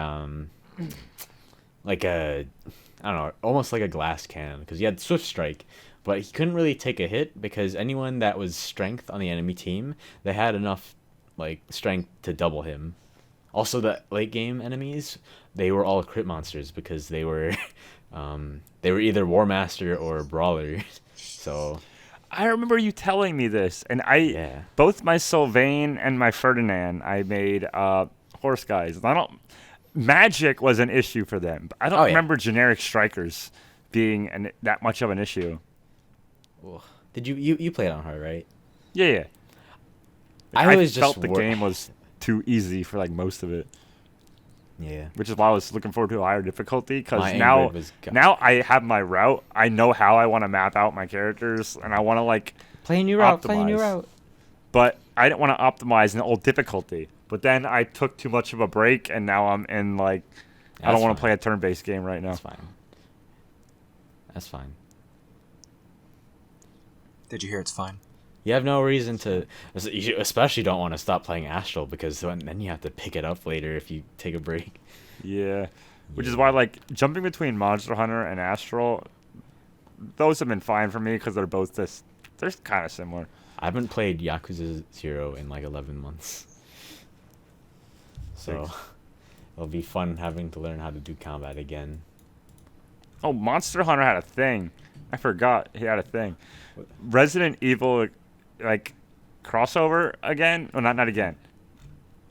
I don't know, almost like a glass cannon, because he had Swift Strike, but he couldn't really take a hit because anyone that was strength on the enemy team, they had enough like strength to double him. Also, the late game enemies, they were all crit monsters because they were either War Master or Brawler. So I remember you telling me this, and yeah. both my Sylvain and my Ferdinand, I made horse guys. Magic was an issue for them, but I don't remember generic strikers being that much of an issue. Did you played on hard, right? Yeah. I was felt just the game was too easy for like most of it. Yeah. Which is why I was looking forward to a higher difficulty, because My now Ingrid was I have my route. I know how I want to map out my characters, and I want to like Play a new route. optimize. But I didn't want to optimize an old difficulty. But then I took too much of a break, and now I'm in like I don't want to play a turn-based game right now. That's fine. Did you hear it's fine? You have no reason to, you especially don't want to stop playing Astral, because then you have to pick it up later if you take a break. Yeah. Which is why like jumping between Monster Hunter and Astral, those have been fine for me because they're kind of similar. I haven't played Yakuza 0 in like 11 months. So it'll be fun having to learn how to do combat again. Oh, Monster Hunter had a thing. I forgot he had a thing. Resident Evil, like, crossover again? Well, not again.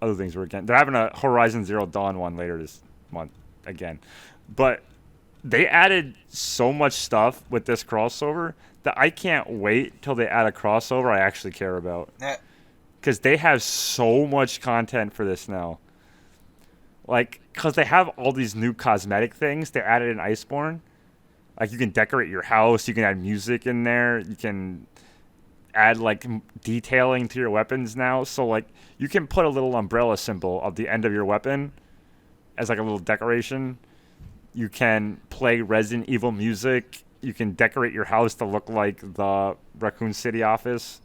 Other things were again. They're having a Horizon Zero Dawn one later this month again. But they added so much stuff with this crossover that I can't wait till they add a crossover I actually care about. Because they have so much content for this now. Like, because they have all these new cosmetic things they added in Iceborne. Like, you can decorate your house. You can add music in there. You can add, like, detailing to your weapons now. So, like, you can put a little umbrella symbol of the end of your weapon as, like, a little decoration. You can play Resident Evil music. You can decorate your house to look like the Raccoon City office.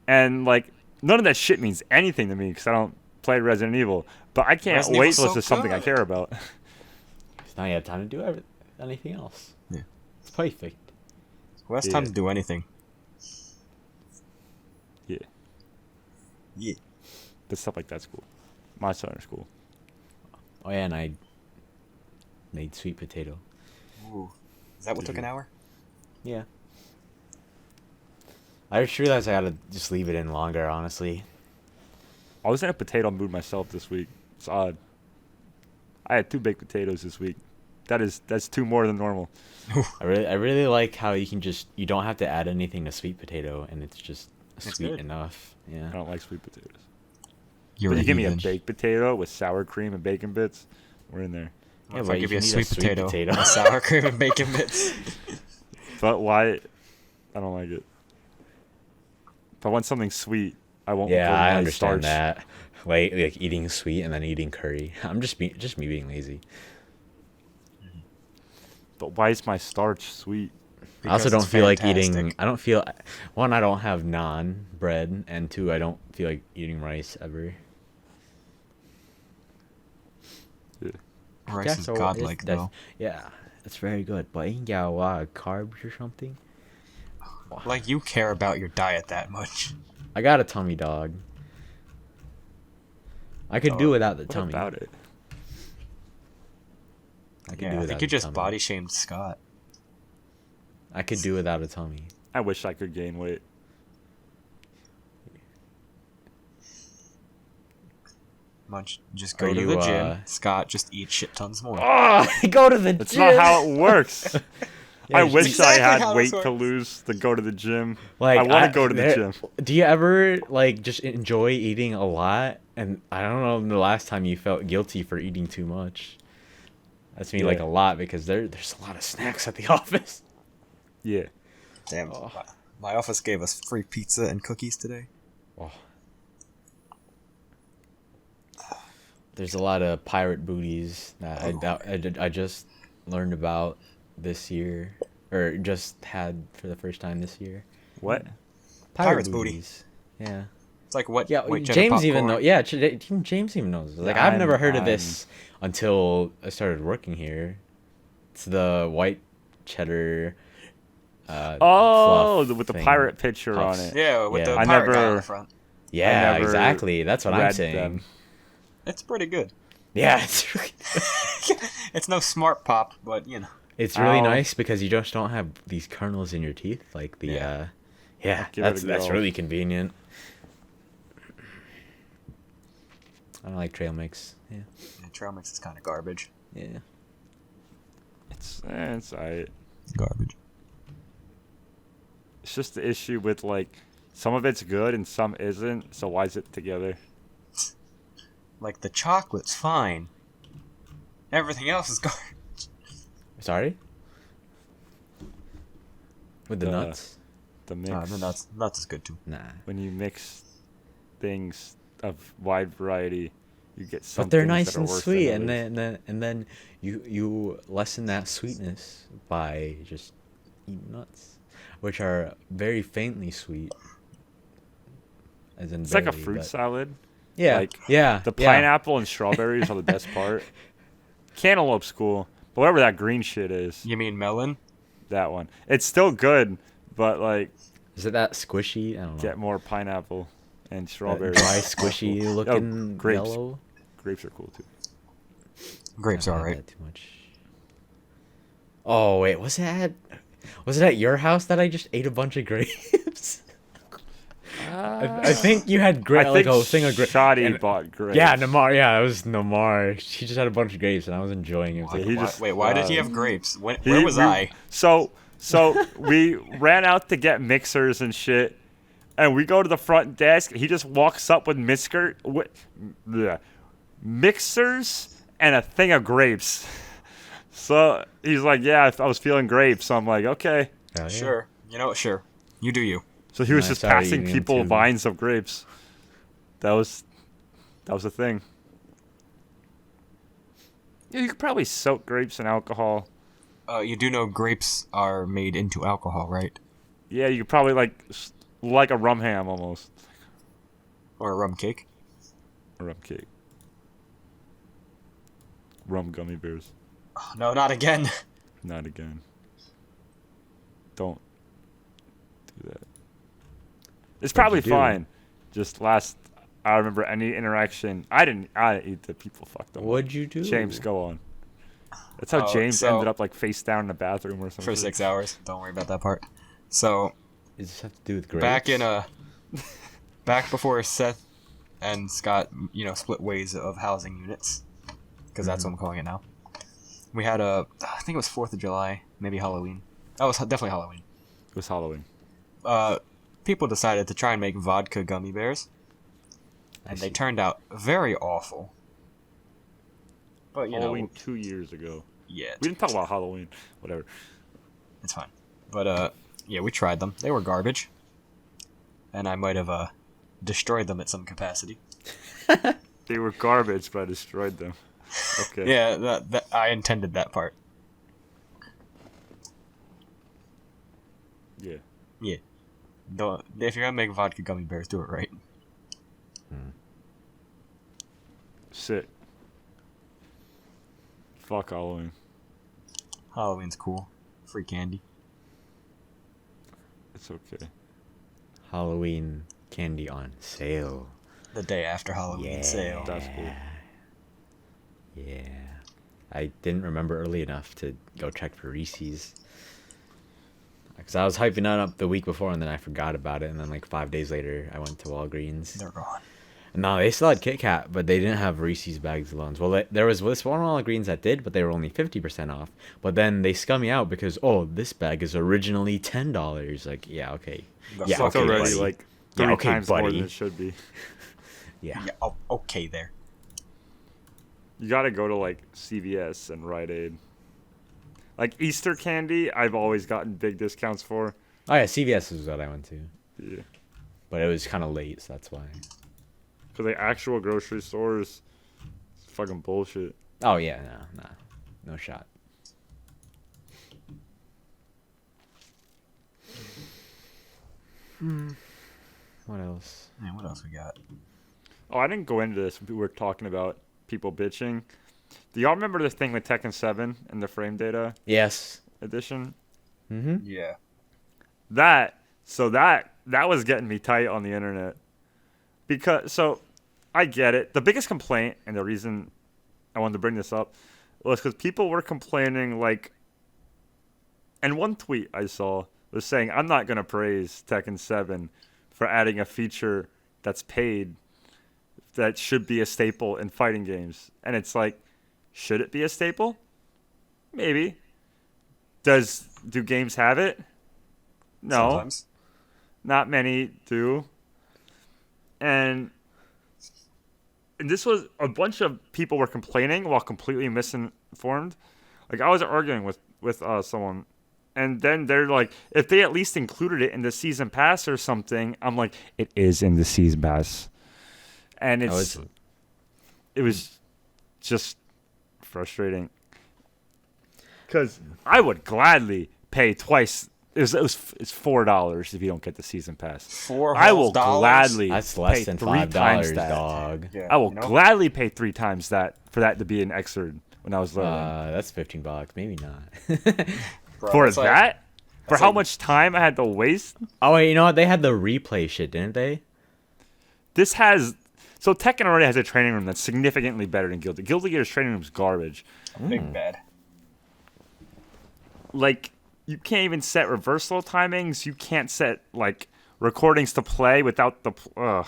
And, like, none of that shit means anything to me because I don't play Resident Evil. But I can't wait till this is something I care about. Because now you have time to do anything else. Yeah. It's perfect. Who has time to do anything? Yeah. Yeah. But stuff like that's cool. Monster Hunter's cool. Oh yeah, and I made sweet potato. Ooh. Is that what took an hour? Yeah. I just realized I gotta just leave it in longer, honestly. I was in a potato mood myself this week. It's odd. I had 2 baked potatoes this week. That's 2 more than normal. I really like how you don't have to add anything to sweet potato, and it's just sweet good. enough. Yeah. I don't like sweet potatoes. You're But a you give me a heathen. baked potato with sour cream and bacon bits, we're in there. Yeah, If but I give you a need sweet potato, with sour cream and bacon bits. But why? I don't like it. If I want something sweet, I won't. Yeah, put I my understand starch. that. Like eating sweet and then eating curry. I'm just me being lazy. But why is my starch sweet? I also Because don't it's feel like fantastic. eating. I don't feel. One, I don't have naan bread, and 2, I don't feel like eating rice ever. Yeah. Rice is godlike, though. Yeah, it's very good. But ain't got a lot of carbs or something. Like, you care about your diet that much. I got a tummy, dog. I could do without the What tummy. about it? I could Yeah, do I without think you the just tummy. body shamed Scott. I could do without a tummy. I wish I could gain weight. Munch, just go Are to you, the gym. Scott, just eat shit tons more. Oh, go to the That's not how it works. Yeah, I it's wish exactly I how had weight this to works. lose to go to the gym. Like I want to go to the gym. Do you ever like just enjoy eating a lot? And I don't know the last time you felt guilty for eating too much. That's me like Yeah. a lot because there's a lot of snacks at the office. Yeah. Damn, Oh. my office gave us free pizza and cookies today. Oh. There's a lot of pirate booties that I just learned about this year, or just had for the first time this year. What? Pirate's booty. booties. Yeah. It's like what? Yeah, white cheddar James even popcorn. know. Yeah, James even knows. Like Yeah, I've never heard of I'm- this until I started working here. It's the white cheddar. Oh, fluff with the thing. pirate picture on Puffs. it. Yeah, with Yeah. the I pirate guy on never- the front. Yeah, never exactly. That's what I'm read saying. them. It's pretty good. Yeah, it's really, It's no smart pop, but you know. it's really Ow. nice because you just don't have these kernels in your teeth like the. Yeah. Yeah, Give it a that's go. really convenient. I don't like trail mix. Yeah. Yeah, trail mix is kind of garbage. Yeah. It's alright. Garbage. It's just the issue with like some of it's good and some isn't. So why is it together? Like the chocolate's fine. Everything else is garbage. Sorry. With the The- nuts. The mix. No, the nuts is good too. Nah. When you mix things of wide variety, you get some. But they're things nice that are and worse sweet, than and others. then you lessen that sweetness by just eating nuts, which are very faintly sweet. As in It's like a barely, fruit but- salad. Yeah, like, yeah. The yeah. pineapple and strawberries are the best part. Cantaloupe's cool, but whatever that green shit is, You mean melon? that one. It's still good, but like Is it that squishy? I don't know. get more pineapple and That strawberries. dry, squishy looking grapes. yellow. Grapes are cool too. Grapes I are don't have alright. that too much. Oh wait, was it at your house that I just ate a bunch of grapes? I think you had I like think a thing of grapes. Shoddy bought grapes. Yeah, Namar. Yeah, it was Namar. He just had a bunch of grapes, and I was enjoying it. It was Yeah, like, he Why, just- wait, why did he have grapes? Where was I? So we ran out to get mixers and shit, and we go to the front desk. He just walks up with mixers and a thing of grapes. So he's like, "Yeah, I was feeling grapes." So I'm like, "Okay." hell yeah. Sure. You know what? Sure. You do you. So he was I just started passing eating them people too. vines of grapes. That was a thing. Yeah, you could probably soak grapes in alcohol. You do know grapes are made into alcohol, right? Yeah, you could probably like a rum ham almost. Or a rum cake. A rum cake. Rum gummy bears. Oh, no, not again. Not again. Don't do that. It's probably you do? fine. Just I remember any interaction. I didn't eat the people fucked them. What'd you do? James, go on. That's how Oh, James so- ended up like face down in the bathroom or something. For 6 hours. Don't worry about that part. So, does this have to do with grapes? Back before Seth and Scott, split ways of housing units, because that's what I'm calling it now. We had I think it was 4th of July, maybe Halloween. That was definitely Halloween. It was Halloween. People decided to try and make vodka gummy bears, and they turned out very awful. But Halloween 2 years ago. Yeah, we didn't talk about Halloween. Whatever. It's fine. But yeah, we tried them. They were garbage, and I might have destroyed them at some capacity. They were garbage, but I destroyed them. Okay. Yeah, that I intended that part. Yeah. Yeah. If you're gonna make vodka gummy bears, do it right. Sick. Fuck Halloween. Halloween's cool. Free candy. It's okay. Halloween candy on sale. The day after Halloween sale. That's cool. Yeah. I didn't remember early enough to go check for Reese's. Because I was hyping it up the week before, and then I forgot about it. And then, like, 5 days later, I went to Walgreens. They're gone. No, they still had Kit Kat, but they didn't have Reese's bags alone. Well, there was this one Walgreens that did, but they were only 50% off. But then they scum me out because, this bag is originally $10. Like, yeah, okay. The Yeah, fuck It's okay, already buddy. like 3 Yeah, okay, times more buddy. than it should be. Yeah. Yeah, okay there. You gotta go to like CVS and Rite Aid. Like Easter candy, I've always gotten big discounts for. Oh, yeah, CVS is what I went to. Yeah. But it was kind of late, so that's why. Because the actual grocery stores, it's fucking bullshit. Oh, yeah, no shot. What else? Man, what else we got? Oh, I didn't go into this. We were talking about people bitching. Do y'all remember this thing with Tekken 7 and the frame data Yes. edition? Mm-hmm. Yeah. That was getting me tight on the internet. So I get it. The biggest complaint and the reason I wanted to bring this up was because people were complaining, like, and one tweet I saw was saying, I'm not going to praise Tekken 7 for adding a feature that's paid that should be a staple in fighting games. And it's like, should it be a staple? Maybe. Do games have it? No. Sometimes. Not many do. And this was a bunch of people were complaining while completely misinformed. Like, I was arguing with someone, and then they're like, if they at least included it in the season pass or something, I'm like, it is in the season pass. And it was just frustrating. Because I would gladly pay twice. It's $4 if you don't get the season pass. I will gladly That's less pay than 3 $5, times that. dog. Yeah, I will gladly pay 3 times that for that to be an excerpt when I was learning. That's $15. Maybe not. Bro, For that's like- that? For that's how like- much time I had to waste? Oh, wait, you know what? They had the replay shit, didn't they? This has... So Tekken already has a training room that's significantly better than Guilty. Guilty Gear's training room's garbage. Big bad. Like, you can't even set reversal timings. You can't set, like, recordings to play without the... Ugh.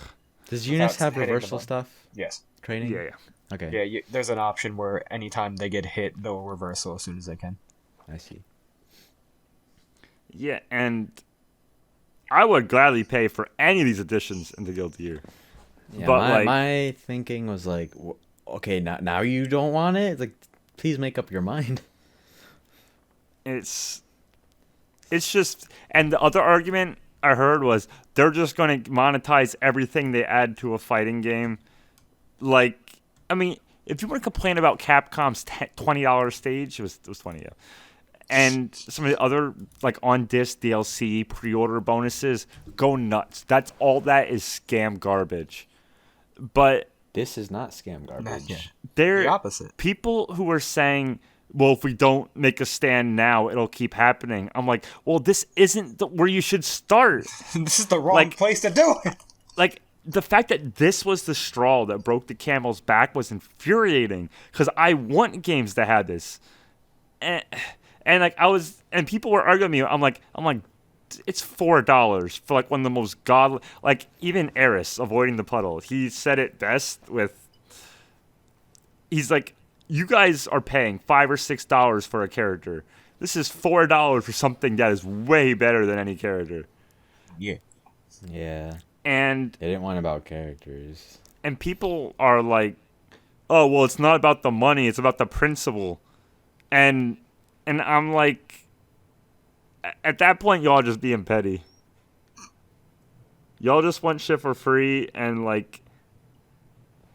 Does Eunice Without have hitting the reversal button. stuff? Yes. Training? Yeah. Okay. Yeah, there's an option where anytime they get hit, they'll reversal as soon as they can. I see. Yeah, and I would gladly pay for any of these additions in the Guilty Gear. Yeah, But, my thinking was like, okay, now you don't want it? It's like, please make up your mind. It's just... And the other argument I heard was they're just going to monetize everything they add to a fighting game. Like, I mean, if you want to complain about Capcom's $20 stage, it was 20, yeah. And some of the other, like, on-disc DLC pre-order bonuses, go nuts. That's all that is scam garbage. But This is not scam garbage. yet. there The opposite. people who are saying, well, if we don't make a stand now, it'll keep happening. I'm like, well, this isn't where you should start. This is the wrong Like- place to do it. Like, the fact that this was the straw that broke the camel's back was infuriating because I want games that had this. And like, and people were arguing with me. I'm like, it's $4 for like one of the most god, like even Eris avoiding the puddle. He said it best he's like, you guys are paying $5 or $6 for a character. This is $4 for something that is way better than any character. Yeah. Yeah. And They didn't want about characters. and people are like, oh well, it's not about the money, it's about the principle. And I'm like, at that point, y'all just being petty. Y'all just want shit for free, and like,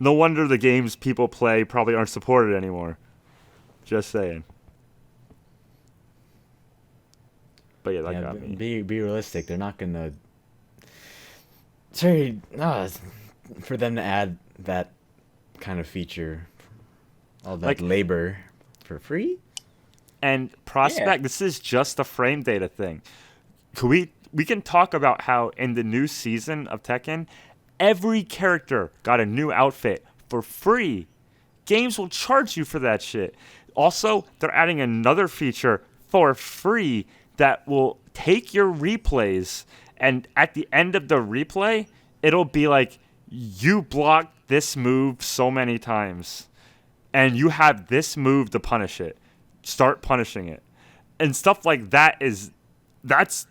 no wonder the games people play probably aren't supported anymore. Just saying. But yeah, that got me. Be realistic. They're not gonna. Sorry, no, for them to add that kind of feature, all that Like- labor for free. And Prospect, this is just a frame data thing. We can talk about how in the new season of Tekken, every character got a new outfit for free. Games will charge you for that shit. Also, they're adding another feature for free that will take your replays, and at the end of the replay, it'll be like, you blocked this move so many times, and you have this move to punish it. Start punishing it. And stuff like that that's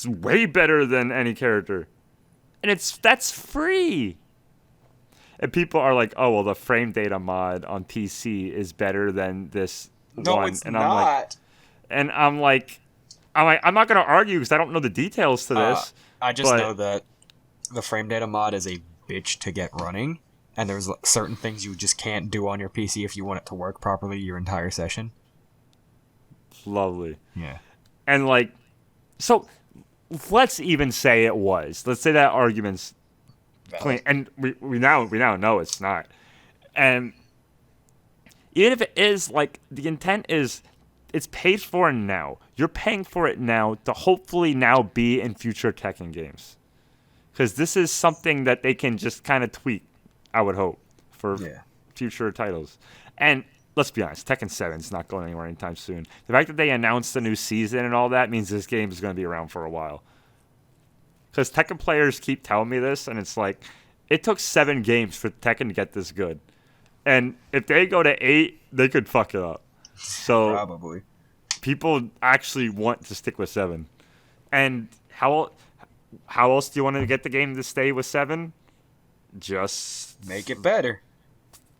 way better than any character. And that's free. And people are like, oh well, the frame data mod on PC is better than this No, one. it's and not. I'm like, I'm not gonna argue because I don't know the details to this. I just but- know that the frame data mod is a bitch to get running, and there's certain things you just can't do on your PC if you want it to work properly your entire session. Lovely. Yeah. And like, so let's even say it was. Let's say that argument's clean, and we now know it's not. And even if it is, like, the intent is, it's paid for now. You're paying for it now to hopefully now be in future Tekken games, because this is something that they can just kind of tweak. I would hope for future titles. And let's be honest, Tekken 7 is not going anywhere anytime soon. The fact that they announced the new season and all that means this game is going to be around for a while. Because Tekken players keep telling me this, and it's like, it took 7 games for Tekken to get this good. And if they go to 8, they could fuck it up. So Probably. people actually want to stick with 7. And how else do you want to get the game to stay with 7? Just Make it better.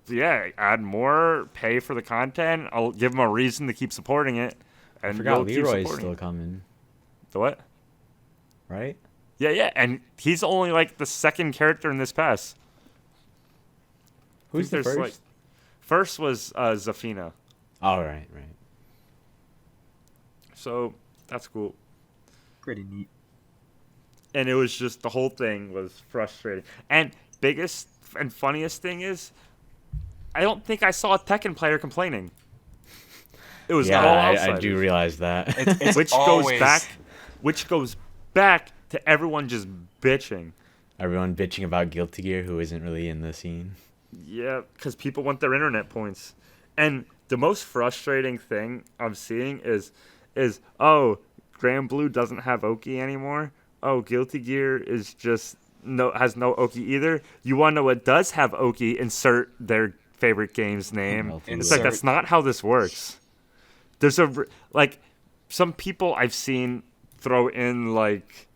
yeah, add more, pay for the content. I'll give them a reason to keep supporting it. And I forgot you'll keep Leroy's supporting still it. coming, The what? right? Yeah, and he's only like the second character in this pass. Who's the There's, first? like, first was Zafina. Oh, right. So that's cool. Pretty neat. And it was just, the whole thing was frustrating. And biggest and funniest thing is, I don't think I saw a Tekken player complaining. It was Yeah, all I outsiders. do realize that. It's which always, goes back to everyone just bitching. Everyone bitching about Guilty Gear who isn't really in the scene. Yeah, because people want their internet points. And the most frustrating thing I'm seeing is oh, Grand Blue doesn't have Oki anymore. Oh, Guilty Gear is just has no Oki either. You want to know what does have Oki? Insert their favorite game's name. Melty It's like, Insert- that's not how this works. There's some people I've seen throw in like,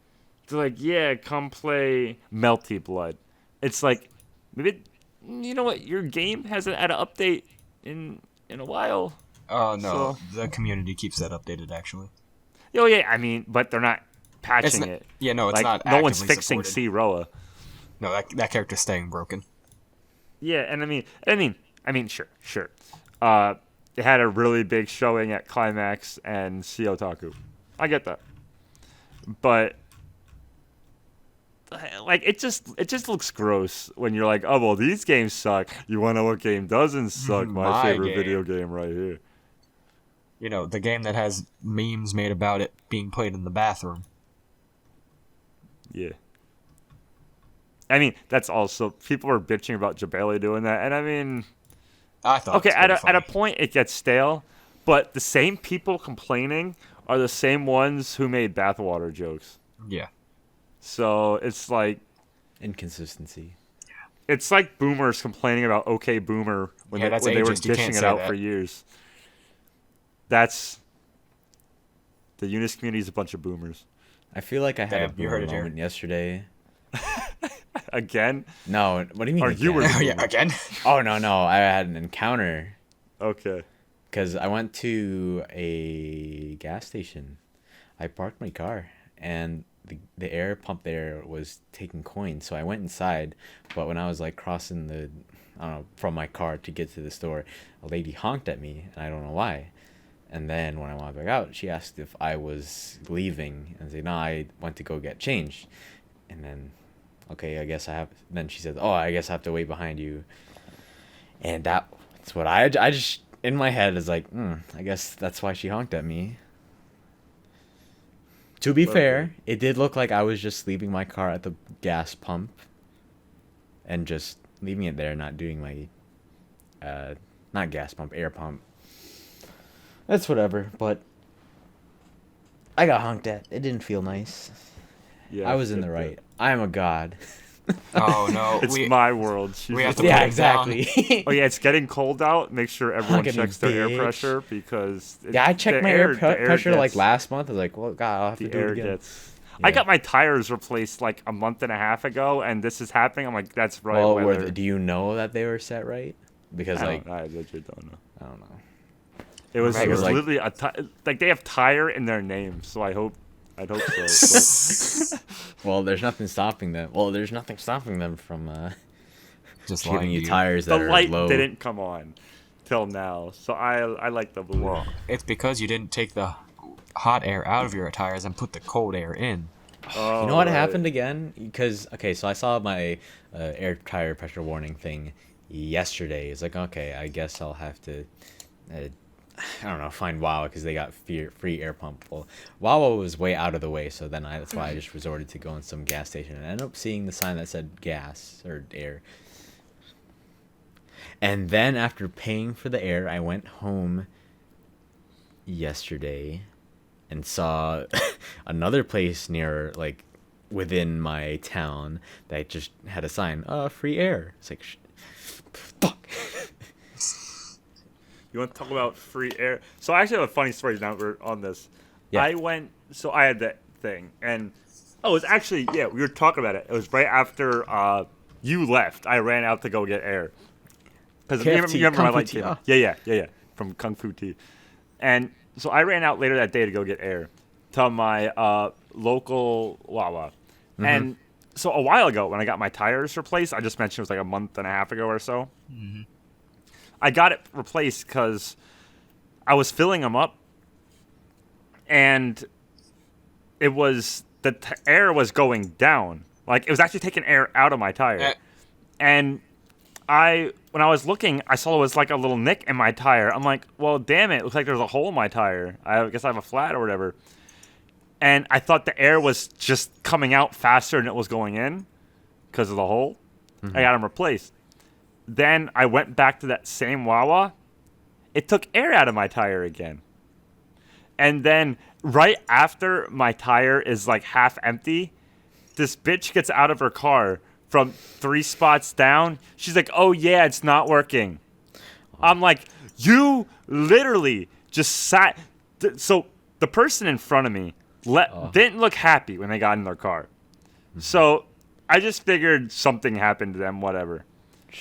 they're like, yeah, come play Melty Blood. It's like, maybe, you know what, your game hasn't had an update in a while. Oh no, So- the community keeps that updated actually. Oh yeah, I mean, but they're not patching It's it. Yeah, no, it's Like, not. no one's actively fixing supported. C-Roa. No, that character's staying broken. Yeah, and I mean, sure. They had a really big showing at Climax and Otaku. I get that, but like, it just looks gross when you're like, oh well, these games suck. You want to know what game doesn't suck? My My favorite game. video game right here. You know, the game that has memes made about it being played in the bathroom. Yeah. I mean, that's also, people are bitching about Jabali doing that, and I mean, I thought. okay, it was at pretty a funny. point it gets stale, but the same people complaining are the same ones who made bathwater jokes. Yeah. So it's like Inconsistency. it's like boomers complaining about OK Boomer when, Yeah, that's when they were ageist. You can't dishing it say out that. for years. That's the Eunice community is a bunch of boomers. I feel like I had a Damn, you heard boomer it here. moment yesterday. Again? No, what do you mean? Or you were again? Oh, yeah, again? Oh no, I had an encounter Okay. because I went to a gas station. I parked my car and the air pump there was taking coins, so I went inside. But when I was like crossing I don't know, from my car to get to the store, a lady honked at me, and I don't know why. And then when I walked back out, she asked if I was leaving, and I said, no, I went to go get change. And then, okay, I guess I have. Then she said, oh, I guess I have to wait behind you. And that's what I just in my head is like, I guess that's why she honked at me. To be fair, it did look like I was just leaving my car at the gas pump and just leaving it there, not doing my, not gas pump, air pump. That's whatever, but I got honked at. It didn't feel nice. Yeah. I was in the right. I am a god. Oh, no. It's my world. we have to Yeah, put it down. exactly. Oh yeah, it's getting cold out. Make sure everyone Look at me, checks their air bitch. pressure because Yeah, I checked my air the pressure like gets- last month. I was like, well, God, I'll have to The do it air again. gets. I Yeah. got my tires replaced like a month and a half ago, and this is happening. I'm like, that's right. Well, weather. do you know that they were set right? Because I like, legit don't know. I don't know. It was, Right, it was like- literally like they have tire in their name, so I'd hope so. Well, there's nothing stopping them. Well, there's nothing stopping them from Just giving lying you to you. tires The that are light low. didn't come on till now, so I like the blue. Well, it's because you didn't take the hot air out of your tires and put the cold air in. Oh, You know what right. happened again? Because okay, so I saw my air tire pressure warning thing yesterday. It's like, okay, I guess I'll have to, I don't know, find Wawa because they got free air pump. Well, Wawa was way out of the way, so then that's why I just resorted to going to some gas station and I ended up seeing the sign that said gas or air. And then after paying for the air, I went home yesterday and saw another place near, like, within my town that just had a sign, free air. It's like, fuck. You want to talk about free air? So I actually have a funny story now we're on this. Yeah. I had that thing, and it was actually, yeah, we were talking about it. It was right after you left. I ran out to go get air. Because you KFT, remember Kung my Fu light tea, came on. ah. Yeah, from Kung Fu Tea. And so I ran out later that day to go get air to my local Wawa. Mm-hmm. And so a while ago when I got my tires replaced, I just mentioned it was like a month and a half ago or so. Mm-hmm. I got it replaced because I was filling them up, and it was air was going down. Like it was actually taking air out of my tire, and when I was looking, I saw it was like a little nick in my tire. I'm like, well, damn it, looks like there's a hole in my tire. I guess I have a flat or whatever. And I thought the air was just coming out faster than it was going in because of the hole. I got them replaced. Then I went back to that same Wawa. It took air out of my tire again. And then right after my tire is like half empty, this bitch gets out of her car from 3 spots down. She's like, oh yeah, it's not working. I'm like, you literally just sat. So the person in front of me didn't look happy when they got in their car. So I just figured something happened to them, whatever.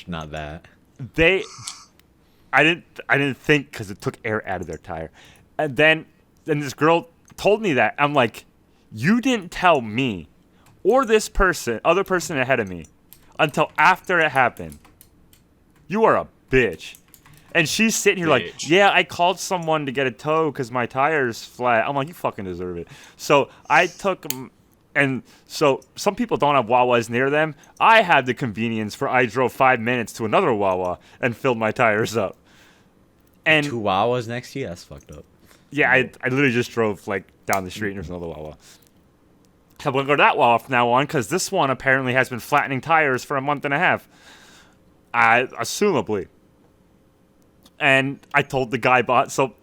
Not that. I didn't think because it took air out of their tire. And then this girl told me that. I'm like, you didn't tell me or this other person ahead of me until after it happened. You are a bitch. And she's sitting here like, yeah, I called someone to get a tow because my tire's flat. I'm like, you fucking deserve it. So I took, and so some people don't have Wawas near them. I had the convenience for I drove 5 minutes to another Wawa and filled my tires up. And 2 Wawas next to you? That's fucked up. yeah, I literally just drove like down the street and there's another Wawa. So I'm going to go to that Wawa from now on because this one apparently has been flattening tires for a month and a half. Assumably. And I told the guy so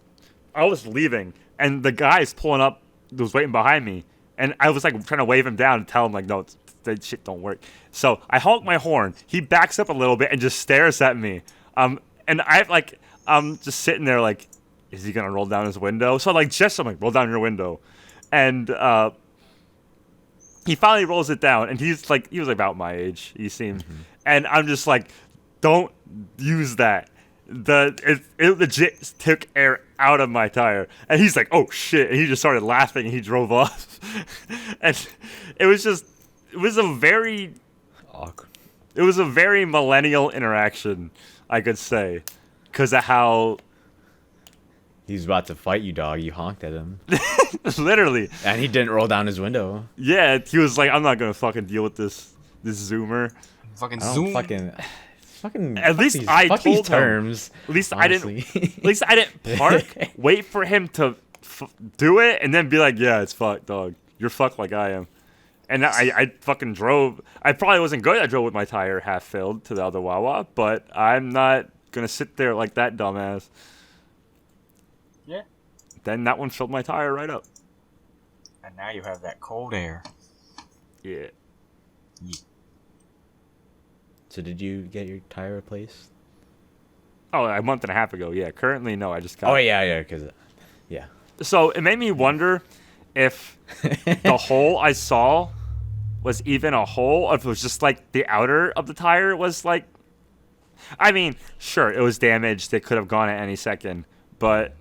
I was leaving, and the guy's pulling up, was waiting behind me, and I was like trying to wave him down and tell him like, no, that shit don't work. So I honk my horn. He backs up a little bit and just stares at me. And I'm just sitting there like, is he gonna roll down his window? So I'm like, roll down your window, and he finally rolls it down, and he was about my age. He seemed, and I'm just like, don't use that. It legit took air out of my tire, and he's like, oh shit, and he just started laughing, and he drove off. And it was a very Awkward. It was a very millennial interaction, I could say, because of how He was about to fight you, dog. You honked at him. literally. And he didn't roll down his window. Yeah, he was like, I'm not gonna fucking deal with this Zoomer. Fucking I don't Zoom. fucking. At least these, I fuck told these him. terms. At least honestly. At least I didn't park, wait for him to do it, and then be like, yeah, it's fucked, dog. You're fucked like I am. And I fucking drove. I probably wasn't good. I drove with my tire half filled to the other Wawa, but I'm not gonna sit there like that dumbass. Yeah. Then that one filled my tire right up. And now you have that cold air. Yeah. So did you get your tire replaced? Oh, a month and a half ago. Yeah. Currently, no. I just got. Oh yeah, because yeah. So it made me wonder if the hole I saw was even a hole, or if it was just like the outer of the tire was like. I mean, sure, it was damaged. It could have gone at any second, but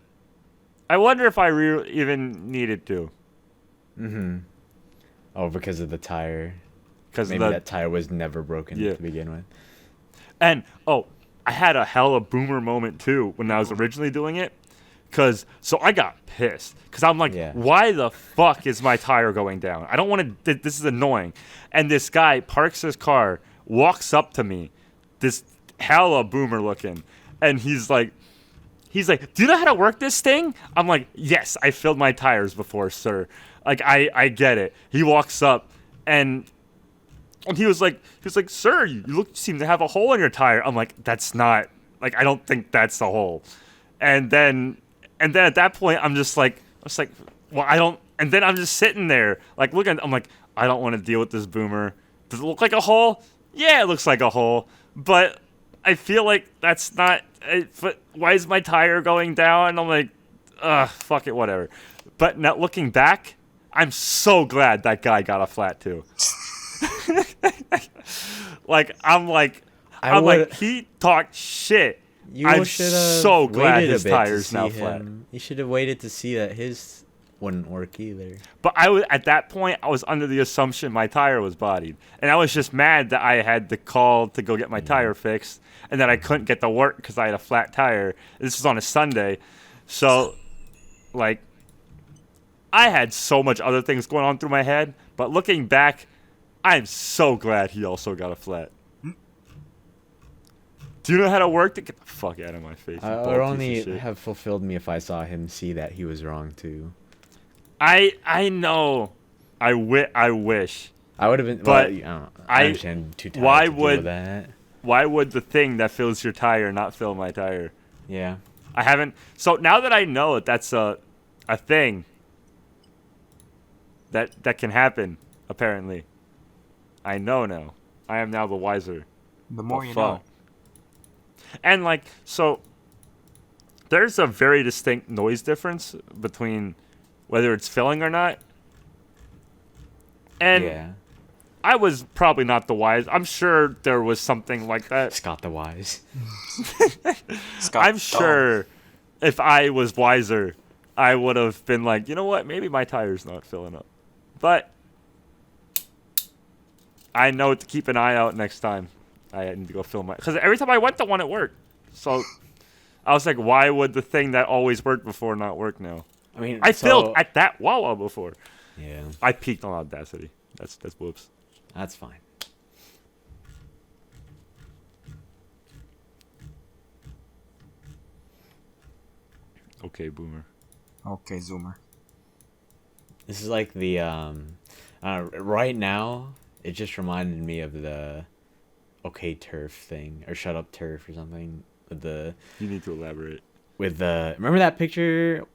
I wonder if I even needed to. Oh, because of the tire. Because Maybe that tire was never broken to begin with. And I had a hella boomer moment too when I was originally doing it. So I got pissed. Because I'm like, why the fuck is my tire going down? I don't want to. This is annoying. And this guy parks his car, walks up to me, this hella boomer looking, and he's like, do you know how to work this thing? I'm like, yes, I filled my tires before, sir. Like, I get it. He walks up, and he was like, sir, you seem to have a hole in your tire. I'm like, that's not, like, I don't think that's the hole. And then at that point, I was like, well, I don't. And then I'm just sitting there, like, looking. I'm like, I don't want to deal with this boomer. Does it look like a hole? Yeah, it looks like a hole. But I feel like that's not. But why is my tire going down? And I'm like, fuck it, whatever. But now looking back, I'm so glad that guy got a flat too. I'm like, he talked shit. I'm so glad his tire's now flat. You should have waited to see that his wouldn't work either. But at that point, I was under the assumption my tire was bodied. And I was just mad that I had to call to go get my tire fixed and that I couldn't get to work because I had a flat tire. This was on a Sunday. So, like, I had so much other things going on through my head. But looking back, I'm so glad he also got a flat. Do you know how to work it? Get the fuck out of my face. It would only have fulfilled me if I saw him see that he was wrong too. I know. I wish. I would have been. But I understand. Too tired to deal with that. Why would the thing that fills your tire not fill my tire? Yeah. I haven't. So now that I know that's a thing that can happen, apparently, I know now. I am now the wiser. The more you know. And like, so there's a very distinct noise difference between whether it's filling or not. And I was probably not the wise. I'm sure there was something like that. Scott the wise. I'm sure if I was wiser, I would have been like, you know what? Maybe my tire's not filling up. But I know to keep an eye out next time. I need to go fill my... Because every time I went to one, it worked. So I was like, why would the thing that always worked before not work now? I mean, I filled at that Wawa before. Yeah. I peaked on Audacity. That's whoops. That's fine. Okay, boomer. Okay, Zoomer. This is like the right now. It just reminded me of the okay turf thing or shut up turf or something with the. You need to elaborate. With the remember that picture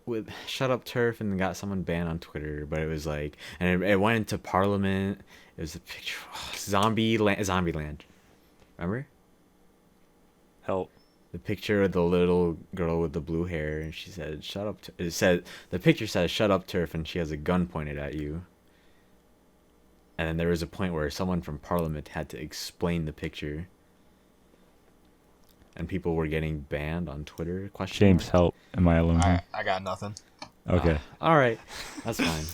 with Shut Up Turf and got someone banned on Twitter, but it was like, and it went into Parliament. It was a picture, Zombieland. Remember Help. the picture of the little girl with the blue hair, and she said, "Shut up." It said the picture says, "Shut up, Turf," and she has a gun pointed at you. And then there was a point where someone from Parliament had to explain the picture, and people were getting banned on Twitter. James, help. Am I alone here? I got nothing. Okay. All right, that's fine.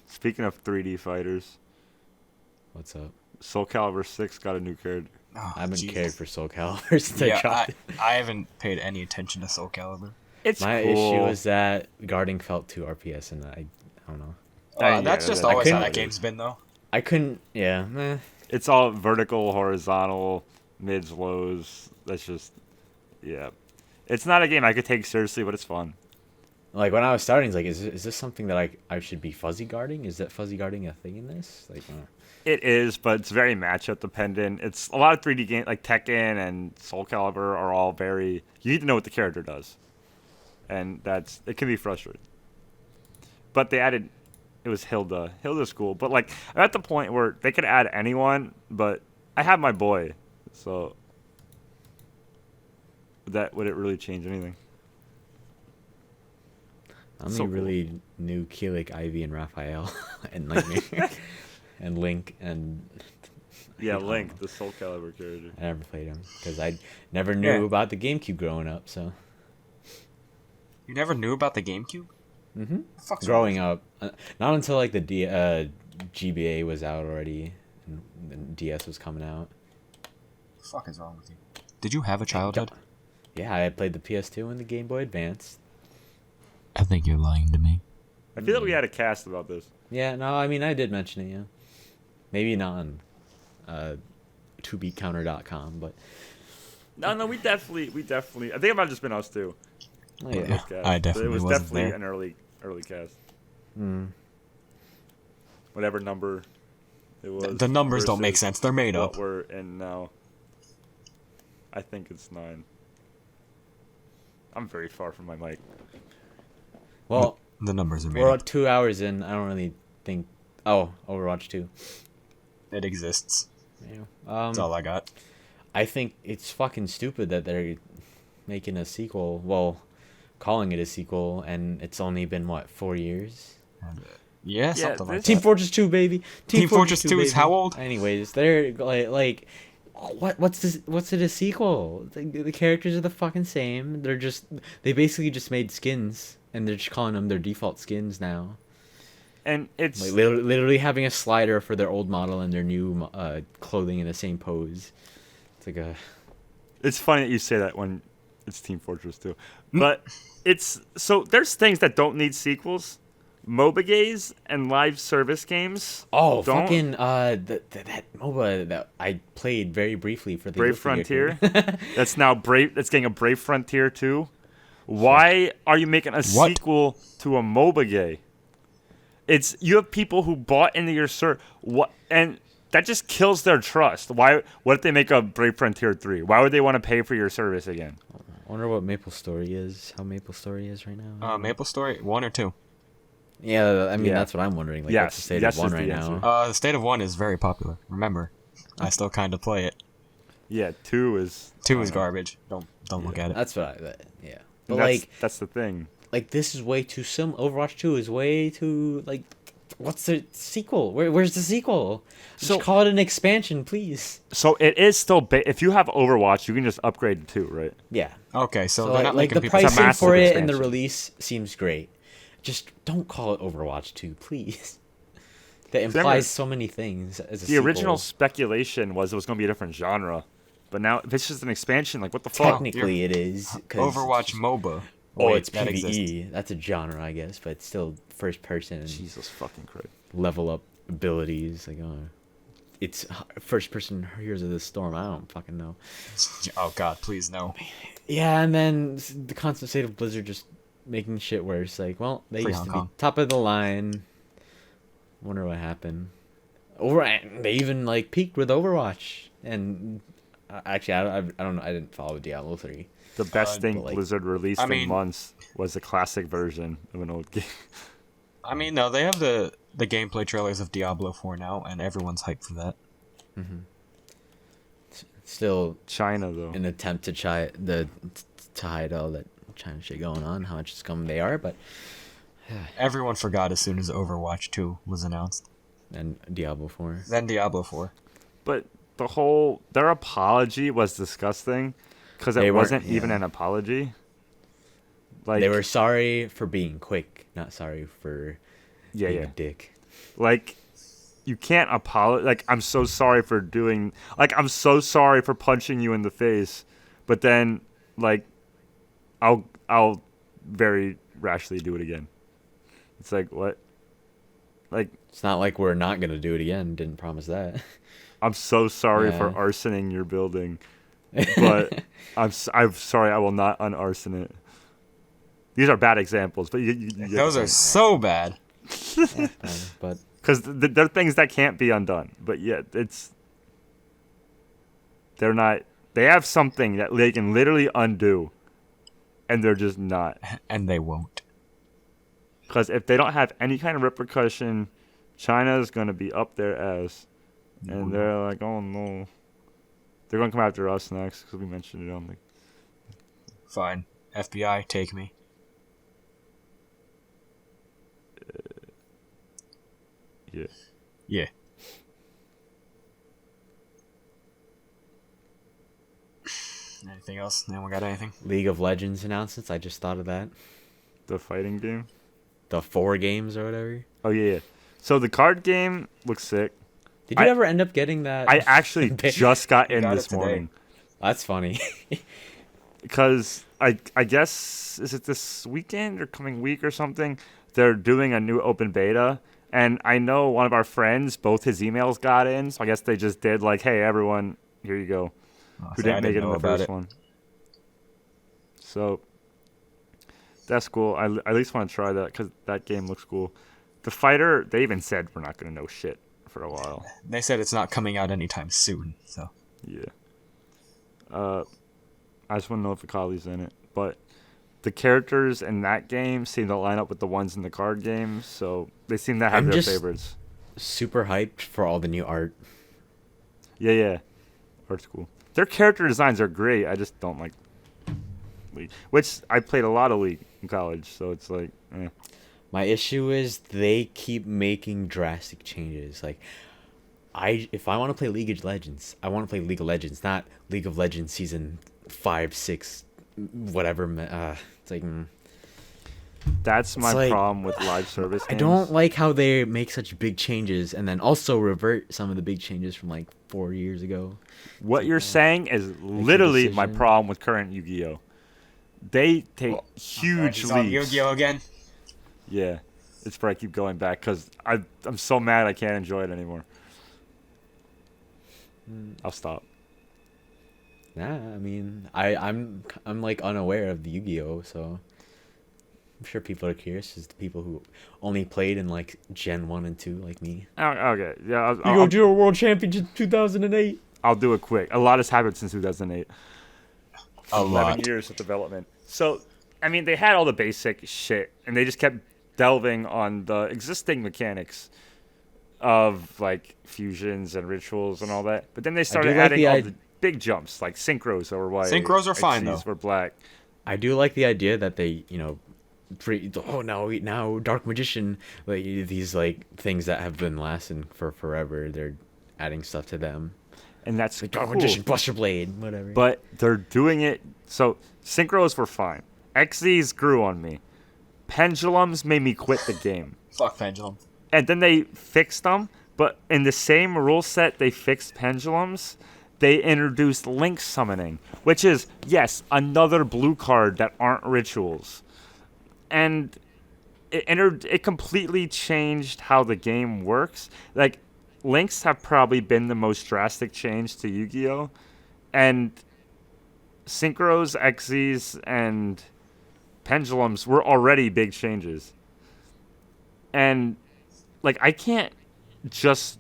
Speaking of 3D fighters, What's up? Soul Calibur 6 got a new character. Oh, I haven't Jesus. cared for Soul Calibur since I Yeah, dropped it. I haven't paid any attention to Soul Calibur. It's My cool. issue is that guarding felt 2 RPS, and I don't know. That's just I always how couldn't- that game's been, though. I couldn't. Yeah. It's all vertical, horizontal, mids, lows. That's just, yeah. It's not a game I could take seriously, but it's fun. Like when I was starting, it's like, is this something that I should be fuzzy guarding? Is that fuzzy guarding a thing in this? Like, It is, but it's very matchup dependent. It's a lot of 3D games like Tekken and Soul Calibur are all very. You need to know what the character does, and it can be frustrating. But they added, it was Hilda. Hilda's cool, but like I'm at the point where they could add anyone, but I have my boy, so would it really change anything? I only So cool. really knew Keelik, Ivy, and Raphael, and Nightmare, and Link, and Yeah, I don't Link, know. the Soul Calibur character. I never played him because I never knew Yeah. about the GameCube growing up. So, You never knew about the GameCube? mm-hmm. Fuck's growing up, not until like the GBA was out already, and DS was coming out. What the fuck is wrong with you? Did you have a childhood? Yeah, I played the PS2 and the Game Boy Advance. I think you're lying to me. I feel like we had a cast about this. Yeah, no, I mean I did mention it. Yeah, maybe not on 2beatcounter.com, but No, we definitely. I think it might have just been us too. oh, Yeah. yeah. Cast. I But definitely it was wasn't definitely there. an early cast. Mm. Whatever number it was. The numbers don't make versus sense. They're made What up. we're in now. I think it's 9. I'm very far from my mic. Well, The numbers are made we're up. 2 hours in. I don't really think. Oh, Overwatch 2. It exists. Yeah. That's all I got. I think it's fucking stupid that they're making a sequel. Well, calling it a sequel, and it's only been what 4 years. Yeah, something like this- Team that. Fortress 2, baby. Team Fortress 2 is baby. how old? Anyways, they're like what's this? What's it a sequel? The characters are the fucking same. They basically just made skins, and they're just calling them their default skins now. And it's Like literally having a slider for their old model and their new clothing in the same pose. It's like a it's funny that you say that when it's Team Fortress 2. But it's so there's things that don't need sequels. MOBA games and live service games. oh don't. fucking that MOBA that I played very briefly for the Brave youth video Frontier. game. That's now That's getting a Brave Frontier 2. Why are you making a What? sequel to a MOBA game? You have people who bought into your what, and that just kills their trust. Why? What if they make a Brave Frontier 3? Why would they want to pay for your service again? I wonder what Maple Story is. How Maple Story is right now. Maple Story 1 or 2. Yeah, I mean Yeah. that's what I'm wondering. Like, Yes, what's the state yes of one is the right answer. now? The State of 1 is very popular. Remember, I still kind of play it. Yeah, 2 is 2 is garbage. Don't look at it. That's what yeah. But that's the thing. like this is way too Overwatch 2 is way too like. What's the sequel? Where's the sequel? So- Just call it an expansion, please. So it is still if you have Overwatch, you can just upgrade to 2, right? Yeah. Okay, so So they're not like making the people. It's a pricing massive for it and the expansion. release seems great. Just don't call it Overwatch 2, please. That Remember, implies so many things as a The original sequel. speculation was it was going to be a different genre, but now if it's just an expansion, like what the fuck? Technically, it is. 'Cause Overwatch MOBA. Oh, Wait, it's that PvE. exists. That's a genre, I guess, but it's still first person and Jesus fucking Christ. level up abilities. Like, it's first person Heroes of the Storm. I don't fucking know. Oh God, please no. Yeah, and then the constant state of Blizzard just making shit worse. Like, well, they Free used Hong to Kong. be top of the line. Wonder what happened. They even like peaked with Overwatch, and Actually, I don't know. I didn't follow Diablo 3. The best thing but, like, Blizzard released I mean- in months was the classic version of an old game. I mean, no, they have the gameplay trailers of Diablo 4 now, and everyone's hyped for that. Still China though. an attempt to hide all that China shit going on, how much scum they are, but Everyone forgot as soon as Overwatch 2 was announced. and Diablo 4. Then Diablo 4. But their apology was disgusting because They it weren't- wasn't even yeah. an apology. Like They were sorry for being quick, not sorry for being a dick. Like you can't apologize. Like I'm so sorry for doing. Like I'm so sorry for punching you in the face, but then like I'll very rashly do it again. It's like what? Like It's not like we're not gonna do it again. Didn't promise that. I'm so sorry for Yeah. arsoning your building, but I'm sorry. I will not unarson it. These are bad examples, but you get Those the are point. so bad. But Because they're things that can't be undone. But yeah, they're not. They have something that they can literally undo, and they're just not. And they won't. Because if they don't have any kind of repercussion, China is going to be up their ass, and they're like, oh no, they're going to come after us next because we mentioned it on the. Fine. FBI, take me. Yeah. Yeah. Anything else? Anyone got anything? League of Legends announcements. I just thought of that. The fighting game. The 4 games or whatever. Oh yeah. So the card game looks sick. Did you I- ever end up getting that? I actually just got in got it this today. morning. That's funny. Because I guess is it this weekend or coming week or something? They're doing a new open beta, and I know one of our friends, both his emails got in, so I guess they just did like, hey everyone, here you go. Who See, I didn't make it in know the about first one? So that's cool. I at least want to try that because that game looks cool. The fighter, they even said we're not gonna know shit for a while. They said it's not coming out anytime soon, so. Yeah. I just want to know if Akali's in it. But the characters in that game seem to line up with the ones in the card game, so they seem to have I'm their just- favorites. Super hyped for all the new art. Yeah. Art's cool. Their character designs are great. I just don't like League. Which I played a lot of League in college, so it's like, eh. My issue is they keep making drastic changes. Like, if I want to play League of Legends, I want to play League of Legends, not League of Legends season 5, 6, whatever. It's like That's my like, problem with live service I games. don't like how they make such big changes and then also revert some of the big changes from like 4 years ago. What you're saying is literally my decision. problem with current Yu-Gi-Oh. They take huge He's on leaps. Yu-Gi-Oh again. Yeah, it's where I keep going back because I'm so mad I can't enjoy it anymore. I'll stop. Nah, I mean, I'm like unaware of the Yu-Gi-Oh, so I'm sure people are curious. Just the people who only played in like Gen 1 and 2, like me. Oh, okay, yeah, Yu-Gi-Oh! World Championship 2008. I'll do it quick. A lot has happened since 2008. A 11 lot. years of development. So, I mean, they had all the basic shit, and they just kept delving on the existing mechanics of like fusions and rituals and all that. But then they started like adding the all i- the big jumps, like synchros over white. Synchros are fine, Xyz though. were black. I do like the idea that they, now Dark Magician, like these like things that have been lasting for forever. They're adding stuff to them. And that's Like Dark cool. Magician, Buster Blade, whatever. But they're doing it. So synchros were fine. XZs grew on me. Pendulums made me quit the game. Fuck Pendulum. And then they fixed them. But in the same rule set they fixed pendulums, they introduced link summoning, which is, yes, another blue card that aren't rituals. And it completely changed how the game works. Like, links have probably been the most drastic change to Yu-Gi-Oh! And synchros, XZs, and pendulums were already big changes. And, like, I can't just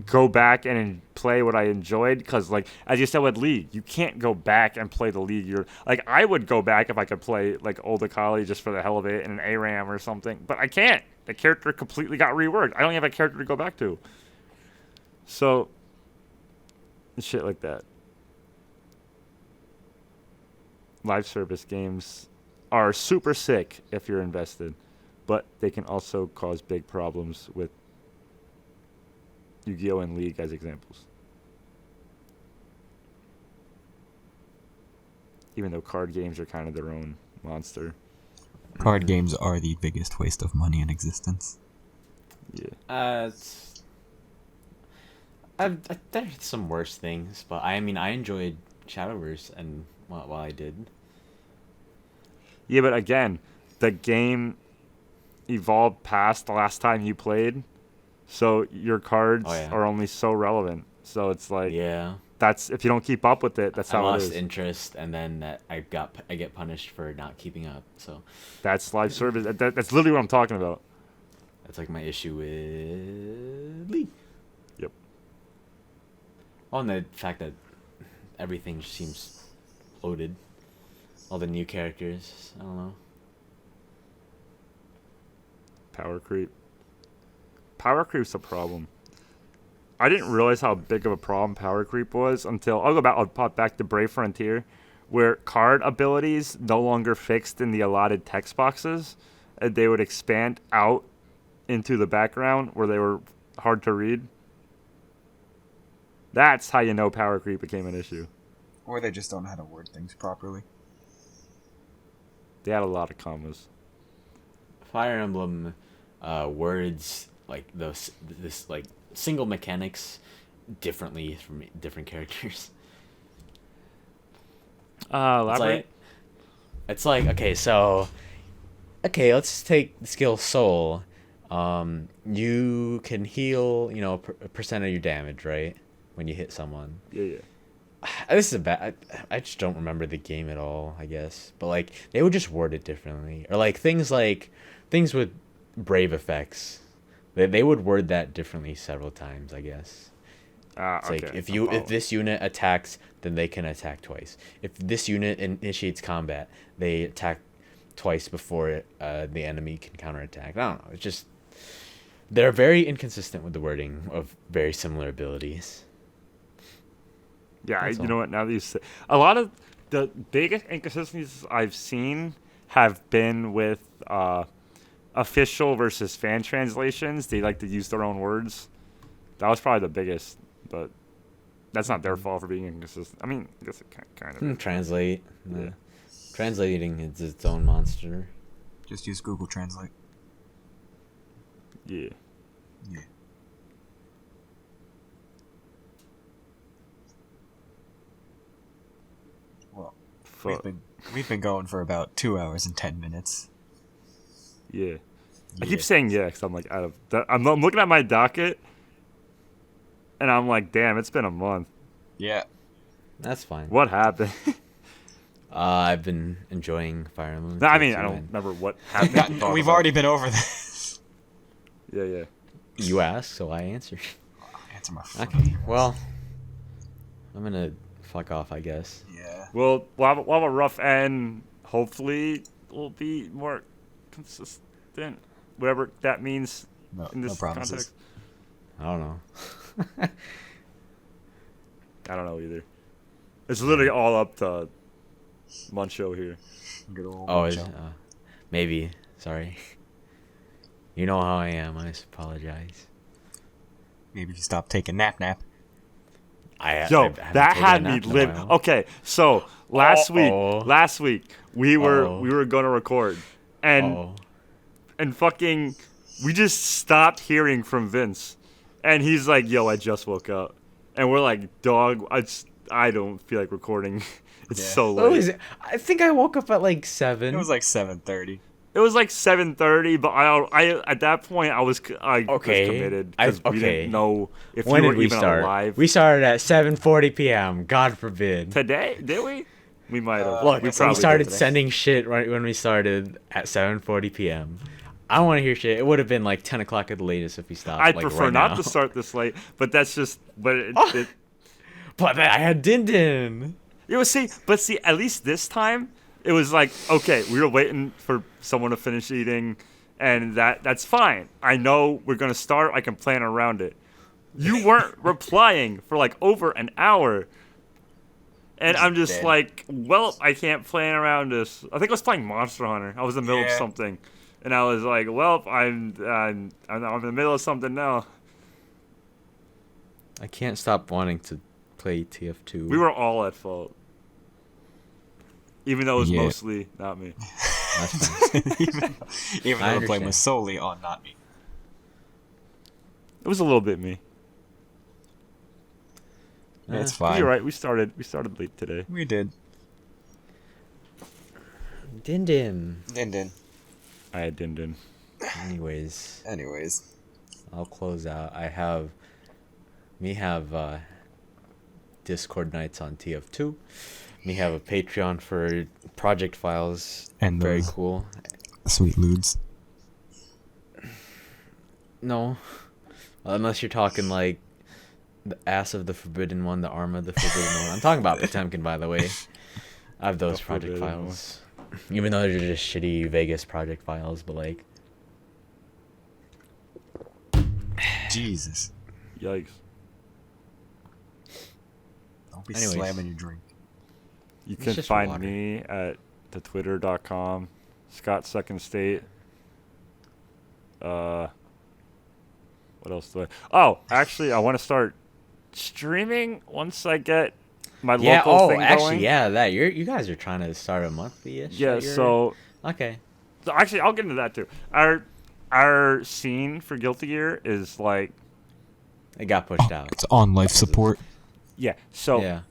go back and play what I enjoyed, because like as you said with League, you can't go back and play the League. You're like, I would go back if I could play like Old Akali just for the hell of it in an ARAM or something, but I can't. The character completely got reworked. I don't have a character to go back to. So shit like that. Live service games are super sick if you're invested, but they can also cause big problems with Yu-Gi-Oh! And League as examples. Even though card games are kind of their own monster. Card games are the biggest waste of money in existence. Yeah. There's some worse things, but I mean, I enjoyed Shadowverse and while I did. Yeah, but again, the game evolved past the last time you played, so your cards are only so relevant. So it's like, that's, if you don't keep up with it, that's how it is. I lost interest, and then I get punished for not keeping up. So that's live service. That's literally what I'm talking about. That's like my issue with League. Yep. On the fact that everything seems loaded, all the new characters. I don't know. Power creep. Power creep's a problem. I didn't realize how big of a problem power creep was until I'll pop back to Brave Frontier, where card abilities no longer fixed in the allotted text boxes, and they would expand out into the background where they were hard to read. That's how you know power creep became an issue. Or they just don't know how to word things properly. They had a lot of commas. Fire Emblem words like this like single mechanics differently from different characters. Elaborate. It's like okay, let's take the skill Soul. You can heal, a percent of your damage, right? When you hit someone. Yeah. This is a bad. I just don't remember the game at all, I guess. But like they would just word it differently, or like things with brave effects. They would word that differently several times, I guess. It's okay. like if this unit attacks, then they can attack twice. If this unit initiates combat, they attack twice before the enemy can counterattack. I don't know. It's just they're very inconsistent with the wording of very similar abilities. Yeah, you know what? Now that you say, a lot of the biggest inconsistencies I've seen have been with official versus fan translations. They like to use their own words. That was probably the biggest, but that's not their fault for being inconsistent. I mean, I guess it kind of. Translate. Yeah. Translating is its own monster. Just use Google Translate. Yeah. Yeah. Well, we've been going for about 2 hours and 10 minutes. Yeah. I keep saying yeah because I'm like I'm looking at my docket, and I'm like, damn, it's been a month. Yeah. That's fine. What happened? I've been enjoying Fire Emblem. No, I mean, I don't remember what happened. We've already been over this. Yeah. You asked, so I answered. Answer my Okay, well, I'm gonna fuck off, I guess. Yeah. We'll have a rough end. Hopefully, we'll be more consistent. Whatever that means in this context. I don't know. I don't know either. It's literally all up to Munchyjr here. Good old maybe. Sorry. You know how I am. I apologize. Maybe if you stop taking nap. That had me live. Okay, so last week we were gonna record, and fucking we just stopped hearing from Vince, and he's like, "Yo, I just woke up," and we're like, "Dog, I don't feel like recording. It's so late." I think I woke up at like 7. It was like 7:30. It was like 7:30, but I at that point I was committed because we didn't know if when we were did we even start? alive. We started at 7:40 p.m. God forbid. Today, did we? We might have. Look, we probably started did sending shit right when we started at 7:40 p.m. I don't want to hear shit. It would have been like 10 o'clock at the latest if we stopped. I'd like, prefer right not now. to start this late, but that's just. But it But I had Din Din. see, at least this time it was like, okay, we were waiting for someone to finish eating, and that's fine. I know we're gonna start. I can plan around it. You weren't replying for like over an hour, and I'm just dead. like, well, I can't plan around this. I think I was playing Monster Hunter. I was in the middle of Yeah. something, and I was like, well, I'm in the middle of something now. I can't stop wanting to play TF2. We were all at fault. Even though it was Yeah. mostly not me. That's fine. Even I though the blame understand. was solely on not me. It was a little bit me. It's But fine. you're right. We started late today. We did. Din Din. Din. I had Din. Anyways, Anyways. I'll close out. We have Discord nights on TF2. We have a Patreon for project files. And very those- cool. Sweet lewds. No, unless you're talking like the ass of the forbidden one, the arm of the forbidden one. I'm talking about Potemkin, by the way. I have those The project forbidden files. Even though they're just shitty Vegas project files, but like, Jesus. Yikes. Don't be Anyways. slamming your drink. You It's can just find water. me at thetwitter.com. Scott Second State. What else do I? Oh, actually, I want to start streaming once I get my yeah. local Oh, thing actually, going. yeah. That you guys are trying to start a monthly-ish. Yeah. that you're- So okay. actually, I'll get into that too. Our scene for Guilty Gear is like, It got pushed out. It's on life support. yeah. So Yeah.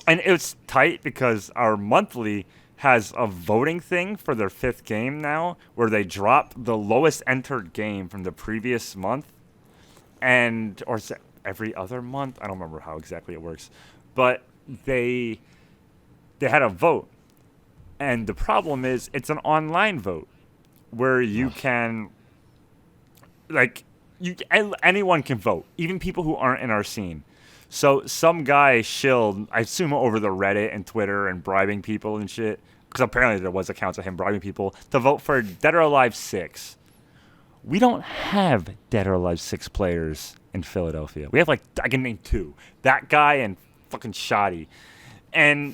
and it's tight because our monthly has a voting thing for their 5th game now, where they drop the lowest entered game from the previous month, or is it every other month? I don't remember how exactly it works, but they had a vote, and the problem is it's an online vote where you can, like, anyone can vote, even people who aren't in our scene. So some guy shilled, I assume over the Reddit and Twitter and bribing people and shit, because apparently there was accounts of him bribing people to vote for Dead or Alive 6. We don't have Dead or Alive 6 players in Philadelphia. We have, like, I can name 2. That guy and fucking Shoddy. And,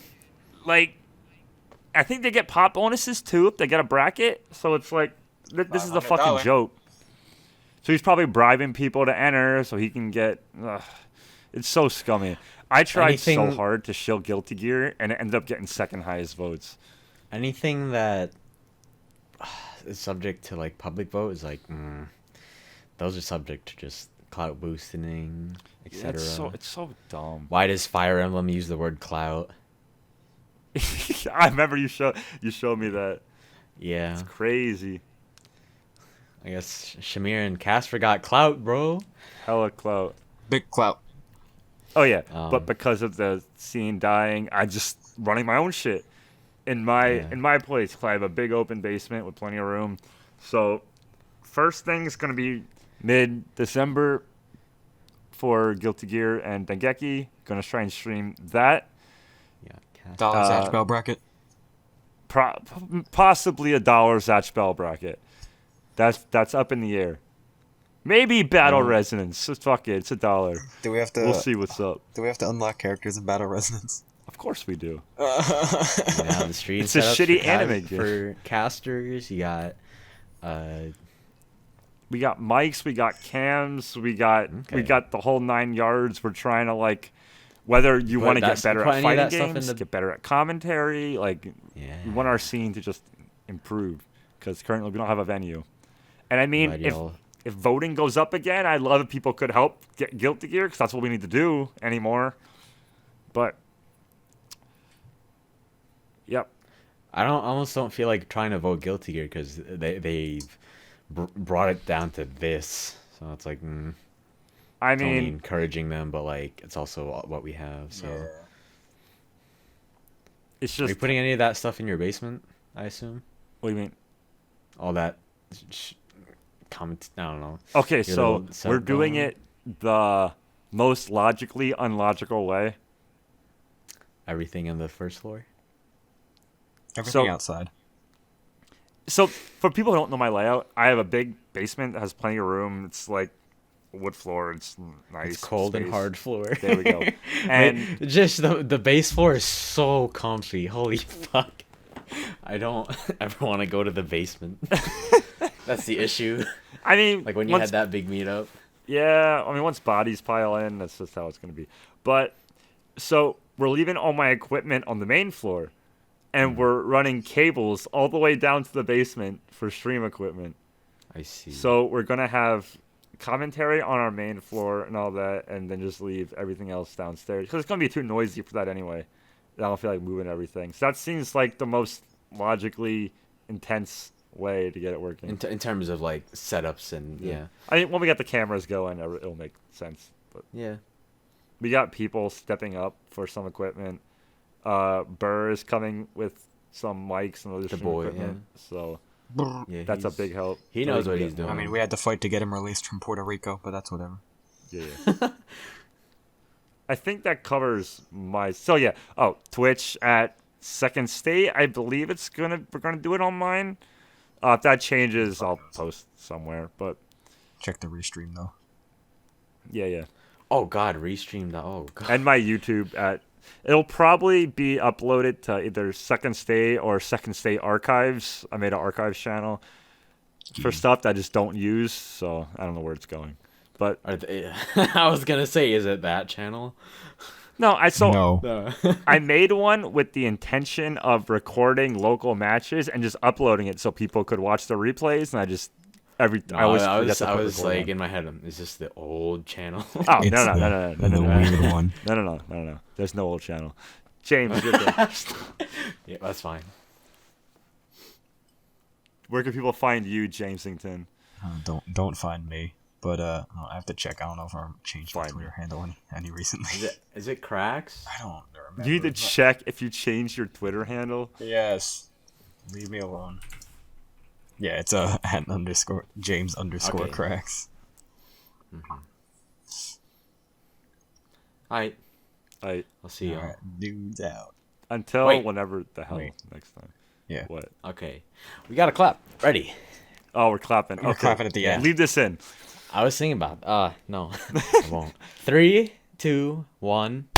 like, I think they get pop bonuses, too, if they get a bracket. So it's like, this is a fucking $500. joke. So he's probably bribing people to enter so he can get... It's so scummy. I tried so Anything- hard to shill Guilty Gear, and it ended up getting second highest votes. Anything that is subject to like public vote is like, those are subject to just clout boosting, etc. It's so dumb. Why does Fire Emblem use the word clout? I remember you showed me that. Yeah, It's crazy. I guess Shamir and Cass forgot clout, bro. Hella clout. Big clout. Oh yeah, Um, but because of the scene dying, I just running my own shit in my place. I have a big open basement with plenty of room. So first thing is gonna be mid-December for Guilty Gear and Dengeki. Gonna try and stream that. Yeah, Cass. Dollar Zatch Bell bracket. Possibly a $1 Zatch Bell bracket. That's up in the air. Maybe Battle Resonance. Just fuck it. It's $1. Do we have to? We'll see what's up. Do we have to unlock characters in Battle Resonance? Of course we do. You have the stream It's a setups shitty for anime game. for casters. You got We got mics, we got cams, we got the whole 9 yards. We're trying to, like, whether you Put want to that- get better put at any of fighting that stuff in games, the- get better at commentary, like, yeah. we want our scene to just improve because currently we don't have a venue. And I mean, Glad if y'all- if voting goes up again, I'd love if people could help get Guilty Gear because that's what we need to do anymore. But yep, I almost don't feel like trying to vote Guilty Gear because they've brought it down to this. So it's like, I it's only mean, encouraging them, but like it's also what we have. So it's are you just putting any of that stuff in your basement? I assume what do you mean? all that comment. I don't know. Okay, Your so little setup we're doing going on. it the most logically unlogical way. Everything on the first floor. Everything So- outside. So for people who don't know my layout, I have a big basement that has plenty of room. It's like wood floor. It's nice. It's cold and space. hard floor. There we go. And And just the base floor is so comfy. Holy fuck. I don't ever want to go to the basement. That's the issue. I mean, Like when you had that big meetup. Yeah, I mean, once bodies pile in, that's just how it's going to be. But so we're leaving all my equipment on the main floor, and we're running cables all the way down to the basement for stream equipment. I see. So we're going to have commentary on our main floor and all that, and then just leave everything else downstairs. Because it's going to be too noisy for that anyway. I don't feel like moving everything. So that seems like the most logically intense way to get it working. In terms of like setups and yeah. I mean, when we got the cameras going, it'll make sense. But Yeah. we got people stepping up for some equipment. Burr is coming with some mics and other The stream boy, equipment. So Yeah. that's a he's- big help. He So knows we what can he's get doing. more. I mean, we had to fight to get him released from Puerto Rico, but that's whatever. Yeah. I think that covers my. So yeah. Oh, Twitch at Second State. I believe we're gonna do it on mine. If that changes, I'll post somewhere. But Check the restream though. yeah. Oh god, restreamed. Oh god. And my YouTube at. It'll probably be uploaded to either Second State or Second State Archives. I made an archives channel for stuff that I just don't use, so I don't know where it's going. But Are they, I was gonna say, is it that channel? no, No. No. I made one with the intention of recording local matches and just uploading it so people could watch the replays. And I just I always I forget to put was record like on. in my head, is this the old channel? Oh It's no. the weird one. No. There's no old channel. James, you're good. Yeah, that's fine. Where can people find you, Jamesington? Don't find me. But I have to check. I don't know if I changed my Find Twitter handle any recently. Is it Krax? I don't remember. You need to check if you changed your Twitter handle. Yes. Leave me alone. Yeah, it's at _ James _ Okay. Krax. Alright, I I'll see you. Alright, dudes out. until Wait. whenever the hell Wait. next time. Yeah. What? Okay, we got to clap. Ready? Oh, we're clapping. We're Okay. clapping at the end. Leave this in. I was thinking about. No, I won't. 3, 2, 1.